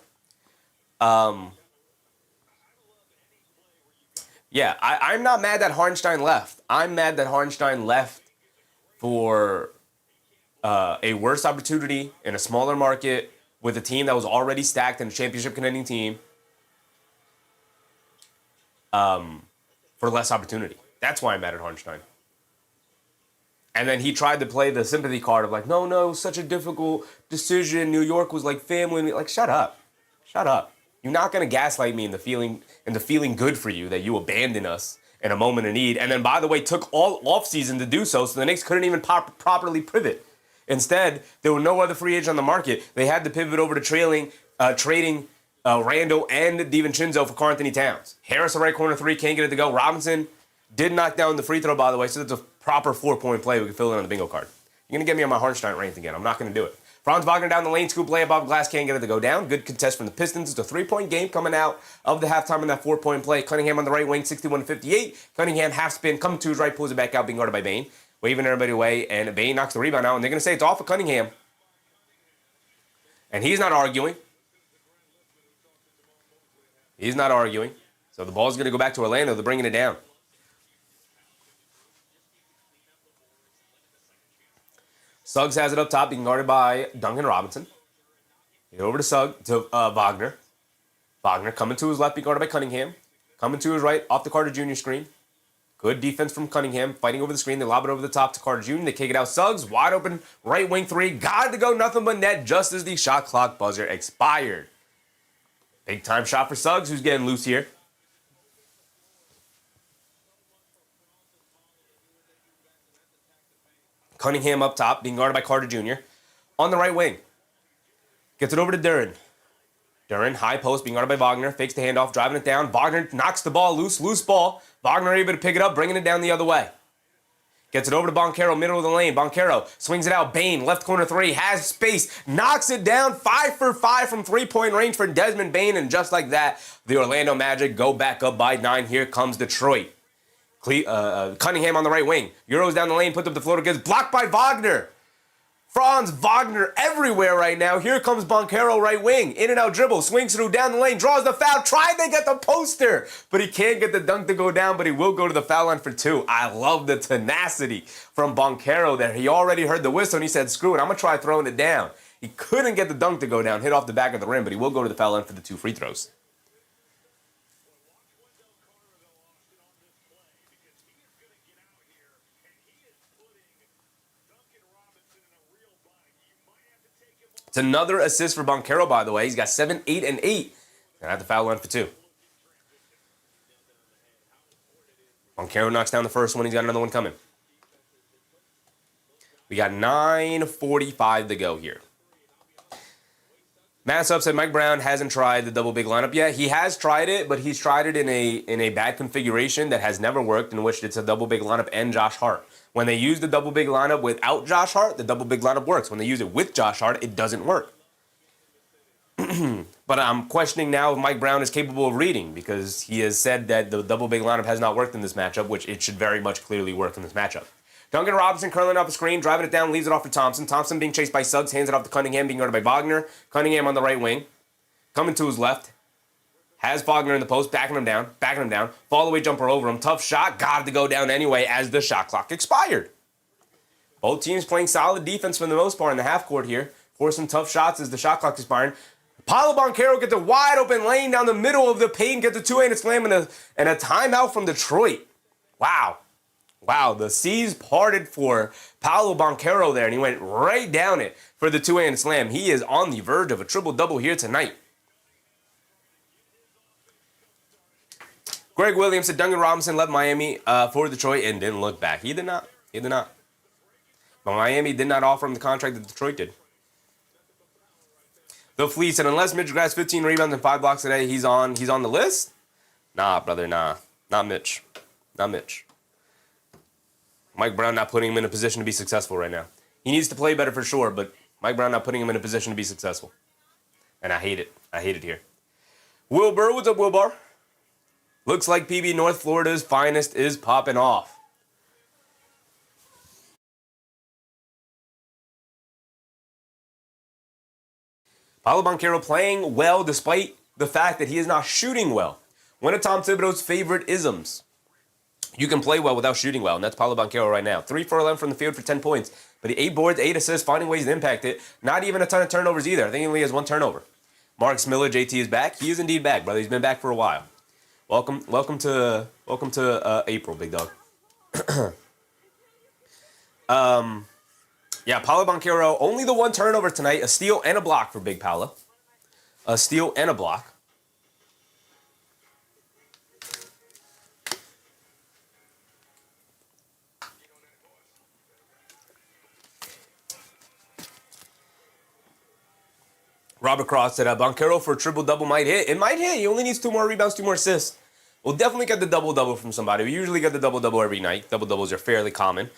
Yeah, I'm not mad that Hartenstein left. I'm mad that Hartenstein left for a worse opportunity in a smaller market with a team that was already stacked and a championship contending team for less opportunity. That's why I'm mad at Hartenstein. And then he tried to play the sympathy card of like, no, such a difficult decision. New York was like family. Like, shut up. Shut up. You're not going to gaslight me into feeling good for you that you abandoned us in a moment of need. And then, by the way, took all offseason to do so the Knicks couldn't even properly pivot. Instead, there were no other free agents on the market. They had to pivot over to trading Randall and DiVincenzo for Karl Anthony Towns. Harris, the right corner three, can't get it to go. Robinson did knock down the free throw, by the way, so that's a proper 4-point play. We can fill it on the bingo card. You're going to get me on my Hartenstein rant again. I'm not going to do it. Franz Wagner down the lane, scoop layup off glass, can't get it to go down. Good contest from the Pistons. It's a 3-point game coming out of the halftime in that 4-point play. Cunningham on the right wing, 61-58. Cunningham half spin, coming to his right, pulls it back out, being guarded by Bane. Waving everybody away, and Bane knocks the rebound out, and they're going to say it's off of Cunningham. And he's not arguing. He's not arguing. So the ball's going to go back to Orlando. They're bringing it down. Suggs has it up top, being guarded by Duncan Robinson. Get over to Wagner. Wagner coming to his left, being guarded by Cunningham. Coming to his right, off the Carter Jr. screen. Good defense from Cunningham, fighting over the screen. They lob it over the top to Carter Jr. They kick it out. Suggs, wide open, right wing three. Got to go, nothing but net, just as the shot clock buzzer expired. Big time shot for Suggs, who's getting loose here. Cunningham up top, being guarded by Carter Jr. On the right wing. Gets it over to Duren. Duren, high post, being guarded by Wagner. Fakes the handoff, driving it down. Wagner knocks the ball loose ball. Wagner able to pick it up, bringing it down the other way. Gets it over to Banchero, middle of the lane. Banchero swings it out. Bane, left corner three, has space, knocks it down. 5 for 5 from 3-point range for Desmond Bane. And just like that, the Orlando Magic go back up by 9. Here comes Detroit. Cunningham on the right wing. Euros down the lane, puts up the floater, gets blocked by Wagner. Franz Wagner everywhere right now. Here comes Banchero right wing. In and out dribble. Swings through down the lane. Draws the foul. Tried to get the poster. But he can't get the dunk to go down. But he will go to the foul line for 2. I love the tenacity from Banchero there. He already heard the whistle and he said, screw it. I'm going to try throwing it down. He couldn't get the dunk to go down. Hit off the back of the rim. But he will go to the foul line for the 2 free throws. It's another assist for Banchero, by the way. He's got 7, 8, and 8. And at the foul line for 2. Banchero knocks down the first one. He's got another one coming. We got 9:45 to go here. Mass upset. Mike Brown hasn't tried the double big lineup yet. He has tried it, but he's tried it in a bad configuration that has never worked, in which it's a double big lineup and Josh Hart. When they use the double big lineup without Josh Hart, the double big lineup works. When they use it with Josh Hart, it doesn't work. But I'm questioning now if Mike Brown is capable of reading, because he has said that the double big lineup has not worked in this matchup, which it should very much clearly work in this matchup. Duncan Robinson curling off the screen, driving it down, leaves it off for Thompson. Thompson being chased by Suggs, hands it off to Cunningham, being guarded by Wagner. Cunningham on the right wing, coming to his left. Has Wagner in the post, backing him down. Fall away jumper over him. Tough shot, got to go down anyway as the shot clock expired. Both teams playing solid defense for the most part in the half court here. Force some tough shots as the shot clock expiring. Paolo Banchero gets a wide open lane down the middle of the paint, gets a 2-handed slam and a timeout from Detroit. Wow, the seas parted for Paolo Banchero there, and he went right down it for the 2-handed slam. He is on the verge of a triple-double here tonight. Greg Williams said Duncan Robinson left Miami for Detroit and didn't look back. He did not. But Miami did not offer him the contract that Detroit did. The Fleet said, unless Mitch grabs 15 rebounds and 5 blocks today, he's on the list? Nah, brother, nah. Not Mitch. Mike Brown not putting him in a position to be successful right now. He needs to play better for sure, but Mike Brown not putting him in a position to be successful. And I hate it. here. Wilbur, what's up, Wilbur? Looks like PB North Florida's finest is popping off. Paolo Banchero playing well despite the fact that he is not shooting well. One of Tom Thibodeau's favorite isms. You can play well without shooting well, and that's Paolo Banchero right now. 3 for 11 from the field for 10 points. But 8 boards, 8 assists, finding ways to impact it. Not even a ton of turnovers either. I think he only has 1 turnover. Marcus Miller, JT is back. He is indeed back, brother. He's been back for a while. Welcome to April, big dog. Yeah, Paolo Banchero, only the 1 turnover tonight. A steal and a block for Big Paolo. A steal and a block. Robert Cross said, Banchero for a triple-double might hit. It might hit. He only needs 2 more rebounds, 2 more assists. We'll definitely get the double-double from somebody. We usually get the double-double every night. Double-doubles are fairly common.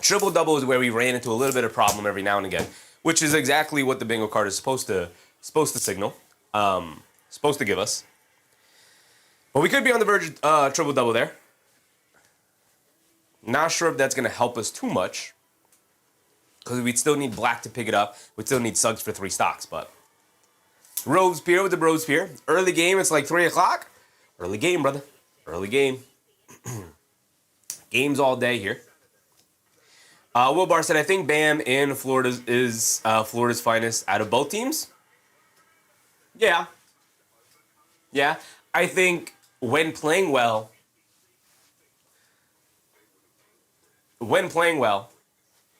Triple-double is where we ran into a little bit of problem every now and again, which is exactly what the bingo card is supposed to signal, supposed to give us. But we could be on the verge of triple-double there. Not sure if that's going to help us too much, because we'd still need Black to pick it up. We'd still need Suggs for 3 stocks, but Robespierre with the Robespierre. Early game, it's like 3 o'clock. Early game, brother. Early game. Games all day here. Will Barr said, I think Bam in Florida is Florida's finest out of both teams. Yeah. Yeah. I think when playing well,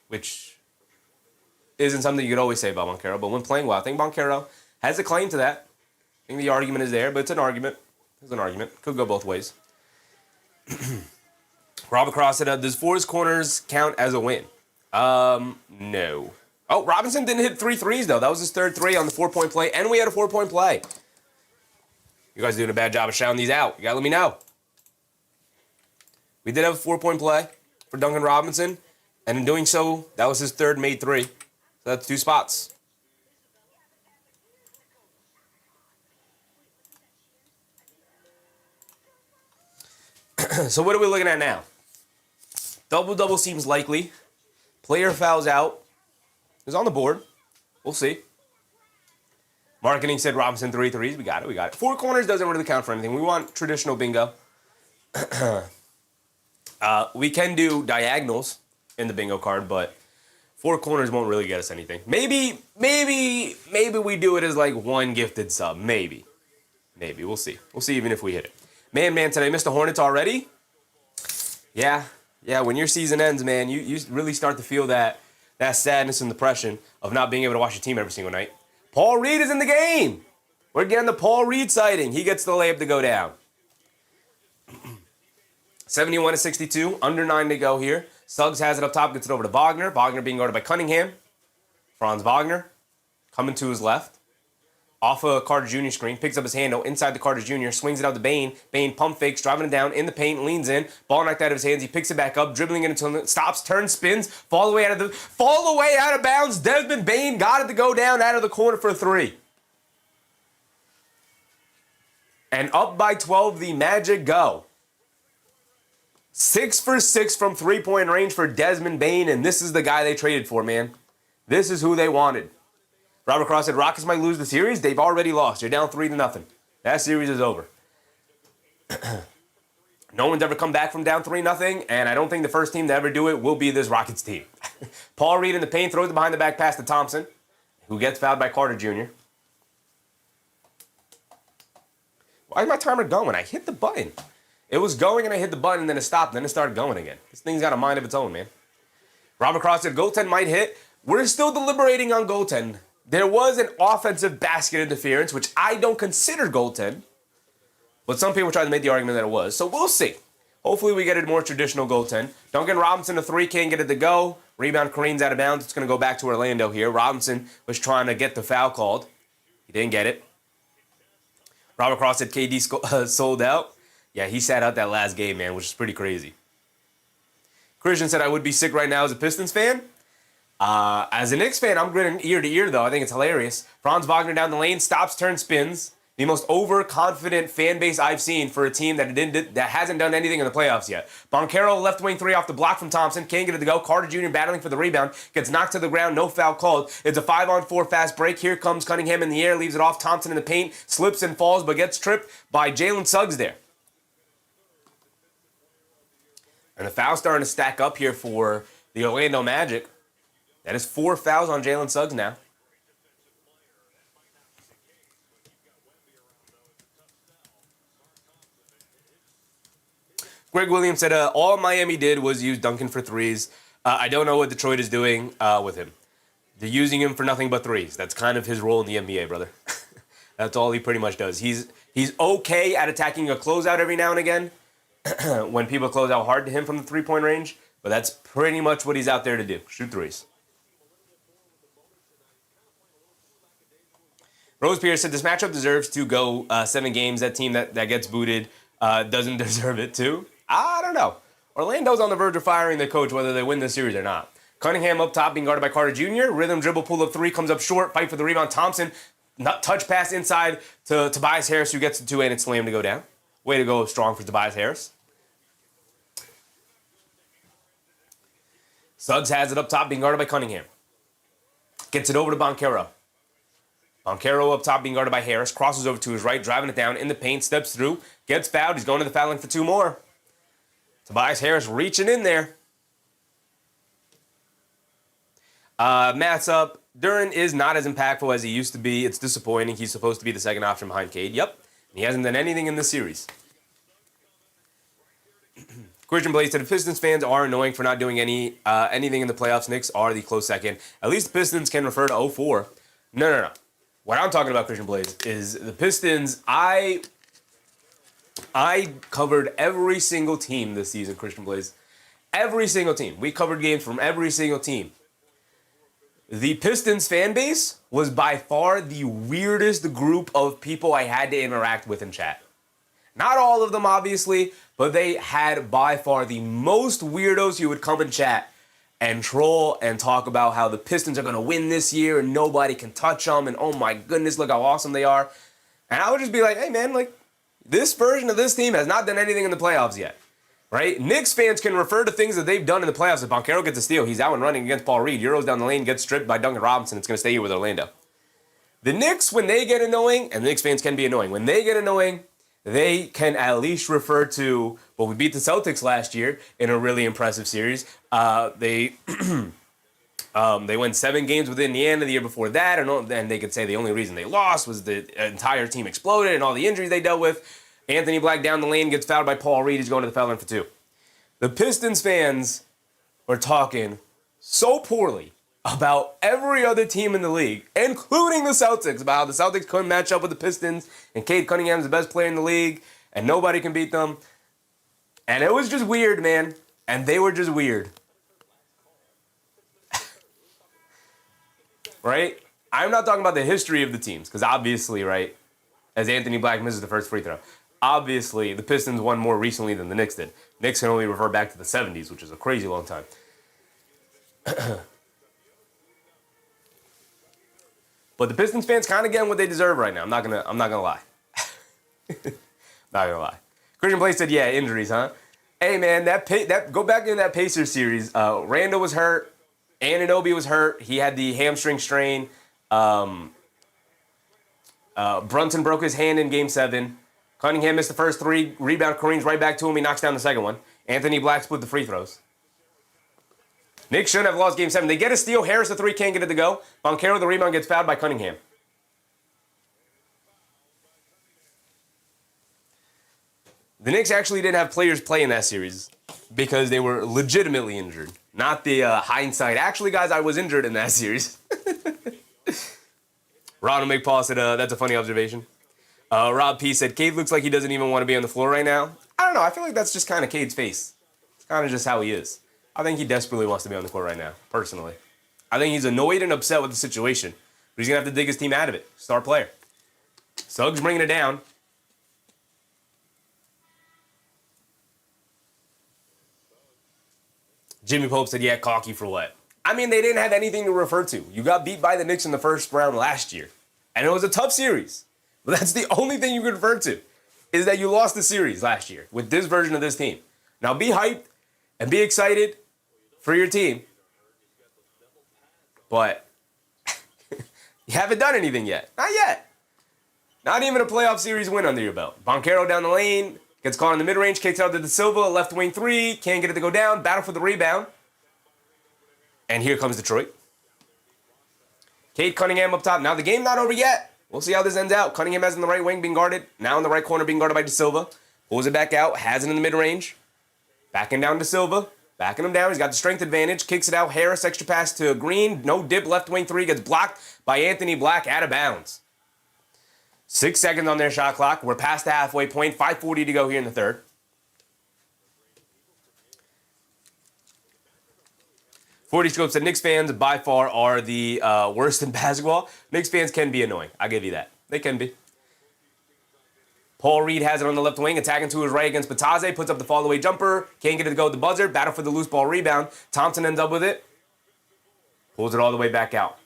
which isn't something you could always say about Banchero, but when playing well, I think Banchero has a claim to that. I think the argument is there, but it's an argument. It's an argument. Could go both ways. Robert Cross said, does 4 corners count as a win? No. Oh, Robinson didn't hit 3 threes, though. That was his 3rd 3 on the 4-point play, and we had a 4-point play. You guys are doing a bad job of shouting these out. You gotta let me know. We did have a 4-point play for Duncan Robinson, and in doing so, that was his 3rd made 3. So that's 2 spots. So what are we looking at now? Double-double seems likely. Player fouls out. Is on the board. We'll see. Marketing said Robinson 3 threes. We got it. 4 corners doesn't really count for anything. We want traditional bingo. We can do diagonals in the bingo card, but 4 corners won't really get us anything. Maybe we do it as like 1 gifted sub. Maybe. We'll see. We'll see even if we hit it. Man, today missed the Hornets already? Yeah, when your season ends, man, you really start to feel that sadness and depression of not being able to watch your team every single night. Paul Reed is in the game. We're getting the Paul Reed sighting. He gets the layup to go down. 71-62, under 9 to go here. Suggs has it up top, gets it over to Wagner. Wagner being guarded by Cunningham. Franz Wagner coming to his left. Off a Carter Jr. screen, picks up his handle inside the Carter Jr., swings it out to Bane. Bane pump fakes, driving it down in the paint, leans in. Ball knocked out of his hands. He picks it back up, dribbling it until it stops, turns, spins, fall away out of bounds. Desmond Bane got it to go down out of the corner for 3. And up by 12, the Magic go. 6 for 6 from 3-point range for Desmond Bane, and this is the guy they traded for, man. This is who they wanted. Robert Cross said, Rockets might lose the series. They've already lost. You're down 3-0. That series is over. No one's ever come back from down 3-0, and I don't think the first team to ever do it will be this Rockets team. Paul Reed in the paint throws the behind-the-back pass to Thompson, who gets fouled by Carter Jr. Why is my timer going? I hit the button. It was going, and I hit the button, and then it stopped, and then it started going again. This thing's got a mind of its own, man. Robert Cross said, goaltend might hit. We're still deliberating on goaltend. There was an offensive basket interference, which I don't consider goaltend. But some people tried to make the argument that it was. So we'll see. Hopefully we get a more traditional goaltend. Duncan Robinson, a 3, can't get it to go. Rebound, Kareem's out of bounds. It's going to go back to Orlando here. Robinson was trying to get the foul called. He didn't get it. Robert Cross said KD sold out. Yeah, he sat out that last game, man, which is pretty crazy. Christian said, I would be sick right now as a Pistons fan. As a Knicks fan, I'm grinning ear to ear, though. I think it's hilarious. Franz Wagner down the lane, stops, turns, spins. the most overconfident fan base I've seen for a team that hasn't done anything in the playoffs yet. Banchero left wing three off the block from Thompson. Can't get it to go. Carter Jr. battling for the rebound. Gets knocked to the ground. No foul called. It's a 5-on-4 fast break. Here comes Cunningham in the air. Leaves it off Thompson in the paint. Slips and falls, but gets tripped by Jalen Suggs there. And the foul's starting to stack up here for the Orlando Magic. That is 4 fouls on Jalen Suggs now. Greg Williams said, all Miami did was use Duncan for threes. I don't know what Detroit is doing with him. They're using him for nothing but threes. That's kind of his role in the NBA, brother. That's all he pretty much does. He's okay at attacking a closeout every now and again when people close out hard to him from the three-point range, but that's pretty much what he's out there to do, shoot threes. Rose Pierce said, this matchup deserves to go 7 games. That team that gets booted doesn't deserve it too. I don't know. Orlando's on the verge of firing the coach whether they win this series or not. Cunningham up top being guarded by Carter Jr. Rhythm dribble pull up three, comes up short, fight for the rebound. Thompson, touch pass inside to Tobias Harris, who gets the two-handed slam to go down. Way to go strong for Tobias Harris. Suggs has it up top being guarded by Cunningham. Gets it over to Banchero. Banchero up top being guarded by Harris. Crosses over to his right, driving it down in the paint, steps through, gets fouled. He's going to the foul line for 2 more. Tobias Harris reaching in there. Matt's up. Duren is not as impactful as he used to be. It's disappointing. He's supposed to be the second option behind Cade. Yep. He hasn't done anything in this series. Christian Blake said, the Pistons fans are annoying for not doing anything in the playoffs. Knicks are the close second. At least the Pistons can refer to 0-4. No. What I'm talking about, Christian Blades, is the Pistons. I covered every single team this season, Christian Blades. Every single team. We covered games from every single team. The Pistons fan base was by far the weirdest group of people I had to interact with in chat. Not all of them, obviously, but they had by far the most weirdos who would come in chat and troll and talk about how the Pistons are going to win this year and nobody can touch them and oh my goodness, look how awesome they are. And I would just be like, hey man, like this version of this team has not done anything in the playoffs yet, right? Knicks fans can refer to things that they've done in the playoffs. If Banchero gets a steal, he's out and running against Paul Reed. Euros down the lane, gets stripped by Duncan Robinson. It's going to stay here with Orlando. The Knicks, when they get annoying, and the Knicks fans can be annoying, when they get annoying, they can at least refer to, well, we beat the Celtics last year in a really impressive series. They won 7 games with Indiana the year before that, and they could say the only reason they lost was the entire team exploded and all the injuries they dealt with. Anthony Black down the lane gets fouled by Paul Reed. He's going to the foul line for 2. The Pistons fans are talking so poorly about every other team in the league, including the Celtics, about how the Celtics couldn't match up with the Pistons, and Cade Cunningham is the best player in the league, and nobody can beat them. And it was just weird, man. And they were just weird. Right? I'm not talking about the history of the teams, because obviously, right, as Anthony Black misses the first free throw, obviously the Pistons won more recently than the Knicks did. Knicks can only refer back to the 70s, which is a crazy long time. But the Pistons fans kind of getting what they deserve right now. I'm not gonna lie. Not gonna lie. Christian Blake said, "Yeah, injuries, huh?" Hey man, go back in that Pacers series. Randall was hurt. Anunoby was hurt. He had the hamstring strain. Brunson broke his hand in Game 7. Cunningham missed the first 3. Rebound, Kareem's right back to him. He knocks down the second one. Anthony Black split the free throws. Knicks shouldn't have lost Game 7. They get a steal. Harris, the 3, can't get it to go. Banchero, the rebound, gets fouled by Cunningham. The Knicks actually didn't have players play in that series because they were legitimately injured. Not the hindsight. Actually, guys, I was injured in that series. Ronald McPaul said, that's a funny observation. Rob P said, Cade looks like he doesn't even want to be on the floor right now. I don't know. I feel like that's just kind of Cade's face. It's kind of just how he is. I think he desperately wants to be on the court right now, personally. I think he's annoyed and upset with the situation, but he's going to have to dig his team out of it. Star player. Suggs bringing it down. Jimmy Pope said, yeah, cocky for what? I mean, they didn't have anything to refer to. You got beat by the Knicks in the first round last year, and it was a tough series. But that's the only thing you can refer to, is that you lost the series last year with this version of this team. Now be hyped and be excited for your team. But you haven't done anything yet. Not yet. Not even a playoff series win under your belt. Banchero down the lane, gets caught in the mid-range, kicks out to De Silva, left wing three, can't get it to go down, battle for the rebound. And here comes Detroit. Cade Cunningham up top. Now the game not over yet. We'll see how this ends out. Cunningham has in the right wing being guarded. Now in the right corner being guarded by De Silva. Pulls it back out, has it in the mid-range. Backing down De Silva. Backing him down. He's got the strength advantage. Kicks it out. Harris, extra pass to Green. No dip, left wing three. Gets blocked by Anthony Black out of bounds. 6 seconds on their shot clock. We're past the halfway point. 5:40 to go here in the third. 40 Scope said Knicks fans by far are the worst in basketball. Knicks fans can be annoying. I'll give you that. They can be. Paul Reed has it on the left wing, attacking to his right against Batase, puts up the fall-away jumper, can't get it to go with the buzzer, battle for the loose ball rebound. Thompson ends up with it, pulls it all the way back out.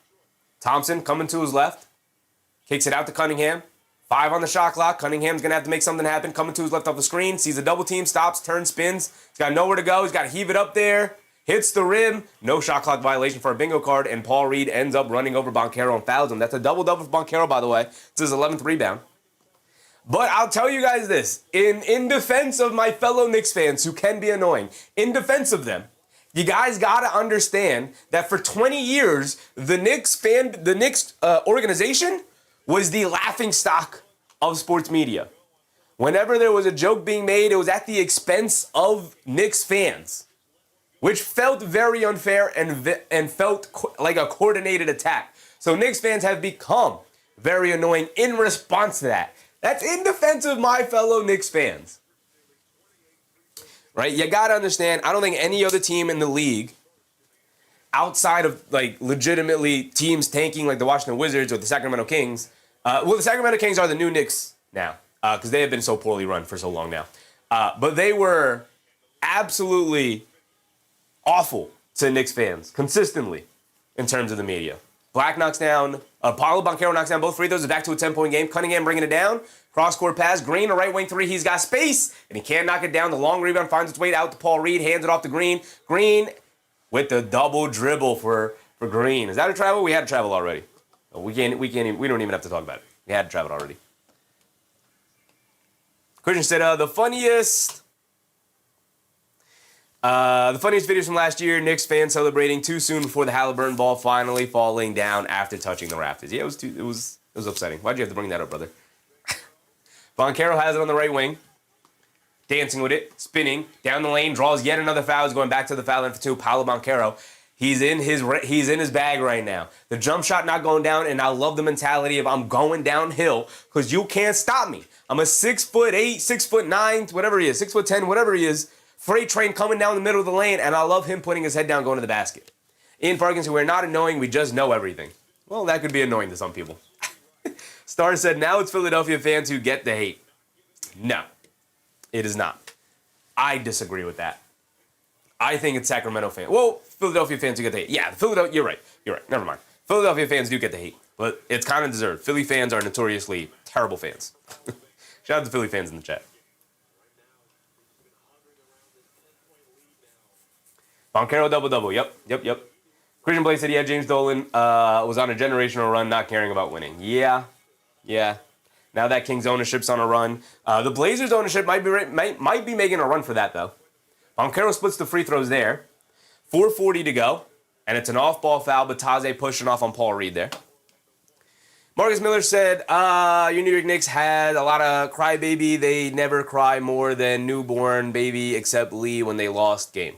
Thompson coming to his left, kicks it out to Cunningham. 5 on the shot clock. Cunningham's going to have to make something happen. Coming to his left off the screen, sees a double team, stops, turns, spins. He's got nowhere to go. He's got to heave it up there. Hits the rim. No shot clock violation for a bingo card, and Paul Reed ends up running over Banchero and fouls him. That's a double-double for Banchero, by the way. It's his 11th rebound. But I'll tell you guys this. In defense of my fellow Knicks fans who can be annoying, in defense of them, you guys got to understand that for 20 years, the Knicks organization was the laughing stock of sports media. Whenever there was a joke being made, it was at the expense of Knicks fans, which felt very unfair and felt like a coordinated attack. So Knicks fans have become very annoying in response to that. That's in defense of my fellow Knicks fans. Right? You got to understand, I don't think any other team in the league outside of like legitimately teams tanking like the Washington Wizards or the Sacramento Kings. The Sacramento Kings are the new Knicks now because they have been so poorly run for so long now. But they were absolutely awful to Knicks fans consistently in terms of the media. Black knocks down, Paolo Banchero knocks down both free throws. It's back to a 10-point game. Cunningham bringing it down. Cross-court pass. Green, a right wing three. He's got space, and he can't knock it down. The long rebound finds its way out to Paul Reed. Hands it off to Green. Green with the double dribble for Green. Is that a travel? We had a travel already. We don't even have to talk about it. We had a travel already. Christian said, the funniest videos from last year, Knicks fans celebrating too soon before the Halliburton ball finally falling down after touching the rafters. Yeah, it was upsetting. Why'd you have to bring that up, brother? Banchero has it on the right wing, dancing with it, spinning down the lane, draws yet another foul. He's going back to the foul line for 2. Paolo Banchero, he's in his bag right now. The jump shot not going down, and I love the mentality of I'm going downhill because you can't stop me. I'm a 6'8", 6'9", whatever he is, 6'10", whatever he is. Freight train coming down the middle of the lane, and I love him putting his head down, going to the basket. Ian Parkinson, we're not annoying, we just know everything. Well, that could be annoying to some people. Star said, now it's Philadelphia fans who get the hate. No, it is not. I disagree with that. I think it's Sacramento fans. Well, Philadelphia fans who get the hate. Yeah, you're right. Never mind. Philadelphia fans do get the hate, but it's kind of deserved. Philly fans are notoriously terrible fans. Shout out to Philly fans in the chat. Banchero double-double. Yep. Christian Blake said, yeah, James Dolan was on a generational run, not caring about winning. Yeah. Now that Kings ownership's on a run. The Blazers ownership might be making a run for that, though. Banchero splits the free throws there. 4:40 to go. And it's an off-ball foul, but Taze pushing off on Paul Reed there. Marcus Miller said, your New York Knicks had a lot of crybaby. They never cry more than newborn baby except Lee when they lost game.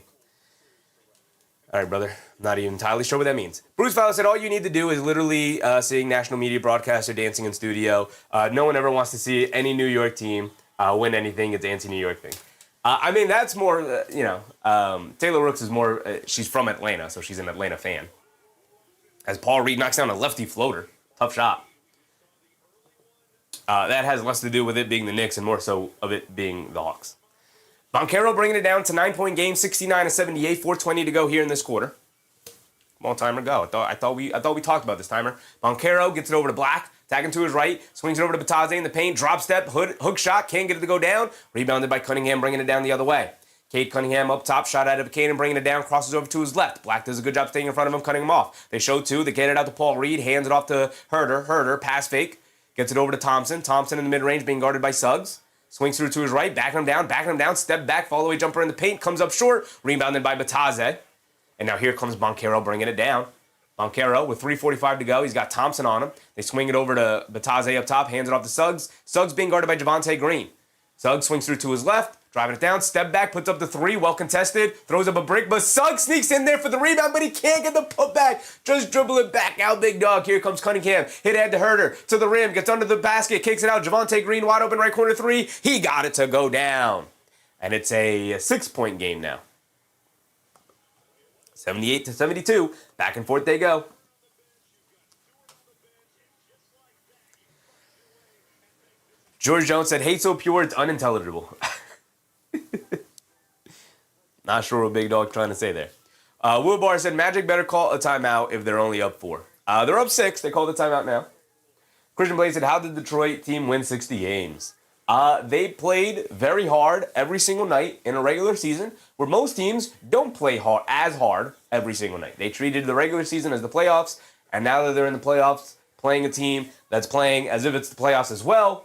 All right, brother. Not even entirely sure what that means. Bruce Fowler said, all you need to do is literally seeing national media broadcaster dancing in studio. No one ever wants to see any New York team win anything. It's anti-New York thing. I mean, that's more, Taylor Rooks is more, she's from Atlanta, so she's an Atlanta fan. As Paul Reed knocks down a lefty floater. Tough shot. That has less to do with it being the Knicks and more so of it being the Hawks. Banchero bringing it down to 9-point game, 69-78, 4:20 to go here in this quarter. Come on, timer, go. I thought we talked about this, timer. Banchero gets it over to Black. Tagging to his right, swings it over to Bataze in the paint, drop step, hook shot, can't get it to go down. Rebounded by Cunningham, bringing it down the other way. Cade Cunningham up top, shot out of Cade and bringing it down, crosses over to his left. Black does a good job staying in front of him, cutting him off. They show two, they get it out to Paul Reed, hands it off to Herder, pass fake, gets it over to Thompson. Thompson in the mid-range being guarded by Suggs. Swings through to his right, backing him down, step back, follow away jumper in the paint, comes up short, rebounded by Bataze. And now here comes Banchero bringing it down. Banchero with 3:45 to go. He's got Thompson on him. They swing it over to Bataze up top, hands it off to Suggs. Suggs being guarded by Javonte Green. Suggs swings through to his left, driving it down, step back, puts up the three, well contested, throws up a brick, but Suggs sneaks in there for the rebound, but he can't get the putback. Just dribble it back out, big dog. Here comes Cunningham. Hit ahead to Herder, to the rim, gets under the basket, kicks it out. Javonte Green wide open right corner three. He got it to go down. And it's a 6-point game now. 78-72. Back and forth they go. George Jones said, hate so pure, it's unintelligible. Not sure what Big Dog trying to say there. Will Barr said, Magic better call a timeout if they're only up 4. They're up 6. They called the timeout now. Christian Blade said, how did the Detroit team win 60 games? They played very hard every single night in a regular season, where most teams don't play as hard every single night. They treated the regular season as the playoffs, and now that they're in the playoffs, playing a team that's playing as if it's the playoffs as well,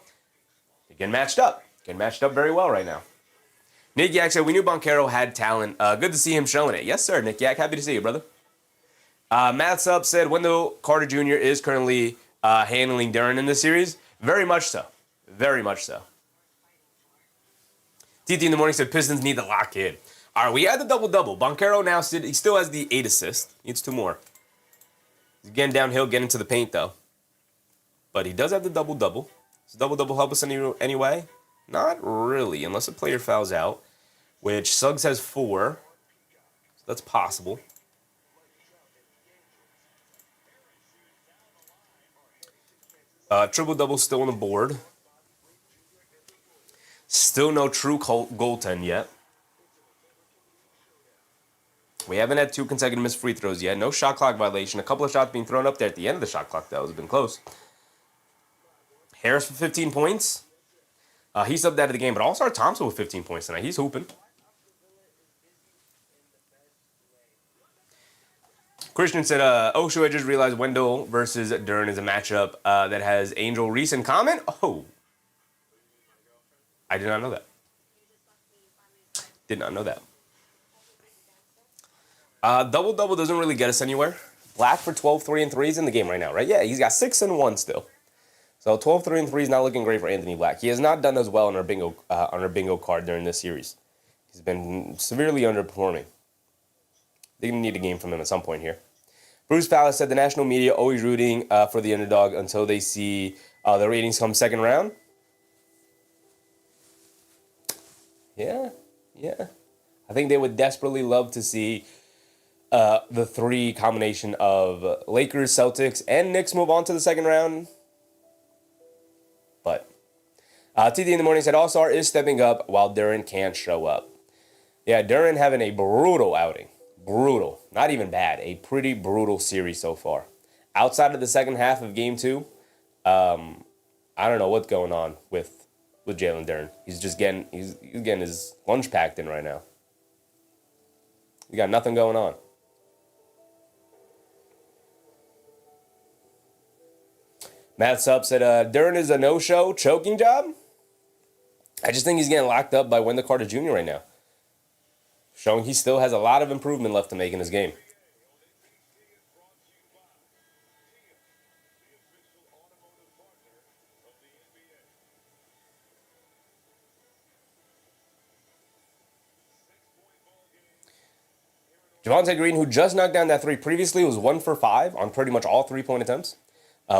they're getting matched up. Getting matched up very well right now. Nick Yak said, we knew Banchero had talent. Good to see him showing it. Yes, sir, Nick Yak. Happy to see you, brother. Matt Sub said, Wendell Carter Jr. is currently handling Duren in this series. Very much so. Very much so. TT in the morning said, Pistons need to lock in. All right, we had the double-double. Banchero now, he still has the 8 assists. Needs 2 more. He's getting downhill, getting to the paint, though. But he does have the double-double. Does double-double help us any way? Not really, unless a player fouls out, which Suggs has 4. So that's possible. Triple-double still on the board. Still no true goaltend yet. We haven't had 2 consecutive missed free throws yet. No shot clock violation. A couple of shots being thrown up there at the end of the shot clock, though. It's been close. Harris for 15 points. He subbed out of the game, but All-Star Thompson with 15 points tonight. He's hooping. Christian said, oh, shoot, I just realized Wendell versus Duren is a matchup that has Angel Reese in common. Oh. I did not know that. Did not know that. Double-double doesn't really get us anywhere. Black for 12, 3, and 3 is in the game right now, right? Yeah, he's got 6 and 1 still. So 12, 3, and 3 is not looking great for Anthony Black. He has not done as well on our bingo card during this series. He's been severely underperforming. They're going to need a game from him at some point here. Bruce Palace said the national media always rooting for the underdog until they see the ratings come second round. Yeah. I think they would desperately love to see the 3 combination of Lakers, Celtics, and Knicks move on to the second round. But TD in the morning said All-Star is stepping up while Duren can't show up. Yeah, Duren having a brutal outing. Brutal. Not even bad. A pretty brutal series so far. Outside of the second half of Game 2, I don't know what's going on with Jalen Duren. He's just getting his lunch packed in right now. He got nothing going on. Matt Sup said, Duren is a no-show choking job? I just think he's getting locked up by Wendell Carter Jr. right now. Showing he still has a lot of improvement left to make in his game. Javonte Green, who just knocked down that 3 previously, was 1 for 5 on pretty much all 3-point attempts.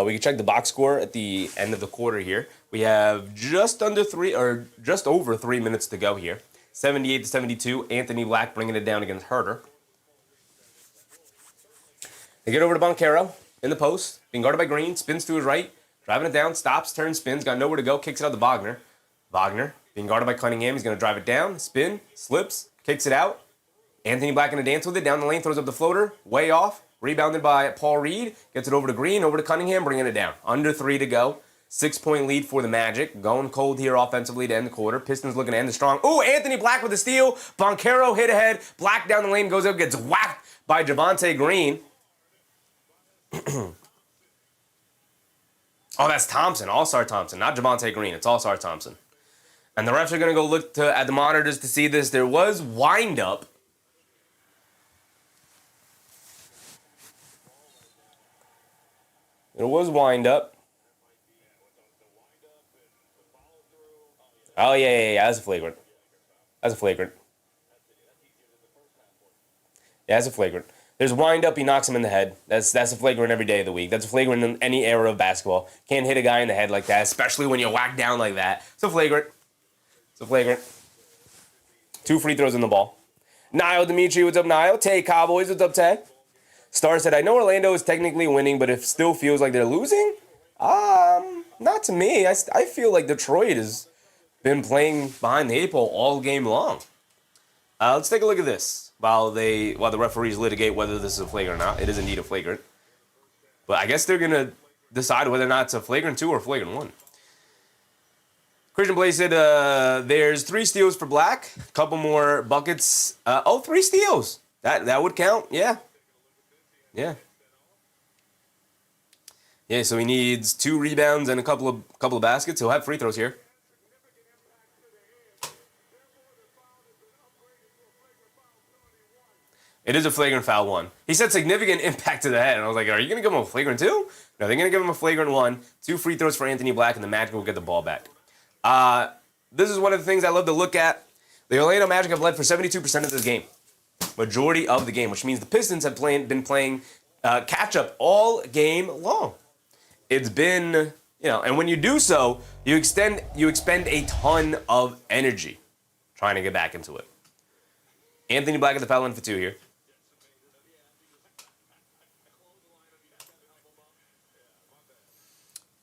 We can check the box score at the end of the quarter here. We have just over 3 minutes to go here. 78-72. Anthony Black bringing it down against Herder. They get over to Banchero in the post, being guarded by Green, spins to his right, driving it down, stops, turns, spins, got nowhere to go, kicks it out to Wagner. Wagner being guarded by Cunningham, he's going to drive it down, spin, slips, kicks it out. Anthony Black in a dance with it, down the lane, throws up the floater, way off, Rebounded by Paul Reed. Gets it over to Green, over to Cunningham, bringing it down. Under 3 to go. 6-point lead for the Magic. Going cold here offensively to end the quarter. Pistons looking to end the strong. Ooh, Anthony Black with a steal. Banchero hit ahead. Black down the lane, goes up, gets whacked by Javonte Green. Oh, that's Thompson, All-Star Thompson, not Javonte Green. It's All-Star Thompson. And the refs are going to go look at the monitors to see this. There was wind-up. There was wind-up. Oh, yeah. That's a flagrant. That's a flagrant. Yeah, that's a flagrant. There's wind-up, he knocks him in the head. That's a flagrant every day of the week. That's a flagrant in any era of basketball. Can't hit a guy in the head like that, especially when you whack down like that. It's a flagrant. It's a flagrant. 2 free throws in the ball. Niall Dimitri, what's up, Niall? Tay Cowboys, what's up, Tay? Star said, I know Orlando is technically winning, but it still feels like they're losing? Not to me. I feel like Detroit has been playing behind the 8 ball all game long. Let's take a look at this while the referees litigate whether this is a flagrant or not. It is indeed a flagrant. But I guess they're going to decide whether or not it's a flagrant 2 or a flagrant 1. Christian Blaze said there's 3 steals for Black. A couple more buckets. 3 steals. That would count. Yeah. Yeah, so he needs 2 rebounds and a couple of baskets. He'll have free throws here. It is a flagrant foul 1. He said significant impact to the head. And I was like, are you going to give him a flagrant 2? No, they're going to give him a flagrant 1. 2 free throws for Anthony Black, and the Magic will get the ball back. This is one of the things I love to look at. The Orlando Magic have led for 72% of this game. Majority of the game, which means the Pistons have been playing catch-up all game long. It's been, and when you do so, you expend a ton of energy trying to get back into it. Anthony Black at the foul line for 2 here.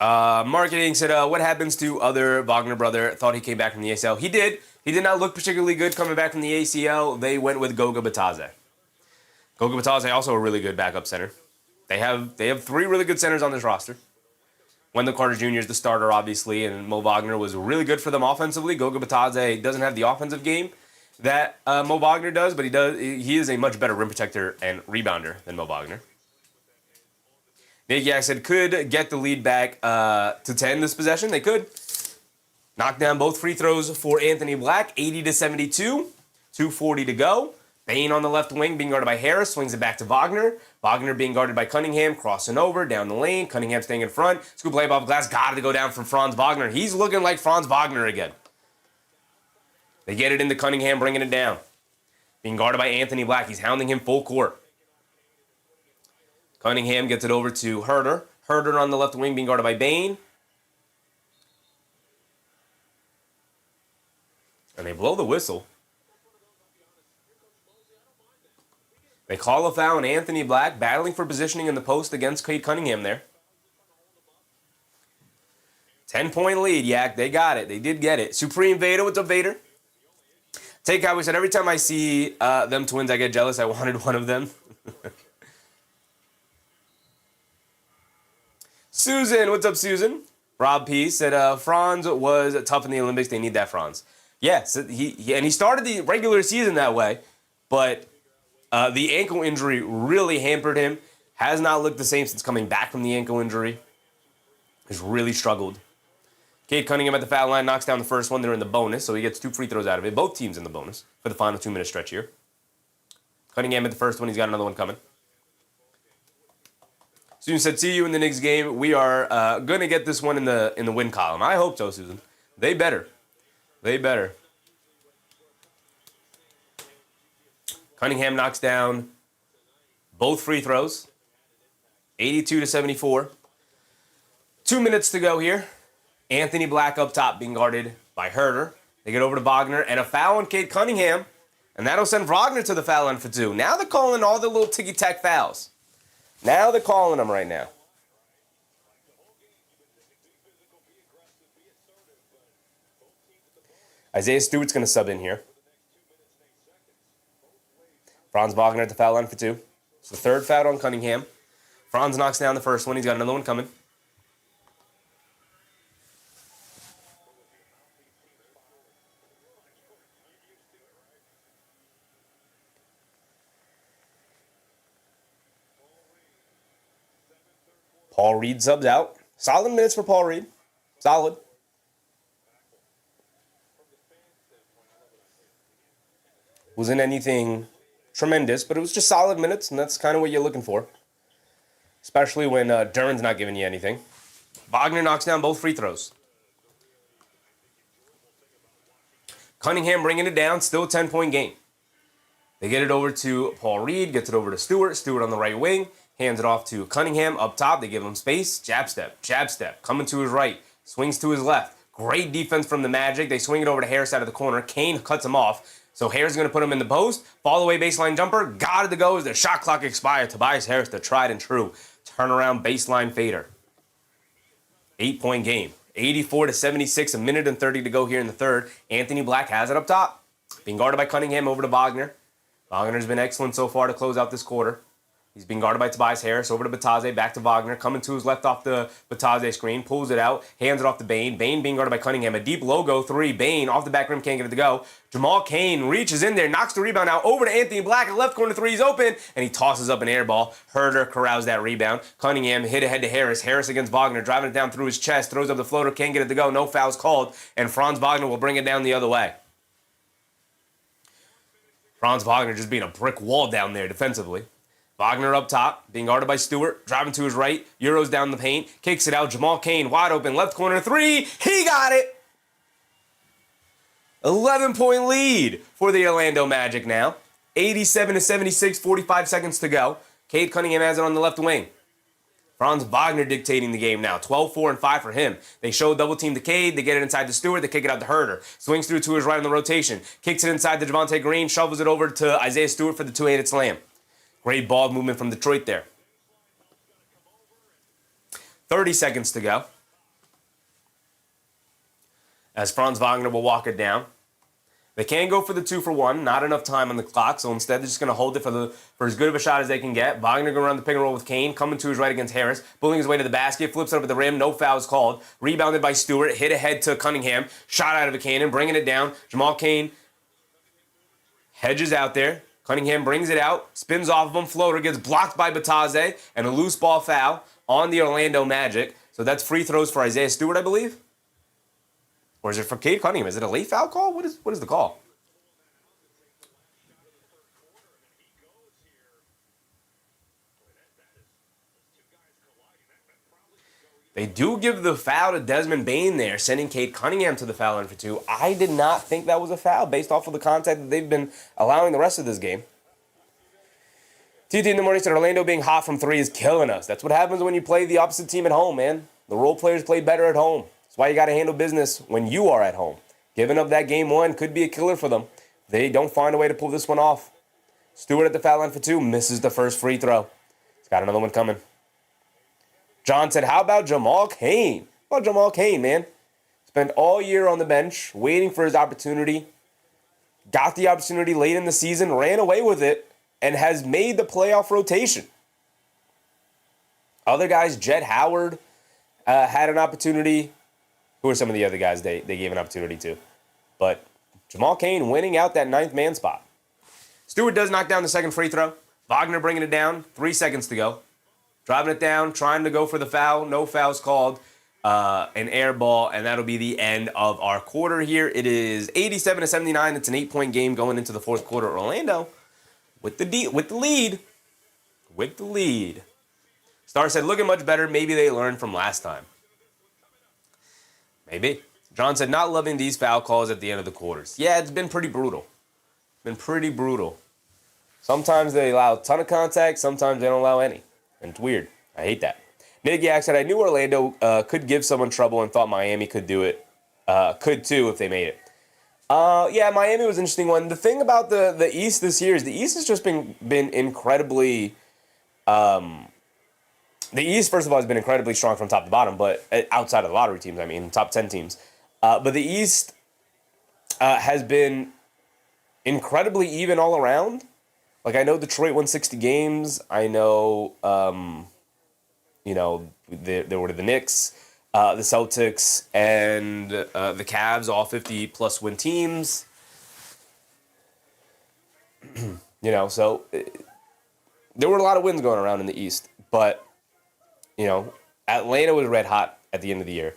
Marketing said, what happens to other Wagner brother? Thought he came back from the ACL. He did. He did not look particularly good coming back from the ACL. They went with Goga Bitadze. Goga Bitadze also a really good backup center. They have 3 really good centers on this roster. Wendell Carter Jr. is the starter, obviously, and Mo Wagner was really good for them offensively. Goga Bitadze doesn't have the offensive game that Mo Wagner does, but he is a much better rim protector and rebounder than Mo Wagner. Nick Yak said could get the lead back to 10 this possession. They could. Knock down both free throws for Anthony Black, 80-72. 2:40 to go. Bane on the left wing being guarded by Harris, swings it back to Wagner. Wagner being guarded by Cunningham, crossing over, down the lane. Cunningham staying in front. Scoop layup off glass, got to go down from Franz Wagner. He's looking like Franz Wagner again. They get it into Cunningham, bringing it down. Being guarded by Anthony Black. He's hounding him full court. Cunningham gets it over to Herter. Herter on the left wing being guarded by Bane. And they blow the whistle. They call a foul on Anthony Black, battling for positioning in the post against Cade Cunningham there. 10-point lead, Yak. They got it. They did get it. Supreme Vader, what's up, Vader? Take Cowboy said, every time I see them twins, I get jealous. I wanted one of them. Susan, what's up, Susan? Rob P said, Franz was tough in the Olympics. They need that Franz. Yeah, so he started the regular season that way, but the ankle injury really hampered him. Has not looked the same since coming back from the ankle injury. Has really struggled. Cade Cunningham at the foul line knocks down the first one. They're in the bonus, so he gets 2 free throws out of it. Both teams in the bonus for the final 2-minute stretch here. Cunningham at the first one. He's got another one coming. Susan said, see you in the Knicks game. We are going to get this one in the win column. I hope so, Susan. They better. They better. Cunningham knocks down both free throws. 82-74. 2 minutes to go here. Anthony Black up top being guarded by Herter. They get over to Wagner and a foul on Cade Cunningham. And that'll send Wagner to the foul line for 2. Now they're calling all the little ticky-tack fouls. Now they're calling them right now. Isaiah Stewart's going to sub in here. Franz Wagner at the foul line for 2. It's the third foul on Cunningham. Franz knocks down the first one. He's got another one coming. Paul Reed subs out. Solid minutes for Paul Reed. Solid. Wasn't anything tremendous, but it was just solid minutes, and that's kind of what you're looking for. Especially when Duren's not giving you anything. Wagner knocks down both free throws. Cunningham bringing it down, still a 10-point game. They get it over to Paul Reed, gets it over to Stewart. Stewart on the right wing, hands it off to Cunningham up top. They give him space. Jab step, coming to his right, swings to his left. Great defense from the Magic. They swing it over to Harris out of the corner. Kane cuts him off. So Harris is going to put him in the post. Fall away baseline jumper. Got it to go as the shot clock expired. Tobias Harris, the tried and true turnaround baseline fader. 8-point game. 84-76, a minute and 30 to go here in the third. Anthony Black has it up top. Being guarded by Cunningham over to Wagner. Wagner's been excellent so far to close out this quarter. He's being guarded by Tobias Harris, over to Batadze, back to Wagner, coming to his left off the Batadze screen, pulls it out, hands it off to Bane. Bane being guarded by Cunningham, a deep logo three. Bane off the back rim, can't get it to go. Jamal Cain reaches in there, knocks the rebound out, over to Anthony Black, at left corner three, he's open, and he tosses up an air ball. Herder corrals that rebound. Cunningham hit ahead to Harris. Harris against Wagner, driving it down through his chest, throws up the floater, can't get it to go, no fouls called, and Franz Wagner will bring it down the other way. Franz Wagner just being a brick wall down there defensively. Wagner up top, being guarded by Stewart, driving to his right, Euros down the paint, kicks it out, Jamal Cain wide open, left corner three, he got it! 11-point lead for the Orlando Magic now. 87-76, 45 seconds to go. Cade Cunningham has it on the left wing. Franz Wagner dictating the game now. 12, 4, and 5 for him. They show double team to Cade. They get it inside to Stewart. They kick it out to Herder. Swings through to his right on the rotation. Kicks it inside to Javonte Green. Shovels it over to Isaiah Stewart for the two-handed slam. Great ball movement from Detroit there. 30 seconds to go. As Franz Wagner will walk it down. They can go for the 2-for-1. Not enough time on the clock, so instead they're just going to hold it for as good of a shot as they can get. Wagner going around the pick and roll with Kane, coming to his right against Harris, bullying his way to the basket, flips it up at the rim, no fouls called. Rebounded by Stewart, hit ahead to Cunningham, shot out of a cannon, bringing it down. Jamal Cain hedges out there. Cunningham brings it out, spins off of him, floater, gets blocked by Batadze, and a loose ball foul on the Orlando Magic. So that's free throws for Isaiah Stewart, I believe. Or is it for Cade Cunningham? Is it a late foul call? What is the call? They do give the foul to Desmond Bane there, sending Cade Cunningham to the foul line for two. I did not think that was a foul based off of the contact that they've been allowing the rest of this game. TT in the morning said Orlando being hot from three is killing us. That's what happens when you play the opposite team at home, man. The role players play better at home. That's why you got to handle business when you are at home. Giving up that game one could be a killer for them. They don't find a way to pull this one off. Stewart at the foul line for two, misses the first free throw. He's got another one coming. John said, how about Jamal Cain? How about Jamal Cain, man? Spent all year on the bench, waiting for his opportunity. Got the opportunity late in the season, ran away with it, and has made the playoff rotation. Other guys, Jett Howard had an opportunity. Who are some of the other guys they gave an opportunity to? But Jamal Cain winning out that ninth man spot. Stewart does knock down the second free throw. Wagner bringing it down. 3 seconds to go. Driving it down, trying to go for the foul. No fouls called. An air ball, and that'll be the end of our quarter here. It is 87-79. It's an 8-point game going into the fourth quarter. Orlando with the lead. With the lead. Star said, looking much better. Maybe they learned from last time. Maybe. John said, not loving these foul calls at the end of the quarters. Yeah, it's been pretty brutal. Sometimes they allow a ton of contact. Sometimes they don't allow any. And it's weird. I hate that. Nick Yak said, I knew Orlando could give someone trouble and thought Miami could do it. Could too if they made it. Yeah, Miami was an interesting one. The thing about the East this year is the East has just been incredibly... the East, first of all, has been incredibly strong from top to bottom, but outside of the lottery teams, I mean, top 10 teams. But the East has been incredibly even all around. Like, I know Detroit won 60 games. I know, there were the Knicks, the Celtics, and the Cavs, all 50-plus win teams. So there were a lot of wins going around in the East. But, Atlanta was red hot at the end of the year.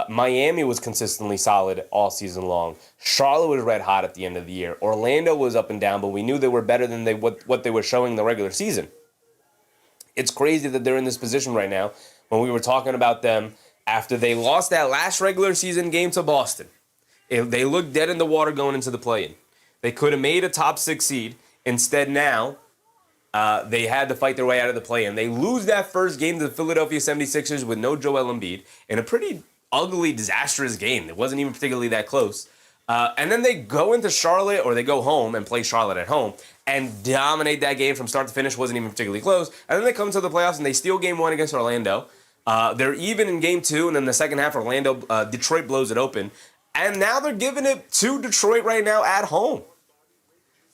Miami was consistently solid all season long. Charlotte was red hot at the end of the year. Orlando was up and down, but we knew they were better than what they were showing in the regular season. It's crazy that they're in this position right now when we were talking about them after they lost that last regular season game to Boston. They looked dead in the water going into the play-in. They could have made a top 6 seed. Instead now, they had to fight their way out of the play-in. They lose that first game to the Philadelphia 76ers with no Joel Embiid in a pretty ugly, disastrous game. It wasn't even particularly that close. And then they go into Charlotte, or they go home and play Charlotte at home and dominate that game from start to finish. Wasn't even particularly close. And then they come to the playoffs and they steal game 1 against Orlando. They're even in game 2, and then the second half, Detroit blows it open. And now they're giving it to Detroit right now at home.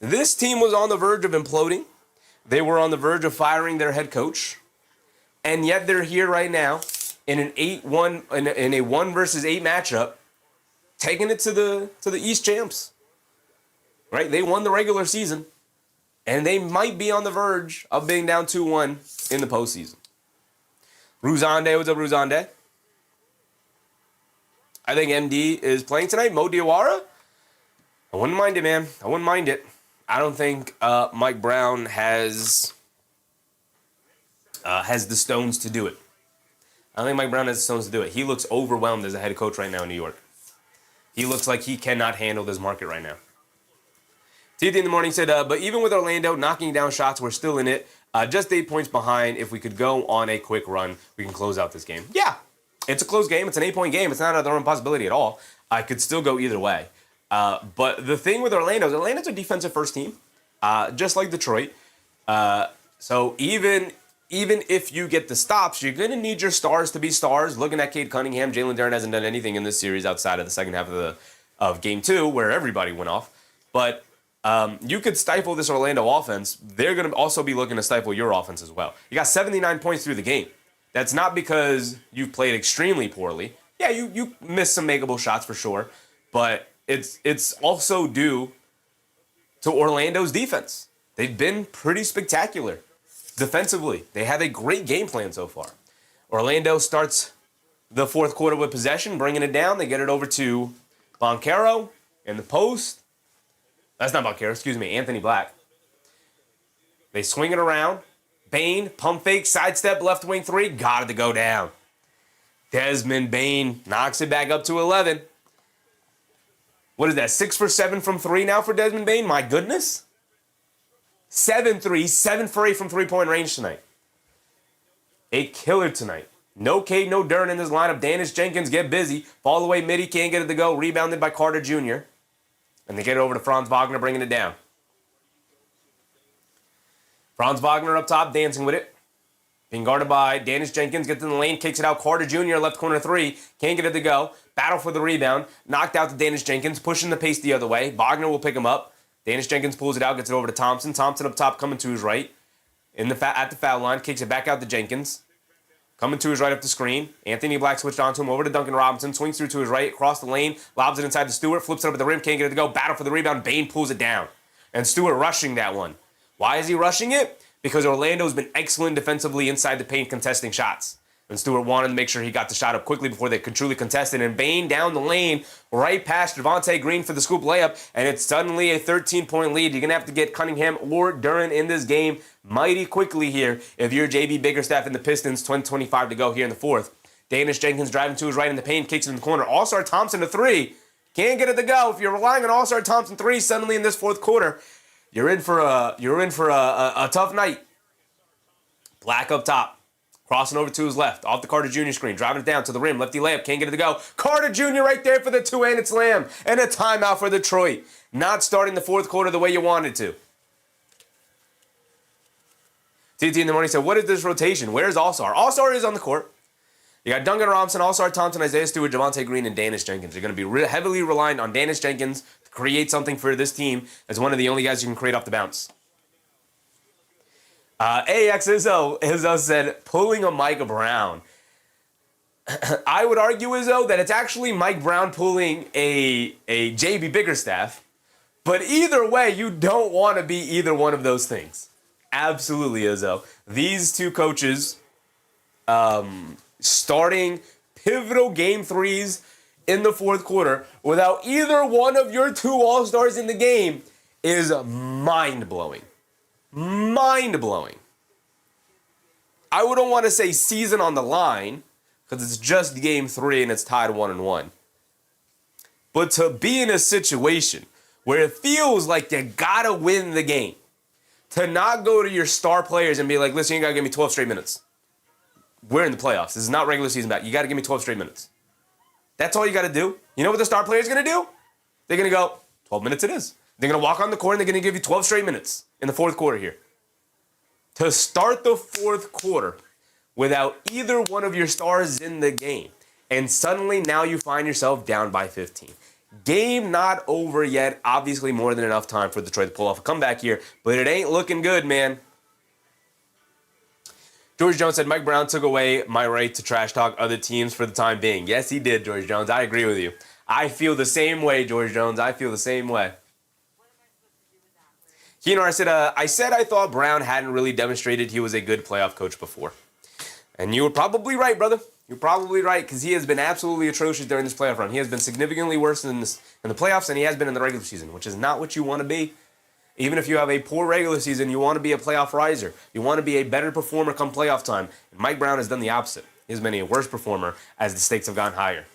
This team was on the verge of imploding. They were on the verge of firing their head coach. And yet they're here right now in an 8-1 in a 1 versus 8 matchup, taking it to the East champs. Right? They won the regular season, and they might be on the verge of being down 2-1 in the postseason. Ruzande, what's up, Ruzande? I think MD is playing tonight. Mo Diawara? I wouldn't mind it, man. I wouldn't mind it. I don't think Mike Brown has the stones to do it. I don't think Mike Brown has the stones to do it. He looks overwhelmed as a head coach right now in New York. He looks like he cannot handle this market right now. TT in the morning said, but even with Orlando knocking down shots, we're still in it. Just 8 points behind. If we could go on a quick run, we can close out this game. Yeah, it's a close game. It's an 8-point game. It's not another impossibility at all. I could still go either way. But the thing with Orlando is Orlando's a defensive first team, just like Detroit. So even if you get the stops, you're going to need your stars to be stars. Looking at Cade Cunningham, Jalen Duren hasn't done anything in this series outside of the second half of game 2, where everybody went off. But you could stifle this Orlando offense. They're going to also be looking to stifle your offense as well. You got 79 points through the game. That's not because you've played extremely poorly. Yeah, you missed some makeable shots for sure, but it's also due to Orlando's defense. They've been pretty spectacular defensively. They have a great game plan so far. Orlando starts the fourth quarter with possession, bringing it down. They get it over to Banchero in the post. That's not Banchero, excuse me, Anthony Black. They swing it around. Bane, pump fake, sidestep, left wing 3, got it to go down. Desmond Bane knocks it back up to 11. What is that, 6 for 7 from 3 now for Desmond Bane? My goodness. 7 threes, 7 for 8 from three-point range tonight. A killer tonight. No Cade, no Duren in this lineup. Dennis Jenkins get busy. Fall away mid, he can't get it to go. Rebounded by Carter Jr. And they get it over to Franz Wagner, bringing it down. Franz Wagner up top, dancing with it. Being guarded by Dennis Jenkins, gets in the lane, kicks it out. Carter Jr., left corner 3, can't get it to go. Battle for the rebound. Knocked out to Dennis Jenkins, pushing the pace the other way. Wagner will pick him up. Dennis Jenkins pulls it out, gets it over to Thompson. Thompson up top, coming to his right. At the foul line, kicks it back out to Jenkins. Coming to his right up the screen. Anthony Black switched on to him, over to Duncan Robinson. Swings through to his right, across the lane. Lobs it inside to Stewart, flips it up at the rim, can't get it to go. Battle for the rebound, Bane pulls it down. And Stewart rushing that one. Why is he rushing it? Because Orlando's been excellent defensively inside the paint contesting shots. And Stewart wanted to make sure he got the shot up quickly before they could truly contest it. And Bane down the lane, right past Javonte Green for the scoop layup. And it's suddenly a 13-point lead. You're going to have to get Cunningham or Duren in this game mighty quickly here if you're JB Biggerstaff and the Pistons. 20-25 to go here in the fourth. Dennis Jenkins driving to his right in the paint, kicks it in the corner. All-Star Thompson to 3. Can't get it to go. If you're relying on All-Star Thompson 3 suddenly in this fourth quarter, you're in for a tough night. Black up top. Crossing over to his left, off the Carter Jr. screen, driving it down to the rim, lefty layup, can't get it to go. Carter Jr. right there for the two-handed slam, and a timeout for Detroit. Not starting the fourth quarter the way you wanted to. TT in the morning said, what is this rotation? Where's All-Star? All-Star is on the court. You got Duncan Robinson, All-Star Thompson, Isaiah Stewart, Javonte Green, and Dennis Jenkins. You're going to be heavily reliant on Dennis Jenkins to create something for this team as one of the only guys you can create off the bounce. AX Izzo said, pulling a Mike Brown. I would argue, Izzo, that it's actually Mike Brown pulling a JB Bickerstaff. But either way, you don't want to be either one of those things. Absolutely, Izzo. These two coaches starting pivotal game threes in the fourth quarter without either one of your two All-Stars in the game is mind-blowing. Mind-blowing. I wouldn't want to say season on the line because it's just game three and it's tied 1-1. But to be in a situation where it feels like you gotta win the game, to not go to your star players and be like, listen, you gotta give me 12 straight minutes. We're in the playoffs. This is not regular season back. You gotta give me 12 straight minutes. That's all you gotta do. You know what the star player is gonna do? They're gonna go, 12 minutes it is. They're gonna walk on the court and they're gonna give you 12 straight minutes in the fourth quarter here. To start the fourth quarter without either one of your stars in the game, and suddenly now you find yourself down by 15. Game not over yet. Obviously more than enough time for Detroit to pull off a comeback here, but it ain't looking good, man. George Jones said, Mike Brown took away my right to trash talk other teams for the time being. Yes, he did, George Jones. I agree with you. I feel the same way, George Jones. I feel the same way. Keenar I said I thought Brown hadn't really demonstrated he was a good playoff coach before. And you were probably right, brother. You're probably right, because he has been absolutely atrocious during this playoff run. He has been significantly worse in the playoffs than he has been in the regular season, which is not what you want to be. Even if you have a poor regular season, you want to be a playoff riser. You want to be a better performer come playoff time. And Mike Brown has done the opposite. He has been a worse performer as the stakes have gone higher.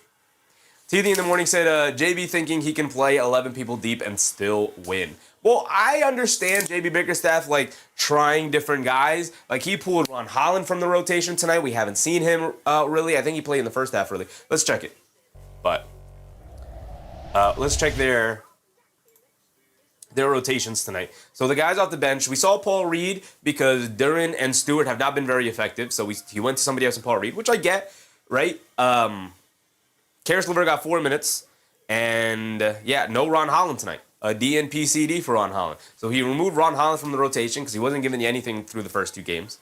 TD in the morning said, JB thinking he can play 11 people deep and still win. Well, I understand JB Bickerstaff, trying different guys. He pulled Ron Holland from the rotation tonight. We haven't seen him, really. I think he played in the first half, really. Let's check it. But let's check their rotations tonight. So the guys off the bench, we saw Paul Reed because Duren and Stewart have not been very effective. So he went to somebody else and Paul Reed, which I get, right? Karis LeVert got 4 minutes. And, no Ron Holland tonight. A DNP-CD for Ron Holland. So he removed Ron Holland from the rotation because he wasn't giving you anything through the first two games.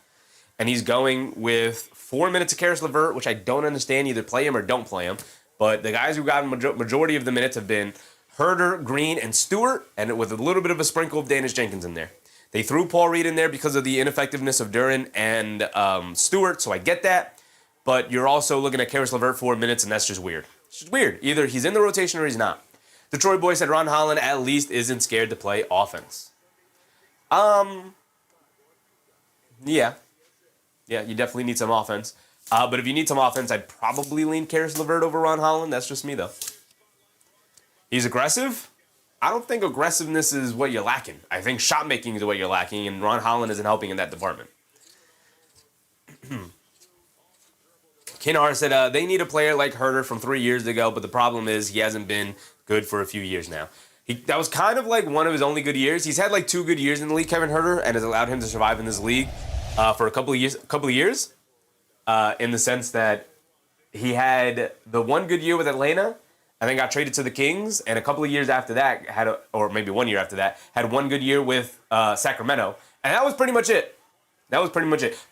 And he's going with 4 minutes of Karis LeVert, which I don't understand. Either play him or don't play him. But the guys who got majority of the minutes have been Herter, Green, and Stewart, and with a little bit of a sprinkle of Danish Jenkins in there. They threw Paul Reed in there because of the ineffectiveness of Duren and Stewart, so I get that. But you're also looking at Karis LeVert 4 minutes, and that's just weird. It's just weird. Either he's in the rotation or he's not. Detroit boy said Ron Holland at least isn't scared to play offense. Yeah, you definitely need some offense. But if you need some offense, I'd probably lean Karis LeVert over Ron Holland. That's just me, though. He's aggressive. I don't think aggressiveness is what you're lacking. I think shot making is what you're lacking, and Ron Holland isn't helping in that department. Kinar said they need a player like Herter from 3 years ago, but the problem is he hasn't been good for a few years now. That was kind of one of his only good years. He's had 2 good years in the league, Kevin Herter, and has allowed him to survive in this league for a couple of years. In the sense that he had the one good year with Atlanta, and then got traded to the Kings, and a couple of years after that or maybe 1 year after that, had one good year with Sacramento, and that was pretty much it.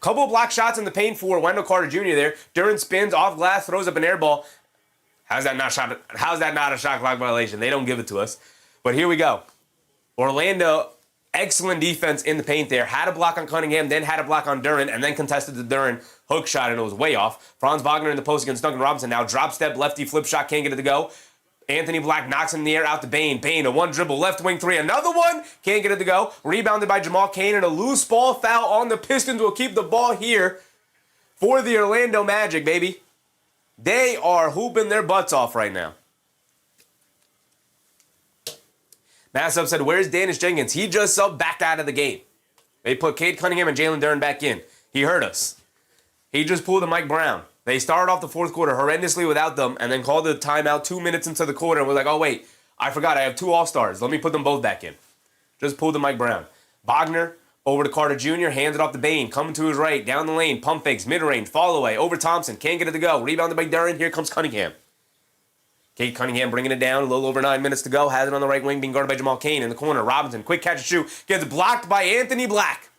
Couple of block shots in the paint for Wendell Carter Jr. there. Duren spins off glass, throws up an air ball. How's that not a shot clock violation? They don't give it to us. But here we go. Orlando, excellent defense in the paint there. Had a block on Cunningham, then had a block on Duren, and then contested the Duren hook shot, and it was way off. Franz Wagner in the post against Duncan Robinson. Now drop step, lefty flip shot, can't get it to go. Anthony Black knocks in the air out to Bane. Bane, a one dribble, left wing three. Another one, can't get it to go. Rebounded by Jamal Cain, and a loose ball foul on the Pistons will keep the ball here for the Orlando Magic, baby. They are hooping their butts off right now. Massub said, where's Danish Jenkins? He just subbed back out of the game. They put Cade Cunningham and Jalen Duren back in. He hurt us. He just pulled a Mike Brown. They started off the fourth quarter horrendously without them and then called the timeout 2 minutes into the quarter and was like, oh, wait, I forgot I have 2 All-Stars. Let me put them both back in. Just pulled the Mike Brown. Wagner over to Carter Jr., hands it off to Bane, coming to his right, down the lane, pump fakes, mid-range, fall away, over Thompson, can't get it to go. Rebounded by Duren, here comes Cunningham. Cade Cunningham bringing it down, a little over 9 minutes to go, has it on the right wing, being guarded by Jamal Cain in the corner. Robinson, quick catch and shoot, gets blocked by Anthony Black.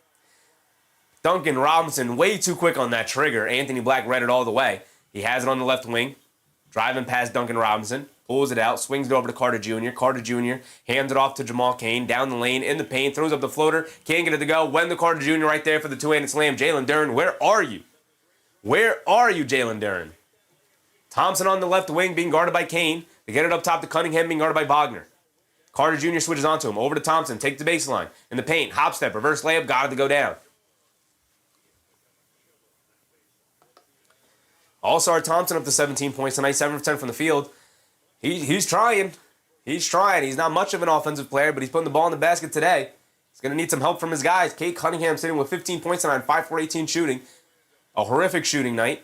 Duncan Robinson way too quick on that trigger. Anthony Black read it all the way. He has it on the left wing. Driving past Duncan Robinson. Pulls it out. Swings it over to Carter Jr. Carter Jr. hands it off to Jamal Cain. Down the lane. In the paint. Throws up the floater. Can't get it to go. Wendell Carter Jr. right there for the two-handed slam. Jalen Duren, where are you? Where are you, Jalen Duren? Thompson on the left wing being guarded by Cain. They get it up top to Cunningham being guarded by Wagner. Carter Jr. switches onto him. Over to Thompson. Take the baseline. In the paint. Hop step. Reverse layup. Got it to go down. All-Star Thompson up to 17 points tonight, 7 for 10 from the field. He's trying. He's trying. He's not much of an offensive player, but he's putting the ball in the basket today. He's going to need some help from his guys. Cade Cunningham sitting with 15 points tonight, 5 for 18 shooting. A horrific shooting night.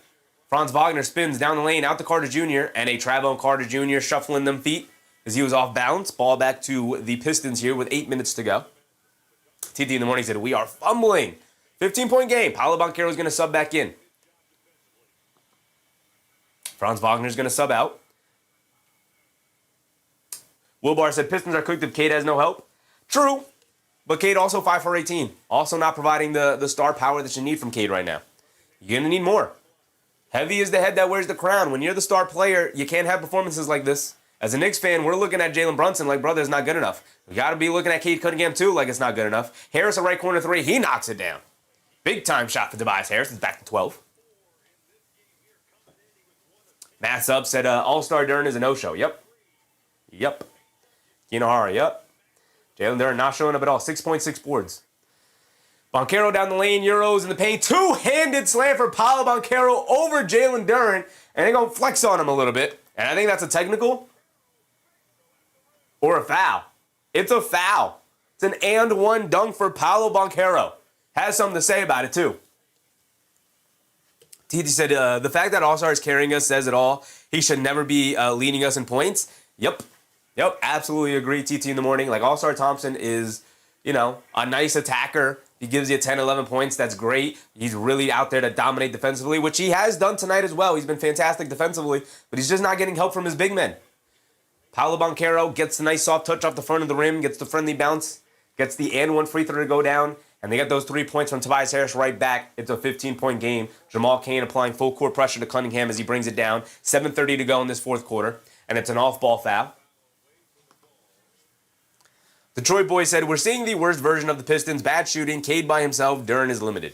Franz Wagner spins down the lane out to Carter Jr. and a travel on Carter Jr. shuffling them feet as he was off balance. Ball back to the Pistons here with 8 minutes to go. TT in the morning said, we are fumbling. 15-point game. Paolo Banchero is going to sub back in. Franz Wagner is going to sub out. Wilbar said, Pistons are cooked if Cade has no help. True, but Cade also 5 for 18. Also not providing the star power that you need from Cade right now. You're going to need more. Heavy is the head that wears the crown. When you're the star player, you can't have performances like this. As a Knicks fan, we're looking at Jalen Brunson like, brother, it's not good enough. We got to be looking at Cade Cunningham, too, like it's not good enough. Harris, a right corner three. He knocks it down. Big-time shot for Tobias Harris. It's back to 12. Matt Sub said, All-Star Duren is a no-show. Yep. Kinohara, yep. Jalen Duren not showing up at all. 6.6 boards. Banchero down the lane, Euros in the paint. Two-handed slam for Paolo Banchero over Jalen Duren. And they're going to flex on him a little bit. And I think that's a technical or a foul. It's a foul. It's an and-one dunk for Paolo Banchero. Has something to say about it, too. TT said, the fact that All-Star is carrying us says it all. He should never be leading us in points. Yep, absolutely agree, TT in the morning. Like, All-Star Thompson is, a nice attacker. He gives you 10, 11 points. That's great. He's really out there to dominate defensively, which he has done tonight as well. He's been fantastic defensively, but he's just not getting help from his big men. Paolo Banchero gets a nice soft touch off the front of the rim, gets the friendly bounce, gets the and-one free throw to go down, and they get those 3 points from Tobias Harris right back. It's a 15-point game. Jamal Cain applying full court pressure to Cunningham as he brings it down. 7:30 to go in this fourth quarter, and it's an off-ball foul. Detroit boy said, we're seeing the worst version of the Pistons. Bad shooting, Cade by himself, Duren is limited.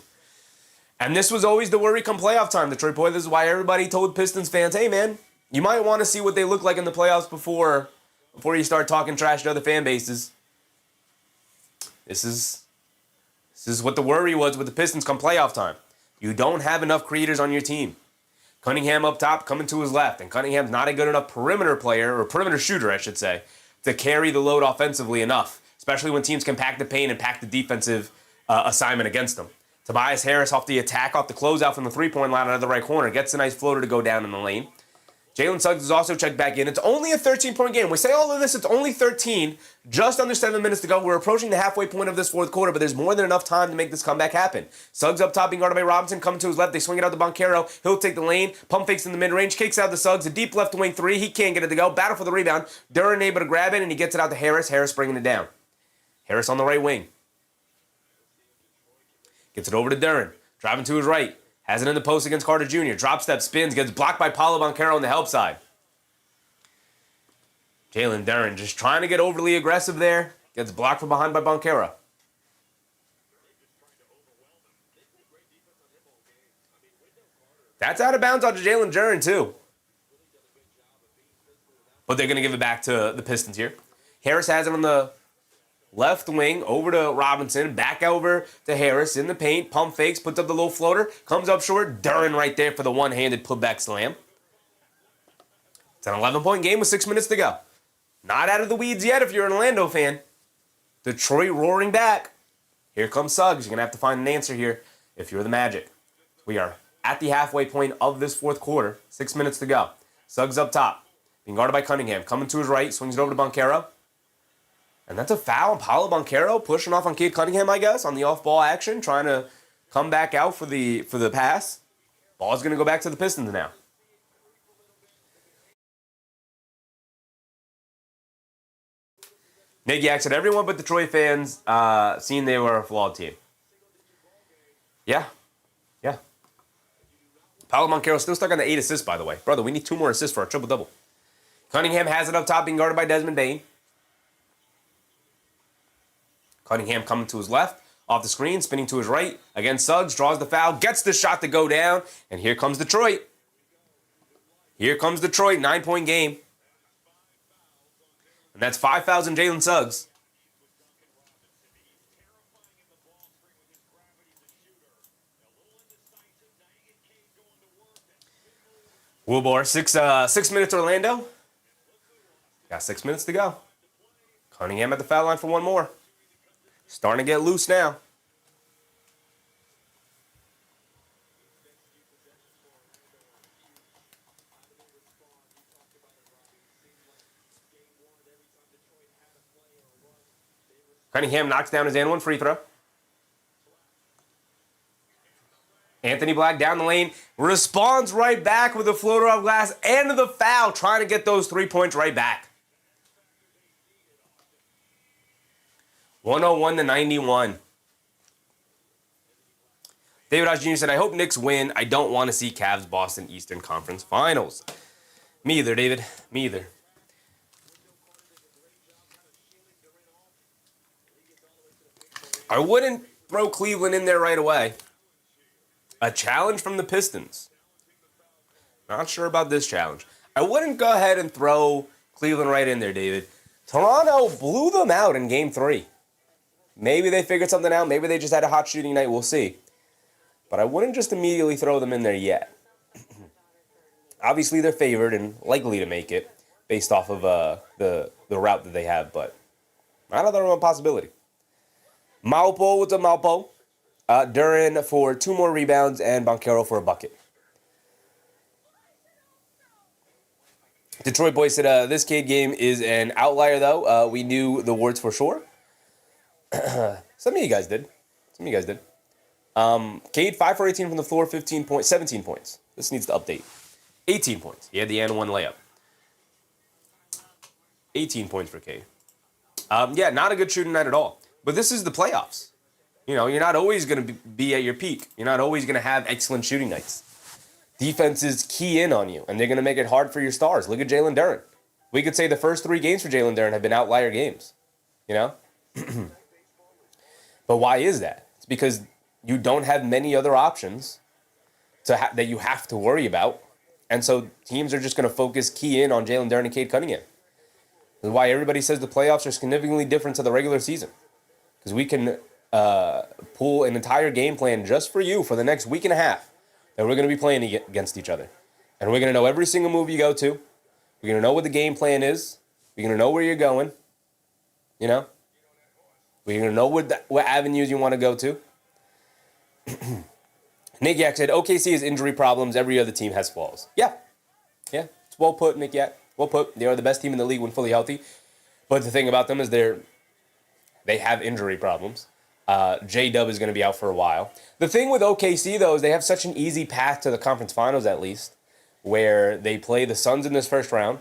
And this was always the worry come playoff time, Detroit boy. This is why everybody told Pistons fans, hey, man, you might want to see what they look like in the playoffs before you start talking trash to other fan bases. This is what the worry was with the Pistons come playoff time. You don't have enough creators on your team. Cunningham up top coming to his left, and Cunningham's not a good enough perimeter player, or perimeter shooter, I should say, to carry the load offensively enough, especially when teams can pack the paint and pack the defensive assignment against them. Tobias Harris off the attack, off the closeout from the three-point line out of the right corner, gets a nice floater to go down in the lane. Jalen Suggs is also checked back in. It's only a 13-point game. We say all of this, it's only 13. Just under 7 minutes to go. We're approaching the halfway point of this fourth quarter, but there's more than enough time to make this comeback happen. Suggs up top being guarded by Robinson, coming to his left. They swing it out to Banchero. He'll take the lane. Pump fakes in the mid-range. Kicks out to Suggs. A deep left wing three. He can't get it to go. Battle for the rebound. Duren able to grab it, and he gets it out to Harris. Harris bringing it down. Harris on the right wing. Gets it over to Duren. Driving to his right. Has it in the post against Carter Jr. Drop step, spins, gets blocked by Paolo Banchero on the help side. Jalen Duren just trying to get overly aggressive there. Gets blocked from behind by Banchero. That's out of bounds onto Jalen Duren, too. But they're going to give it back to the Pistons here. Harris has it on the left wing, over to Robinson, back over to Harris in the paint, pump fakes, puts up the little floater, comes up short, Duren right there for the one-handed putback slam. It's an 11-point game with 6 minutes to go. Not out of the weeds yet if you're an Orlando fan. Detroit roaring back. Here comes Suggs. You're going to have to find an answer here if you're the Magic. We are at the halfway point of this fourth quarter. 6 minutes to go. Suggs up top, being guarded by Cunningham. Coming to his right, swings it over to Banchero. And that's a foul. Paolo Banchero pushing off on Cade Cunningham, I guess, on the off-ball action, trying to come back out for the pass. Ball's going to go back to the Pistons now. Nick Yak said, everyone but Detroit fans seen they were a flawed team. Yeah. Yeah. Paolo Banchero still stuck on the 8 assists, by the way. Brother, we need 2 more assists for a triple-double. Cunningham has it up top, being guarded by Desmond Bane. Cunningham coming to his left, off the screen, spinning to his right. Against Suggs, draws the foul, gets the shot to go down. And here comes Detroit. Here comes Detroit, 9-point game. And that's 5 fouls on Jalen Suggs. Wilbur, 6 minutes Orlando. Got 6 minutes to go. Cunningham at the foul line for one more. Starting to get loose now. Cunningham knocks down his and one free throw. Anthony Black down the lane, responds right back with a floater off glass and the foul, trying to get those 3 points right back. 101-91. David Osh Jr. said, I hope Knicks win. I don't want to see Cavs Boston Eastern Conference Finals. Me either, David. Me either. I wouldn't throw Cleveland in there right away. A challenge from the Pistons. Not sure about this challenge. I wouldn't go ahead and throw Cleveland right in there, David. Toronto blew them out in Game 3. Maybe they figured something out. Maybe they just had a hot shooting night. We'll see. But I wouldn't just immediately throw them in there yet. Obviously, they're favored and likely to make it based off of the route that they have. But another one possibility. Maupo, what's up, Maupo? Duran for 2 more rebounds and Banchero for a bucket. Detroit boy said, this Cade game is an outlier, though. We knew the words for sure. Some of you guys did. Cade, 5 for 18 from the floor, 17 points. This needs to update. 18 points. He had the and one layup. 18 points for Cade. Yeah, not a good shooting night at all. But this is the playoffs. You know, you're not always going to be at your peak. You're not always going to have excellent shooting nights. Defenses key in on you, and they're going to make it hard for your stars. Look at Jalen Duren. We could say the first 3 games for Jalen Duren have been outlier games. You know? But why is that? It's because you don't have many other options that you have to worry about. And so teams are just going to focus key in on Jalen Duren and Cade Cunningham. That's why everybody says the playoffs are significantly different to the regular season. Because we can pull an entire game plan just for you for the next week and a half that we're going to be playing against each other. And we're going to know every single move you go to. We're going to know what the game plan is. We're going to know where you're going. You know? We're going to know what avenues you want to go to. Nick Yak said, OKC has injury problems. Every other team has flaws. Yeah. It's well put, Nick Yak. Well put. They are the best team in the league when fully healthy. But the thing about them is they have injury problems. J-Dub is going to be out for a while. The thing with OKC, though, is they have such an easy path to the conference finals, at least, where they play the Suns in this first round.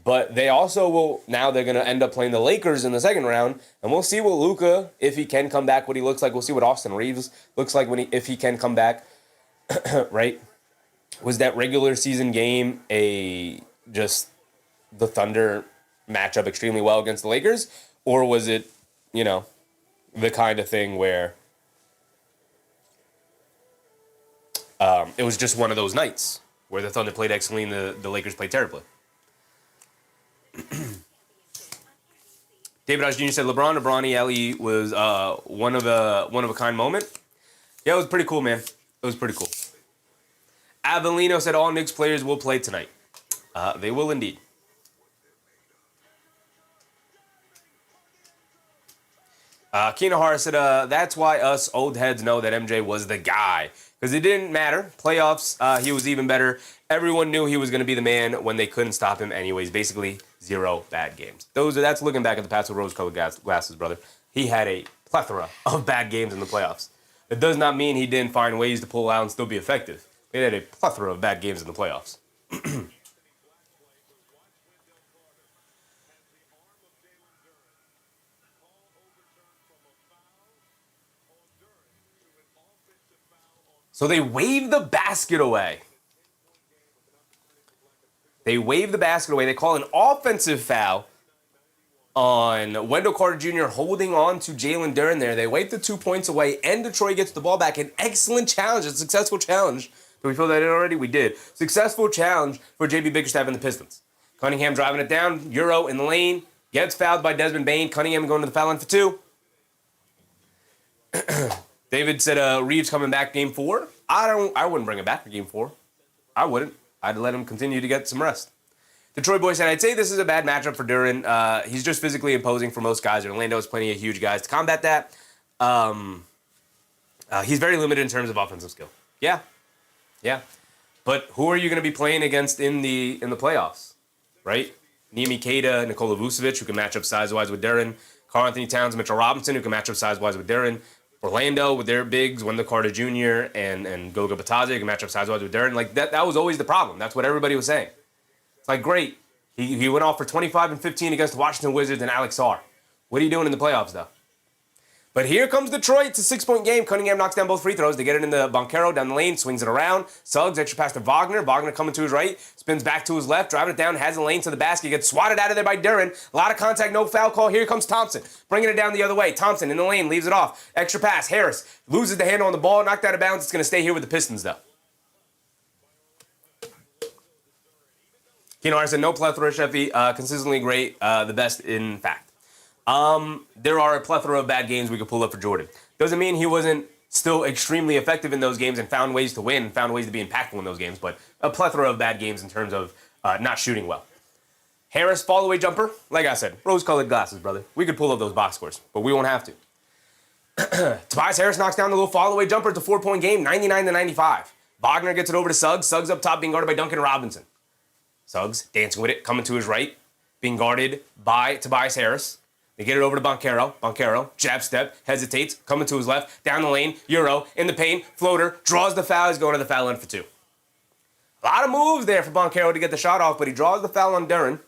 But they also will, now they're going to end up playing the Lakers in the second round. And we'll see what Luka, if he can come back, what he looks like. We'll see what Austin Reeves looks like if he can come back. Right? Was that regular season game just the Thunder match up extremely well against the Lakers? Or was it, the kind of thing where it was just one of those nights where the Thunder played excellently and the Lakers played terribly? David Osh Jr. said Bronny Ellie was one of a kind moment. Yeah, it was pretty cool, man. It was pretty cool. Avellino said all Knicks players will play tonight. They will indeed. Kinahara said, that's why us old heads know that MJ was the guy. Because it didn't matter. Playoffs, he was even better. Everyone knew he was going to be the man when they couldn't stop him anyways. Basically, 0 bad games. That's looking back at the past with rose-colored glasses, brother. He had a plethora of bad games in the playoffs. It does not mean he didn't find ways to pull out and still be effective. He had a plethora of bad games in the playoffs. So they wave the basket away. They wave the basket away. They call an offensive foul on Wendell Carter Jr. holding on to Jalen Duren there. They wave the 2 points away, and Detroit gets the ball back. An excellent challenge, a successful challenge. Did we fill that in already? We did. Successful challenge for JB Bickerstaff and the Pistons. Cunningham driving it down. Euro in the lane. Gets fouled by Desmond Bane. Cunningham going to the foul line for 2. David said Reeves coming back game 4. I wouldn't bring him back for game 4. I wouldn't. I'd let him continue to get some rest. Detroit boy said, I'd say this is a bad matchup for Duren. He's just physically imposing for most guys. Orlando has plenty of huge guys to combat that. He's very limited in terms of offensive skill. Yeah. But who are you going to be playing against in the playoffs, right? Nimi Cade, Nikola Vucevic, who can match up size-wise with Duren. Karl Anthony Towns, Mitchell Robinson, who can match up size-wise with Duren. Orlando with their bigs, Wendell Carter Jr. and Goga Batadze can match up size-wise with Duren. Like that was always the problem. That's what everybody was saying. It's like, great. He went off for 25 and 15 against the Washington Wizards and Alex Sarr. What are you doing in the playoffs, though? But here comes Detroit. It's a 6-point game. Cunningham knocks down both free throws. They get it in the Banchero down the lane, swings it around. Suggs, extra pass to Wagner. Wagner coming to his right, spins back to his left, driving it down, has a lane to the basket, gets swatted out of there by Duren. A lot of contact, no foul call. Here comes Thompson, bringing it down the other way. Thompson in the lane, leaves it off. Extra pass. Harris loses the handle on the ball, knocked out of bounds. It's going to stay here with the Pistons, though. Keno said, no plethora, Sheffy. Consistently great. The best, in fact. There are a plethora of bad games we could pull up for Jordan. Doesn't mean he wasn't still extremely effective in those games and found ways to win, found ways to be impactful in those games, but a plethora of bad games in terms of not shooting well. Harris, fall-away jumper. Like I said, rose-colored glasses, brother. We could pull up those box scores, but we won't have to. Tobias Harris knocks down the little fall-away jumper. It's a 4-point game, 99-95. Wagner gets it over to Suggs. Suggs up top being guarded by Duncan Robinson. Suggs dancing with it, coming to his right, being guarded by Tobias Harris. They get it over to Banchero. Banchero, jab step, hesitates, coming to his left, down the lane, Euro, in the paint, floater, draws the foul, he's going to the foul line for 2. A lot of moves there for Banchero to get the shot off, but he draws the foul on Duren.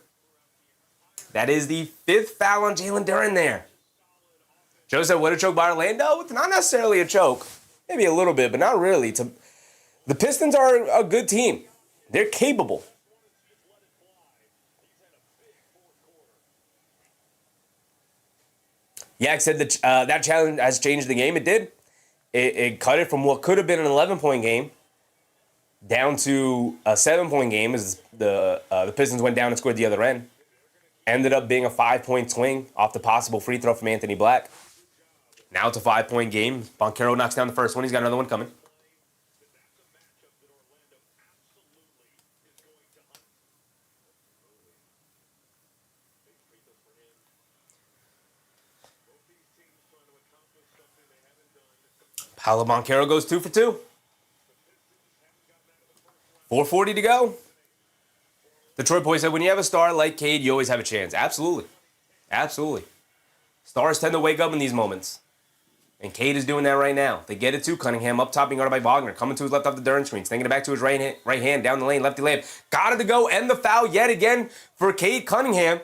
That is the 5th foul on Jalen Duren there. Joe said, what a choke by Orlando? It's not necessarily a choke. Maybe a little bit, but not really. The Pistons are a good team. They're capable. Yak said that that challenge has changed the game. It did. It cut it from what could have been an 11-point game down to a 7-point game as the Pistons went down and scored the other end. Ended up being a 5-point swing off the possible free throw from Anthony Black. Now it's a 5-point game. Banchero knocks down the first one. He's got another one coming. Paolo Banchero goes 2 for 2. 4:40 to go. Detroit boy said, when you have a star like Cade, you always have a chance. Absolutely. Absolutely. Stars tend to wake up in these moments. And Cade is doing that right now. They get it to Cunningham, up top being guarded by Wagner. Coming to his left off the Duren screen. Thinking it back to his right hand, down the lane, lefty layup. Got it to go, and the foul yet again for Cade Cunningham.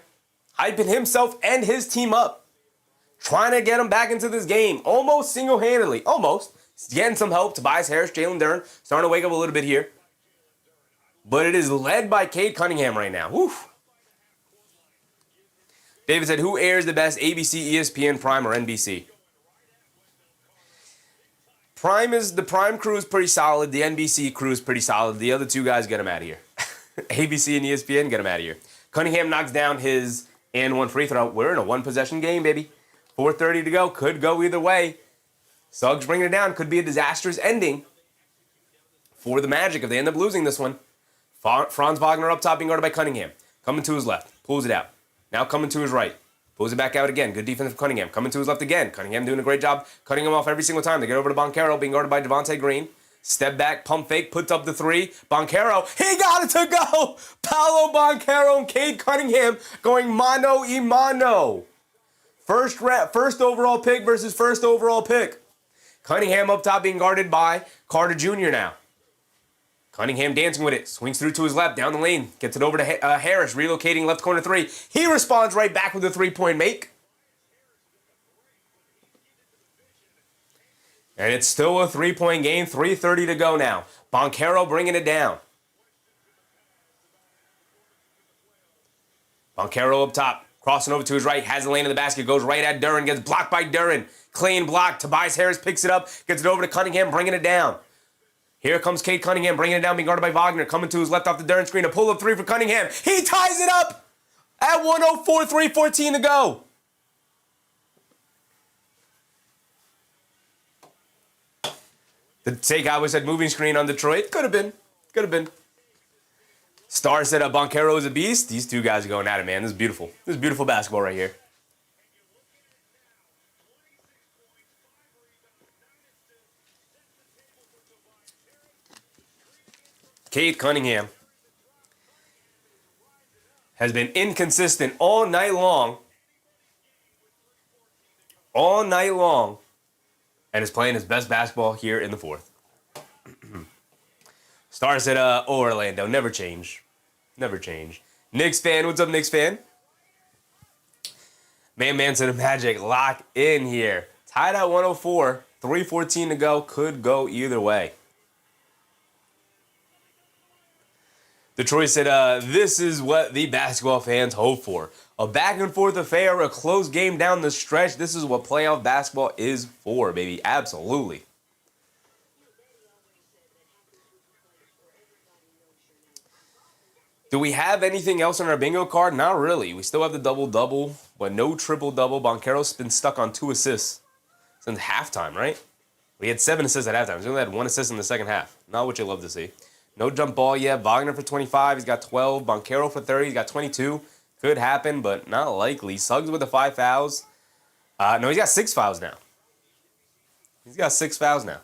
Hyping himself and his team up. Trying to get him back into this game. Almost single-handedly. Almost. He's getting some help. Tobias Harris, Jalen Duren. Starting to wake up a little bit here. But it is led by Cade Cunningham right now. Woof. David said, who airs the best, ABC, ESPN, Prime, or NBC? The Prime crew is pretty solid. The NBC crew is pretty solid. The other two guys, get them out of here. ABC and ESPN, get them out of here. Cunningham knocks down his and one free throw. We're in a one-possession game, baby. 4:30 to go. Could go either way. Suggs bringing it down. Could be a disastrous ending for the Magic if they end up losing this one. Franz Wagner up top being guarded by Cunningham. Coming to his left. Pulls it out. Now coming to his right. Pulls it back out again. Good defense for Cunningham. Coming to his left again. Cunningham doing a great job cutting him off every single time. They get over to Banchero being guarded by Devontae Green. Step back, pump fake, puts up the 3. Banchero, he got it to go! Paolo Banchero and Cade Cunningham going mano a mano. First overall pick versus first overall pick. Cunningham up top being guarded by Carter Jr. now. Cunningham dancing with it. Swings through to his left, down the lane. Gets it over to Harris, relocating left corner 3. He responds right back with a 3-point make. And it's still a 3-point game, 3:30 to go now. Banchero bringing it down. Banchero up top, crossing over to his right, has the lane in the basket, goes right at Duren, gets blocked by Duren. Clean block. Tobias Harris picks it up, gets it over to Cunningham, bringing it down. Here comes Cade Cunningham, bringing it down, being guarded by Wagner. Coming to his left off the Duren screen. A pull-up three for Cunningham. He ties it up at 1:04, 3:14 to go. The takeout said moving screen on Detroit. Could have been. Could have been. Star said Banchero is a beast. These two guys are going at it, man. This is beautiful. This is beautiful basketball right here. Cade Cunningham has been inconsistent all night long. All night long. And is playing his best basketball here in the fourth. Star said, Orlando. Never change. Never change. Knicks fan. What's up, Knicks fan? Man said, Magic. Lock in here. Tied at 104. 3:14 to go. Could go either way. Detroit said, this is what the basketball fans hope for. A back-and-forth affair, a close game down the stretch. This is what playoff basketball is for, baby. Absolutely. Do we have anything else on our bingo card? Not really. We still have the double-double, but no triple-double. Banchero's been stuck on 2 assists since halftime, right? We had 7 assists at halftime. He's only had 1 assist in the second half. Not what you love to see. No jump ball yet. Wagner for 25. He's got 12. Banchero for 30. He's got 22. Could happen, but not likely. Suggs with the 5 fouls. No, he's got 6 fouls now. He's got 6 fouls now.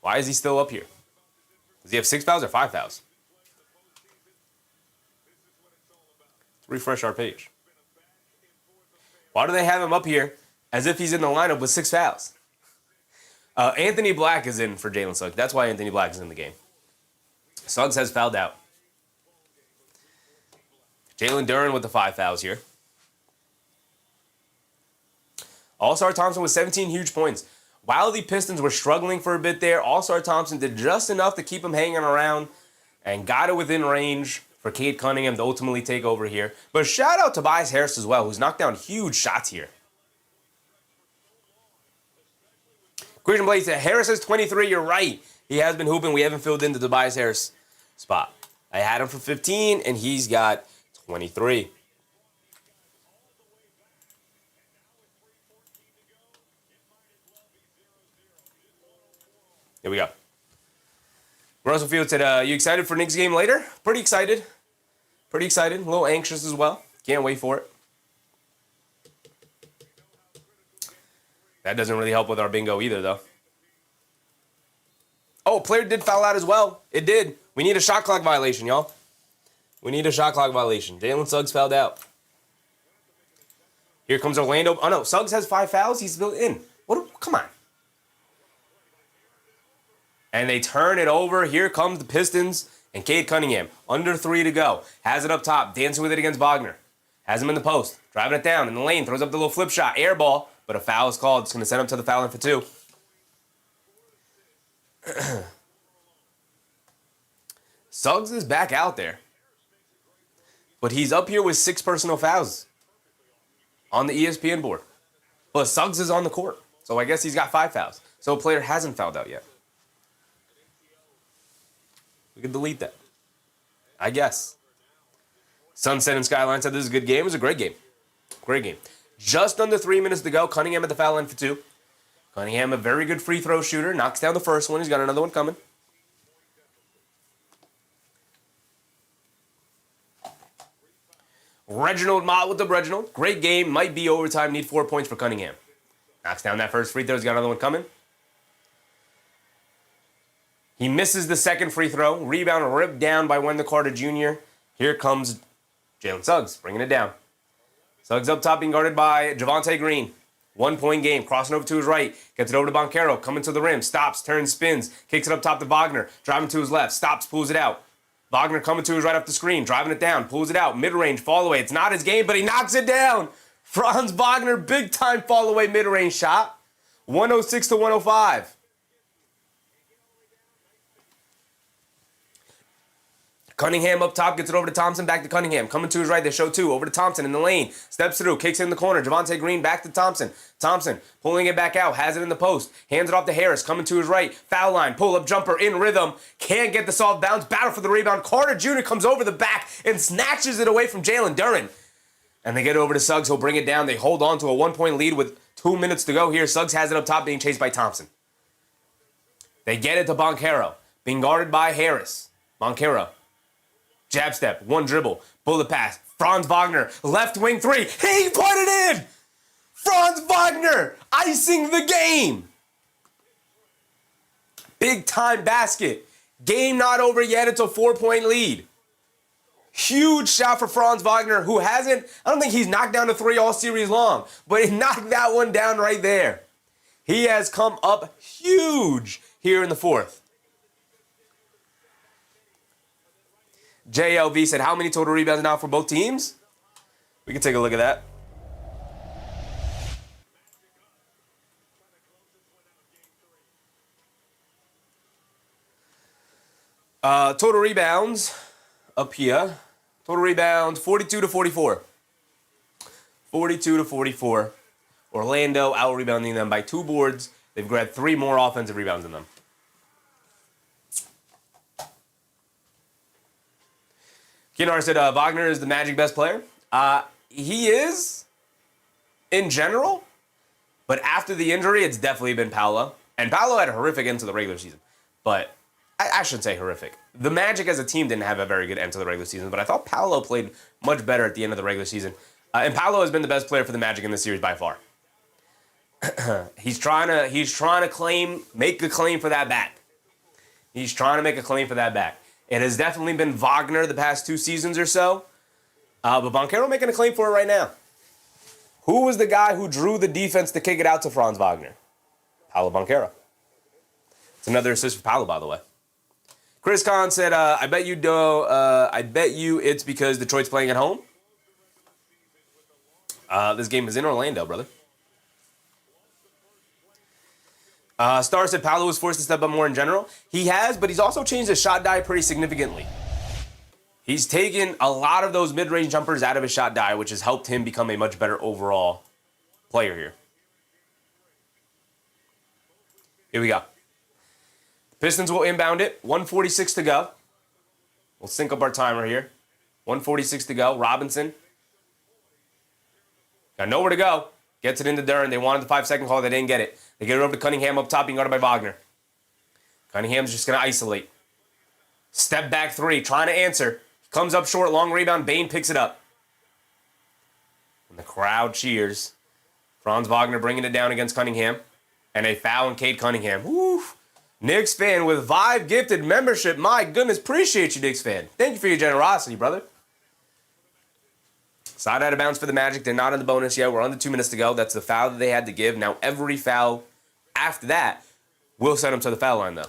Why is he still up here? Does he have 6 fouls or 5 fouls? Let's refresh our page. Why do they have him up here as if he's in the lineup with 6 fouls? Anthony Black is in for Jalen Suggs. That's why Anthony Black is in the game. Suggs has fouled out. Jalen Duren with the 5 fouls here. All-Star Thompson with 17 huge points. While the Pistons were struggling for a bit there, All-Star Thompson did just enough to keep him hanging around and got it within range for Cade Cunningham to ultimately take over here. But shout out to Tobias Harris as well, who's knocked down huge shots here. Christian Blake said, Harris is 23, you're right. He has been hooping. We haven't filled in the Tobias Harris spot. I had him for 15, and he's got 23. Here we go. Russell Field said, you excited for Knicks game later? Pretty excited. Pretty excited. A little anxious as well. Can't wait for it. That doesn't really help with our bingo either, though. Oh, player did foul out as well. It did. We need a shot clock violation, y'all. We need a shot clock violation. Jalen Suggs fouled out. Here comes Orlando. Oh, no. Suggs has 5 fouls. He's built in. What? Come on. And they turn it over. Here comes the Pistons and Cade Cunningham. Under 3 to go. Has it up top. Dancing with it against Wagner. Has him in the post. Driving it down in the lane. Throws up the little flip shot. Air ball. But a foul is called. It's going to send him to the foul line for 2. Suggs is back out there. But he's up here with 6 personal fouls on the ESPN board. But Suggs is on the court. So I guess he's got 5 fouls. So a player hasn't fouled out yet. We can delete that. I guess. Sunset and Skyline said this is a good game. It was a great game. Great game. Just under 3 minutes to go. Cunningham at the foul line for 2. Cunningham, a very good free throw shooter. Knocks down the first one. He's got another one coming. Reginald Mott with the Reginald. Great game. Might be overtime. Need 4 points for Cunningham. Knocks down that first free throw. He's got another one coming. He misses the second free throw. Rebound ripped down by Wendell Carter Jr. Here comes Jalen Suggs, bringing it down. Suggs up top being guarded by Javonte Green. 1 point game. Crossing over to his right. Gets it over to Banchero. Coming to the rim. Stops. Turns. Spins. Kicks it up top to Wagner. Driving to his left. Stops. Pulls it out. Wagner coming to his right up the screen. Driving it down. Pulls it out. Mid-range. Fall away. It's not his game, but he knocks it down. Franz Wagner. Big time fall away mid-range shot. 106 to 105. Cunningham up top, gets it over to Thompson, back to Cunningham. Coming to his right, they show two. Over to Thompson in the lane. Steps through, kicks in the corner. Javonte Green back to Thompson. Thompson pulling it back out, has it in the post. Hands it off to Harris, coming to his right. Foul line, pull-up jumper in rhythm. Can't get the soft bounce. Battle for the rebound. Carter Jr. comes over the back and snatches it away from Jalen Duren. And they get over to Suggs. He'll bring it down. They hold on to a 1-point lead with 2 minutes to go here. Suggs has it up top, being chased by Thompson. They get it to Banchero, being guarded by Harris. Banchero. Jab step, one dribble, bullet pass. Franz Wagner, left wing three. He put it in! Franz Wagner, icing the game. Big time basket. Game not over yet. It's a 4-point lead. Huge shot for Franz Wagner, who hasn't, I don't think he's knocked down a three all series long, but he knocked that one down right there. He has come up huge here in the fourth. JLV said, how many total rebounds now for both teams? We can take a look at that. Total rebounds up here. Total rebounds 42 to 44. 42 to 44. Orlando out-rebounding them by 2 boards. They've grabbed 3 more offensive rebounds than them. Keenar said Wagner is the Magic best player. He is, in general, but after the injury, it's definitely been Paolo. And Paolo had a horrific end to the regular season. But I shouldn't say horrific. The Magic as a team didn't have a very good end to the regular season, but I thought Paolo played much better at the end of the regular season. And Paolo has been the best player for the Magic in this series by far. He's trying to make a claim for that back. He's trying to make a claim for that back. It has definitely been Wagner the past 2 seasons or so. But Banchero making a claim for it right now. Who was the guy who drew the defense to kick it out to Franz Wagner? Paolo Banchero. It's another assist for Paolo, by the way. Chris Kahn said, I bet you it's because Detroit's playing at home. This game is in Orlando, brother. Star said Paolo was forced to step up more in general. He has, but he's also changed his shot die pretty significantly. He's taken a lot of those mid-range jumpers out of his shot die, which has helped him become a much better overall player here. Here we go. Pistons will inbound it. 1:46 to go. We'll sync up our timer here. 1:46 to go. Robinson. Got nowhere to go. Gets it into Duren. They wanted the 5-second call. They didn't get it. They get it over to Cunningham up top, being guarded by Wagner. Cunningham's just going to isolate. Step back 3, trying to answer. Comes up short, long rebound. Bane picks it up. And the crowd cheers. Franz Wagner bringing it down against Cunningham. And a foul on Cade Cunningham. Woo! Knicks fan with Vive gifted membership. My goodness, appreciate you, Knicks fan. Thank you for your generosity, brother. Side out of bounds for the Magic. They're not in the bonus yet. We're under 2 minutes to go. That's the foul that they had to give. Now, every foul after that will send them to the foul line, though.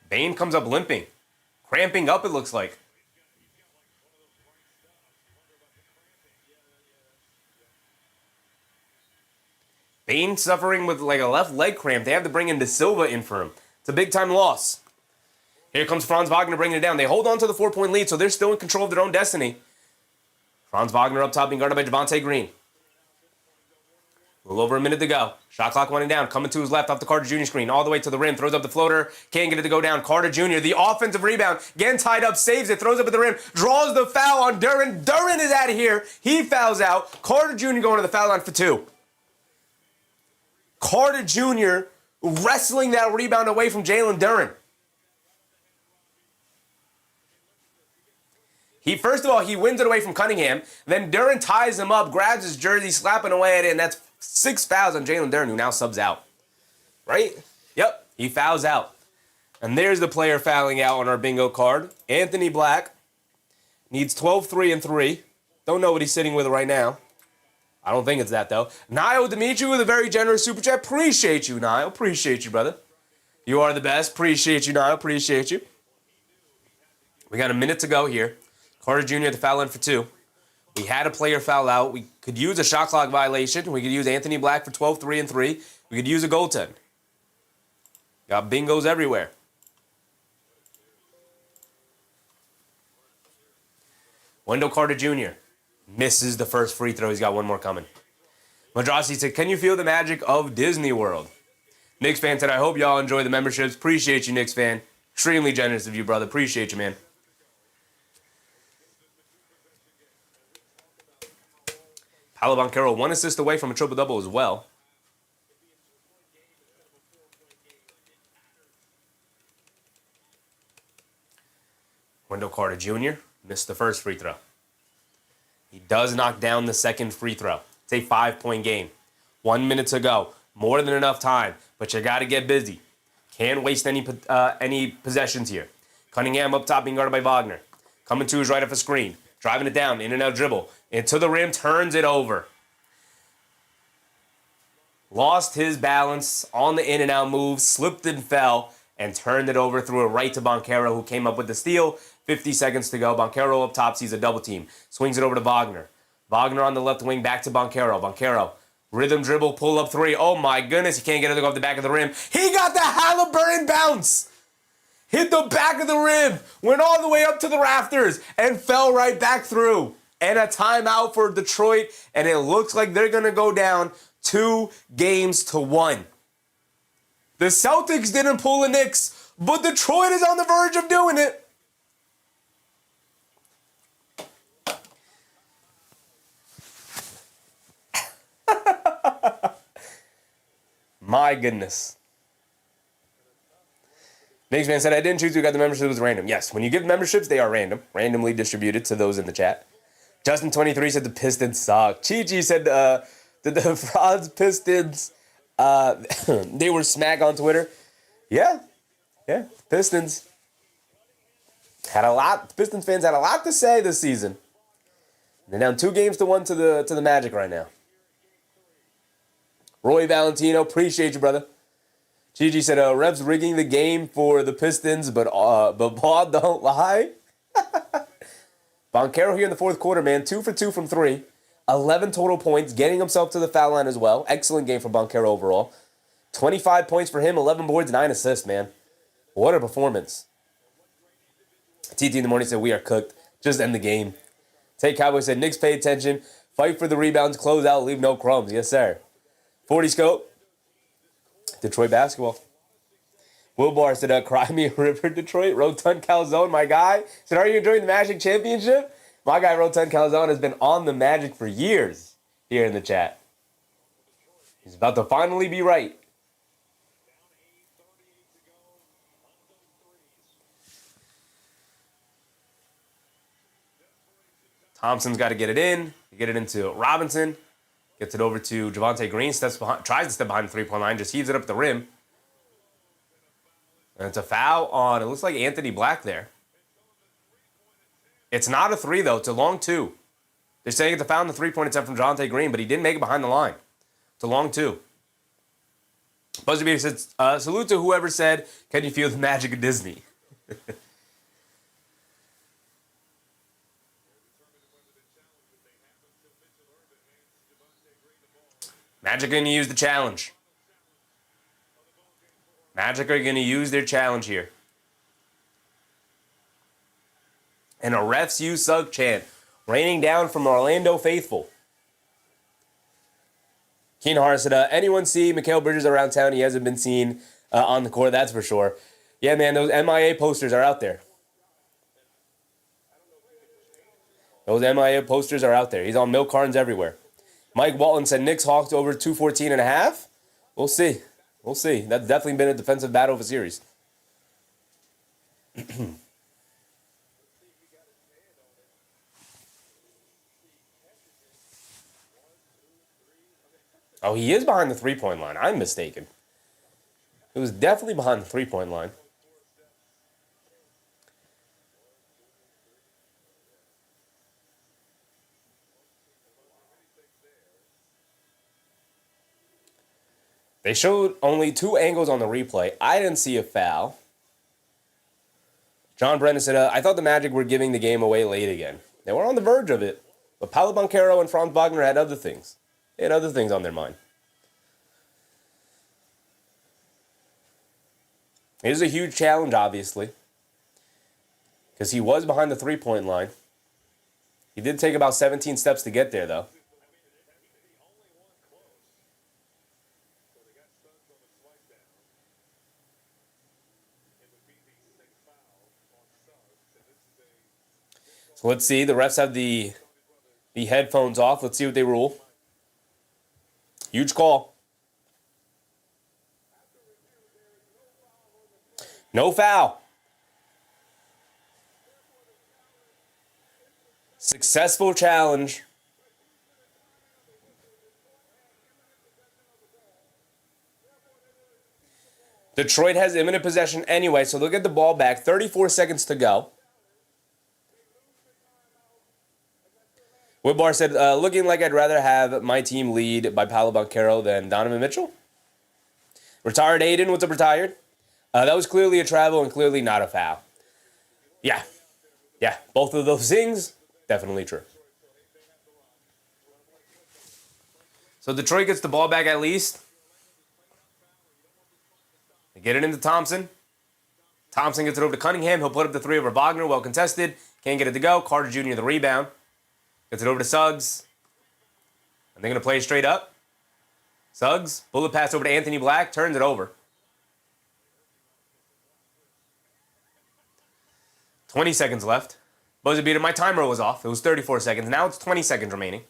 Bane comes up limping. Cramping up, it looks like. Bane suffering with like a left leg cramp. They have to bring in De Silva in for him. It's a big-time loss. Here comes Franz Wagner bringing it down. They hold on to the 4-point lead, so they're still in control of their own destiny. Franz Wagner up top being guarded by Javonte Green. A little over a minute to go. Shot clock winding down. Coming to his left off the Carter Jr. screen. All the way to the rim. Throws up the floater. Can't get it to go down. Carter Jr., the offensive rebound. Again tied up. Saves it. Throws up at the rim. Draws the foul on Duren. Duren is out of here. He fouls out. Carter Jr. going to the foul line for 2. Carter Jr. wrestling that rebound away from Jalen Duren. First of all, he wins it away from Cunningham. Then Duren ties him up, grabs his jersey, slapping away at it, and that's 6 fouls on Jalen Duren, who now subs out. Right? Yep, he fouls out. And there's the player fouling out on our bingo card. Anthony Black needs 12, 3, and 3. Don't know what he's sitting with right now. I don't think it's that, though. Niall Dimitri with a very generous super chat. Appreciate you, Niall. Appreciate you, brother. You are the best. Appreciate you, Niall. Appreciate you. We got a minute to go here. Carter Jr. to foul in for 2. We had a player foul out. We could use a shot clock violation. We could use Anthony Black for 12, 3, and 3. We could use a goaltend. Got bingos everywhere. Wendell Carter Jr. misses the first free throw. He's got one more coming. Madrasi said, can you feel the magic of Disney World? Knicks fan said, I hope y'all enjoy the memberships. Appreciate you, Knicks fan. Extremely generous of you, brother. Appreciate you, man. Paolo Banchero, 1 assist away from a triple-double as well. Wendell Carter Jr. missed the first free throw. He does knock down the second free throw. It's a 5-point game. 1 minute to go. More than enough time, but you got to get busy. Can't waste any possessions here. Cunningham up top being guarded by Wagner. Coming to his right off a screen. Driving it down, in and out dribble. Into the rim, turns it over. Lost his balance on the in and out move, slipped and fell, and turned it over, threw it right to Banchero, who came up with the steal. 50 seconds to go. Banchero up top sees a double team. Swings it over to Wagner. Wagner on the left wing, back to Banchero. Banchero, rhythm dribble, pull up 3. Oh my goodness, he can't get it to go off the back of the rim. He got the Halliburton bounce. Hit the back of the rim, went all the way up to the rafters, and fell right back through. And a timeout for Detroit, and it looks like they're going to go down 2-1. The Celtics didn't pull the Knicks, but Detroit is on the verge of doing it. My goodness. Knicks fan said, I didn't choose who got the membership. It was random. Yes, when you give memberships, they are random. Randomly distributed to those in the chat. Justin23 said the Pistons suck. Chi-Chi said the frauds Pistons, they were smack on Twitter. Yeah. Pistons had a lot. Pistons fans had a lot to say this season. They're down 2-1 to the Magic right now. Roy Valentino, appreciate you, brother. Gigi said, refs rigging the game for the Pistons, but Paul don't lie. Banchero here in the fourth quarter, man. 2 for 2 from 3. 11 total points, getting himself to the foul line as well. Excellent game for Banchero overall. 25 points for him, 11 boards, 9 assists, man. What a performance. TT in the morning said, we are cooked. Just end the game. Take Cowboy said, Knicks pay attention. Fight for the rebounds, close out, leave no crumbs. Yes, sir. 40 scope. Detroit basketball. Will Barr said, cry me a river, Detroit. Rotund Calzone, my guy. Said, are you enjoying the Magic Championship? My guy, Rotund Calzone, has been on the Magic for years here in the chat. He's about to finally be right. Thompson's got to get it in. Get it into Robinson. Gets it over to Javonte Green. Steps behind, tries to step behind the three-point line. Just heaves it up the rim. And it's a foul on, it looks like Anthony Black there. It's not a 3, though. It's a long 2. They're saying it's a foul on the three-point attempt from Javonte Green, but he didn't make it behind the line. It's a long 2. Buzzer Beater says, salute to whoever said, can you feel the magic of Disney? Magic are going to use the challenge. Magic are going to use their challenge here. And a refs you suck chant raining down from Orlando faithful. Keen Hart said, anyone see Mikal Bridges around town? He hasn't been seen on the court, that's for sure. Yeah, man, those MIA posters are out there. Those MIA posters are out there. He's on milk cartons everywhere. Mike Walton said Knicks Hawks over 214.5. We'll see. We'll see. That's definitely been a defensive battle of a series. Oh, he is behind the three-point line. I'm mistaken. It was definitely behind the three-point line. They showed only 2 angles on the replay. I didn't see a foul. John Brennan said, I thought the Magic were giving the game away late again. They were on the verge of it. But Paolo Banchero and Franz Wagner had other things. They had other things on their mind. It is a huge challenge, obviously, because he was behind the three-point line. He did take about 17 steps to get there, though. So let's see. The refs have the headphones off. Let's see what they rule. Huge call. No foul. Successful challenge. Detroit has imminent possession anyway, so they'll get the ball back. 34 seconds to go. Whitbar said, looking like I'd rather have my team lead by Paolo Banchero than Donovan Mitchell. Retired Aiden, what's up, retired? That was clearly a travel and clearly not a foul. Yeah, both of those things, definitely true. So Detroit gets the ball back at least. They get it into Thompson. Thompson gets it over to Cunningham. He'll put up the three over Wagner, well contested. Can't get it to go. Carter Jr. the rebound. Gets it over to Suggs. And they're going to play it straight up. Suggs, bullet pass over to Anthony Black, turns it over. 20 seconds left. Buzzer beater, my timer was off. It was 34 seconds. Now it's 20 seconds remaining.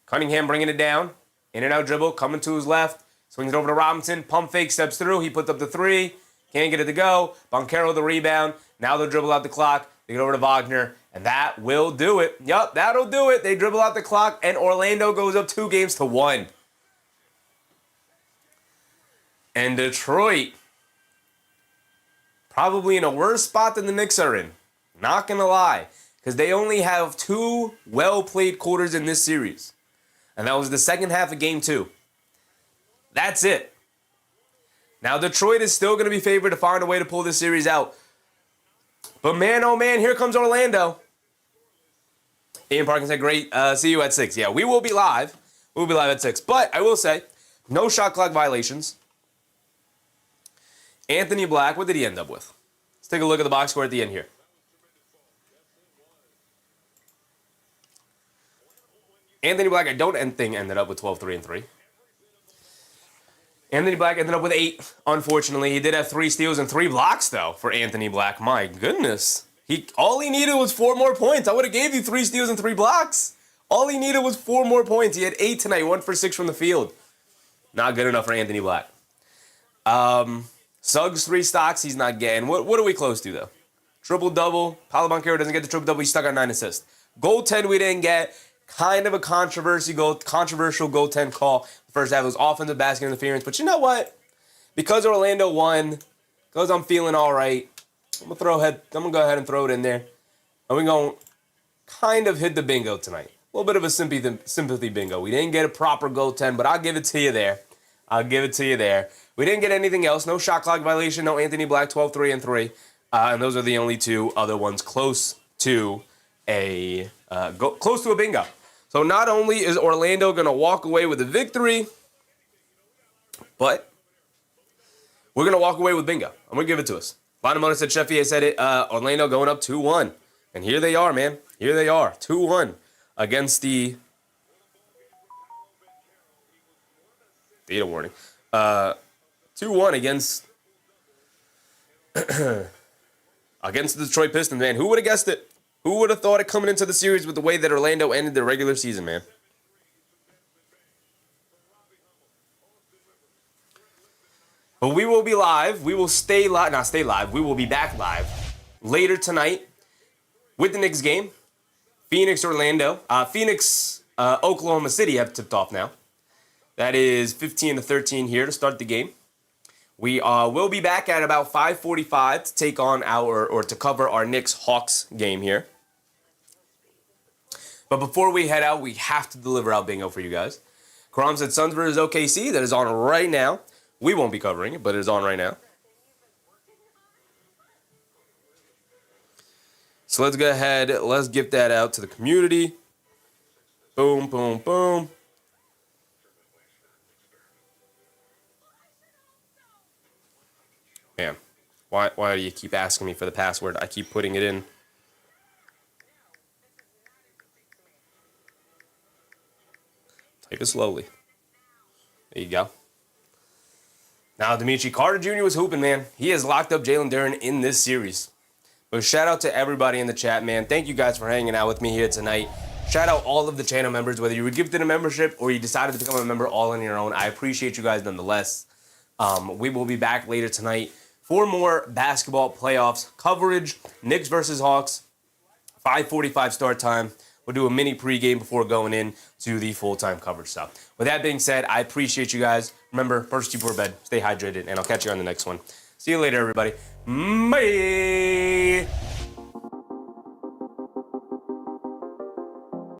Cunningham bringing it down. In and out dribble, coming to his left. Swings it over to Robinson. Pump fake, steps through. He puts up the three. Can't get it to go. Banchero the rebound. Now they'll dribble out the clock. They get over to Wagner. And that will do it. Yup, that'll do it. They dribble out the clock. And Orlando goes up 2-1. And Detroit, probably in a worse spot than the Knicks are in. Not going to lie. Because they only have 2 well-played quarters in this series. And that was the second half of Game 2. That's it. Now, Detroit is still going to be favored to find a way to pull this series out. But man, oh man, here comes Orlando. Ian Parkin said, great, see you at 6. Yeah, we will be live. We'll be live at 6. But I will say, no shot clock violations. Anthony Black, what did he end up with? Let's take a look at the box score at the end here. Anthony Black, I don't think ended up with 12, 3, and 3. Anthony Black ended up with 8, unfortunately. He did have 3 steals and 3 blocks, though, for Anthony Black. My goodness. All he needed was 4 more points. I would have gave you 3 steals and 3 blocks. All he needed was 4 more points. He had 8 tonight, 1 for 6 from the field. Not good enough for Anthony Black. Suggs, 3 stocks, he's not getting. What are we close to, though? Triple-double. Paolo Banchero doesn't get the triple-double. He's stuck on 9 assists. Goaltend we didn't get. Kind of a controversial goaltend call. The first half was offensive basket interference. But you know what? Because Orlando won, because I'm feeling all right, I'm going to go ahead and throw it in there. And we're going to kind of hit the bingo tonight. A little bit of a sympathy bingo. We didn't get a proper goaltend, but I'll give it to you there. We didn't get anything else. No shot clock violation. No Anthony Black, 12, 3, and 3. And those are the only 2 other ones close to a bingo. So not only is Orlando going to walk away with a victory, but we're going to walk away with bingo. I'm going to give it to us. Bonamona said, Sheffield said it, Orlando going up 2-1. And here they are, man. Here they are, 2-1 against the... Data warning. 2-1 against... against the Detroit Pistons, man. Who would have guessed it? Who would have thought it coming into the series with the way that Orlando ended their regular season, man? But we will be live. We will stay live. Not stay live. We will be back live later tonight with the Knicks game. Phoenix, Orlando. Phoenix, Oklahoma City have tipped off now. That is 15-13 here to start the game. We will be back at about 5:45 to take on to cover our Knicks-Hawks game here. But before we head out, we have to deliver out bingo for you guys. Karam said Suns versus OKC. That is on right now. We won't be covering it, but it is on right now. So let's go ahead. Let's get that out to the community. Boom, boom, boom. Man, why do you keep asking me for the password? I keep putting it in. Type it slowly. There you go. Now, Dimitri Carter Jr. was hooping, man. He has locked up Jalen Duren in this series. But shout out to everybody in the chat, man. Thank you guys for hanging out with me here tonight. Shout out all of the channel members, whether you were gifted a membership or you decided to become a member all on your own. I appreciate you guys nonetheless. We will be back later tonight for more basketball playoffs coverage. Knicks versus Hawks, 5:45 start time. We'll do a mini pregame before going in to the full-time coverage stuff. With that being said, I appreciate you guys. Remember, first before bed, stay hydrated, and I'll catch you on the next one. See you later, everybody. Bye.